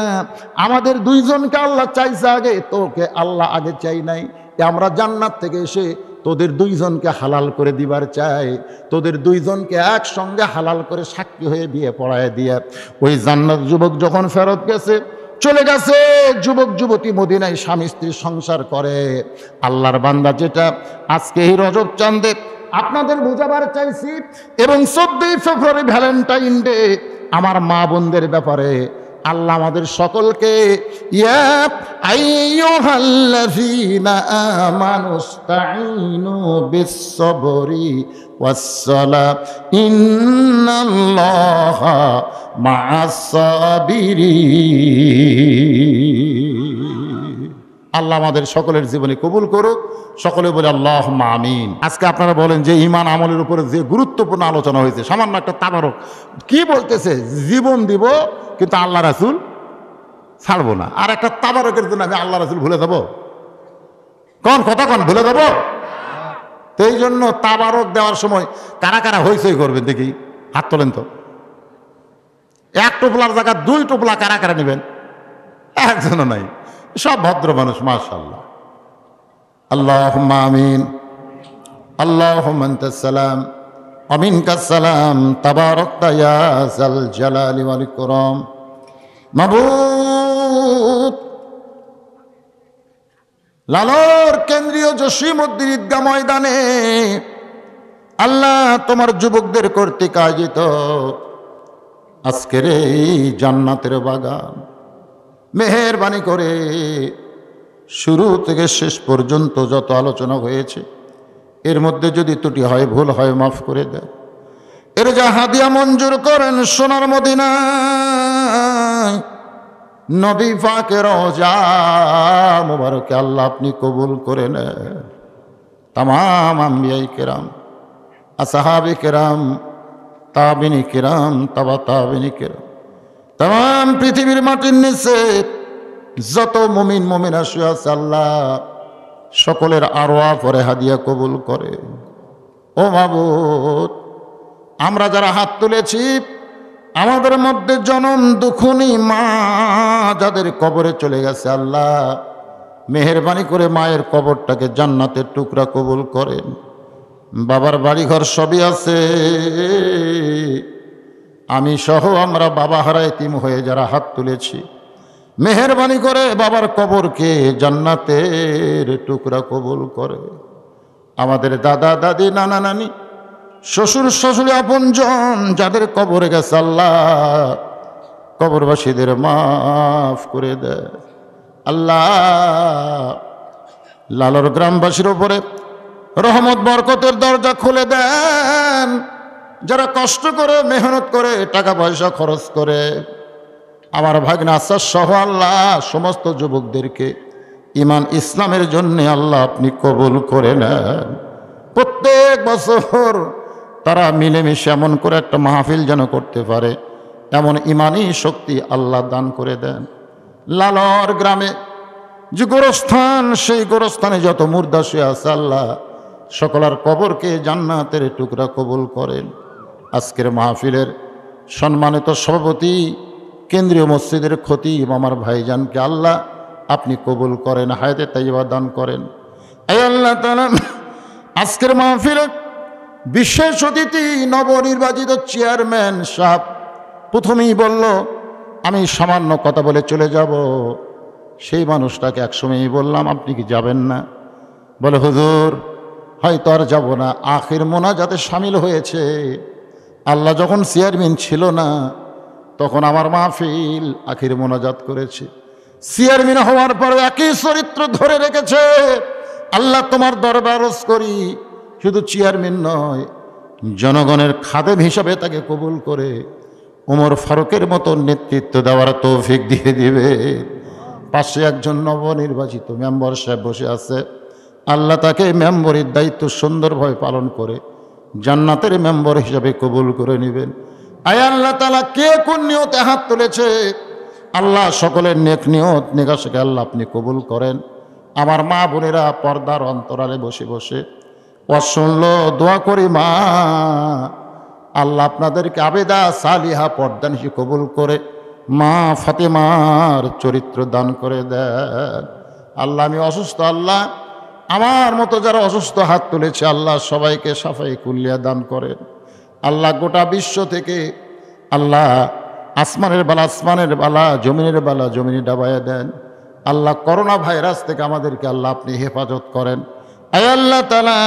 আমাদের দুইজনকে আল্লাহ চাইছে আগে, তোকে আল্লাহ আগে চাই নাই। আমরা জান্নাত থেকে এসে তোদের দুইজনকে হালাল করে দিবার চাই, তোদের দুইজনকে একসঙ্গে হালাল করে সাক্ষী হয়ে বিয়ে পড়ায় দিয়ে। ওই জান্নাত যুবক যখন ফেরত গেছে, চলে গেছে, যুবক যুবতী মদিনায় স্বামী স্ত্রী সংসার করে। আল্লাহর বান্দা, যেটা আজকে এই রজব চাঁদে আপনাদের বোঝাবার চাইছি, এবং 14 ফেব্রুয়ারি ভ্যালেন্টাইন ডে আমার মা বোনদের ব্যাপারে আল্লাহ আমাদের সকলকে, ইয়া আইয়ুহাল্লাযীনা আমানুস্তাঈনু বিস-সাবরি ওয়াস-সালাহ ইন্নাল্লাহা মা'আস-সাবিরিন। আল্লাহ আমাদের সকলের জীবনে কবুল করুক। সকলে বলে আল্লাহুম্মা আমিন। আজকে আপনারা বলেন যে ঈমান আমলের উপরে যে গুরুত্বপূর্ণ আলোচনা হয়েছে, সামান্য একটা তাবারক কি বলতেছে, জীবন দিব কিন্তু আল্লাহ রাসূল ছাড়বো না। আর একটা তাবারকের জন্য আমি আল্লাহ রাসূল ভুলে যাবো? কোন কথা, কোন ভুলে যাবো? তো এই জন্য তাবারক দেওয়ার সময় কারা কারা হইচই করবেন দেখি, হাত তোলেন তো। 1 টোপলার জায়গা 2 টোপলা কারা কারা নেবেন? একজনও নাই, সব ভদ্র মানুষ, মাশাআল্লাহ। আল্লাহুম্মা আমিন। আল্লাহুম্মা আনতাস সালাম ওয়া মিনকাস সালাম, তাবারাকতা ইয়া যাল জালালি ওয়াল ইকরাম। মাবুদ, লালর কেন্দ্রীয় জসীমউদ্দিন ঈদগাহ ময়দানে আল্লাহ তোমার যুবকদের কর্তৃক আয়োজিত আজকের এই জান্নাতের বাগান, মেহেরবানি করে শুরু থেকে শেষ পর্যন্ত যত আলোচনা হয়েছে, এর মধ্যে যদি ত্রুটি হয়, ভুল হয়, মাফ করে দেয়। এর যা হাদিয়া মঞ্জুর করেন সোনার মদিনায় নবী পাকের রওজা মুবারকে আল্লাহ আপনি কবুল করে নেন। তামাম আম্বিয়ায়ে কেরাম, আসহাবে কেরাম, তাবিনী কেরাম, তাবা তাবিনী কেরাম, তাম পৃথিবীর মাটির নিচে যত মুমিন মুমিনা শুয়ে আছে আল্লাহ সকলের আরওয়াহ পরে হাদিয়া কবুল করে। ও মাবুদ, আমরা যারা হাত তুলেছি, আমাদের মধ্যে জনম দুঃখনী মা যাদের কবরে চলে গেছে আল্লাহ মেহেরবানি করে মায়ের কবরটাকে জান্নাতের টুকরা কবুল করেন। বাবার বাড়িঘর সবই আছে, আমি সহ আমরা বাবা হারা এতিম হয়ে যারা হাত তুলেছি, মেহেরবানি করে বাবার কবরকে জান্নাতের টুকরা কবুল করে। আমাদের দাদা দাদি, নানা নানি, শ্বশুর শাশুড়ি, আপনজন যাদের কবরে গেছে আল্লাহ কবরবাসীদের মাফ করে দেয় আল্লাহ। লালর গ্রামবাসীর উপরে রহমত বরকতের দরজা খুলে দেন। যারা কষ্ট করে মেহনত করে টাকা পয়সা খরচ করে, আমার ভাগ্নে আসার সহ আল্লাহ সমস্ত যুবকদেরকে ইমান ইসলামের জন্য আল্লাহ আপনি কবুল করে নেন। প্রত্যেক বছর তারা মিলেমিশে এমন করে একটা মাহফিল যেন করতে পারে, এমন ইমানি শক্তি আল্লাহ দান করে দেন। লালর গ্রামে যে গোরস্থান, সেই গোরস্থানে যত মুর্দা শুয়ে আছে আল্লাহ সকলার কবরকে জান্নাতের টুকরা কবুল করেন। আজকের মাহফিলের সম্মানিত সভাপতি, কেন্দ্রীয় মসজিদের খতিব আমার ভাইজানকে আল্লাহ আপনি কবুল করেন, হায়াতে তাইয়্যিবা দান করেন। এই আল্লাহ তাআলা আজকের মাহফিলে বিশেষ অতিথি নবনির্বাচিত চেয়ারম্যান সাহেব প্রথমেই বলল আমি সামান্য কথা বলে চলে যাব। সেই মানুষটাকে একসময়ই বললাম আপনি কি যাবেন না? বলে হুজুর হয়তো আর যাব না। আখির মোনাজাতে শামিল হয়েছে। আল্লাহ যখন চেয়ারম্যান ছিল না তখন আমার মাহফিল আখির মোনাজাত করেছে। চেয়ারম্যান হওয়ার পরে একই চরিত্র ধরে রেখেছে। আল্লাহ তোমার দরবার আরজ করি, শুধু চেয়ারম্যান নয়, জনগণের খাদেম হিসাবে তাকে কবুল করে ওমর ফারুকের মতো নেতৃত্ব দেওয়ার তৌফিক দিয়ে দিবে। পাশে একজন নবনির্বাচিত মেম্বার সাহেব বসে আছে। আল্লাহ তাকে মেম্বরের দায়িত্ব সুন্দরভাবে পালন করে জান্নাতের মেম্বার হিসাবে কবুল করে নেবেন। আয় আল্লাহ তাআলা, কে কোন নিয়তে হাত তুলেছে আল্লাহ সকলের নেক নিয়ত নেকাশকে আল্লাহ আপনি কবুল করেন। আমার মা বোনেরা পর্দার অন্তরালে বসে বসে শুনল, দোয়া করি মা আল্লাহ আপনাদেরকে আবেদা সালিহা পর্দানিশি কবুল করে মা ফাতেমার চরিত্র দান করে দেন। আল্লাহ আমি অসুস্থ, আল্লাহ আমার মতো যারা অসুস্থ হাত তুলেছে আল্লাহ সবাইকে সাফাই কুল্লিয়া দান করেন। আল্লাহ গোটা বিশ্ব থেকে আল্লাহ আসমানের বালা জমিনের বালা জমিনে ডাবাইয়া দেন। আল্লাহ করোনা ভাইরাস থেকে আমাদেরকে আল্লাহ আপনি হেফাজত করেন। আয় আল্লাহ তাআলা,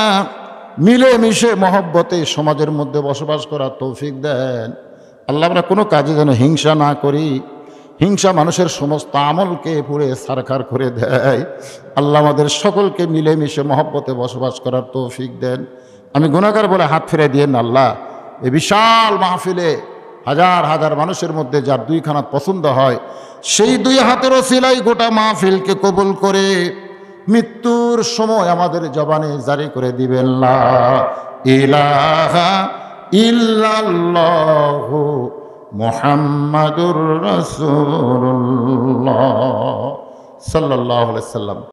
মিলেমিশে মহব্বতে সমাজের মধ্যে বসবাস করার তৌফিক দেন। আল্লাহ আমরা কোনো কাজে যেন হিংসা না করি, হিংসা মানুষের সমস্ত আমলকে পুড়ে ছারখার করে দেয়। আল্লাহ আমাদের সকলকে মিলেমিশে মহব্বতে বসবাস করার তৌফিক দেন। আমি গুনাহগার বলে হাত ফিরে দিয়েন আল্লাহ। এই বিশাল মাহফিলে হাজার হাজার মানুষের মধ্যে যার দুইখানা পছন্দ হয়, সেই দুই হাতের ওসিলাই গোটা মাহফিলকে কবুল করে মৃত্যুর সময় আমাদের জবানে জারি করে দিবেন লা ইলাহা ইল্লাল্লাহু মুহাম্মাদুর রাসূলুল্লাহ সাল্লাল্লাহু আলাইহি ওয়াসাল্লাম।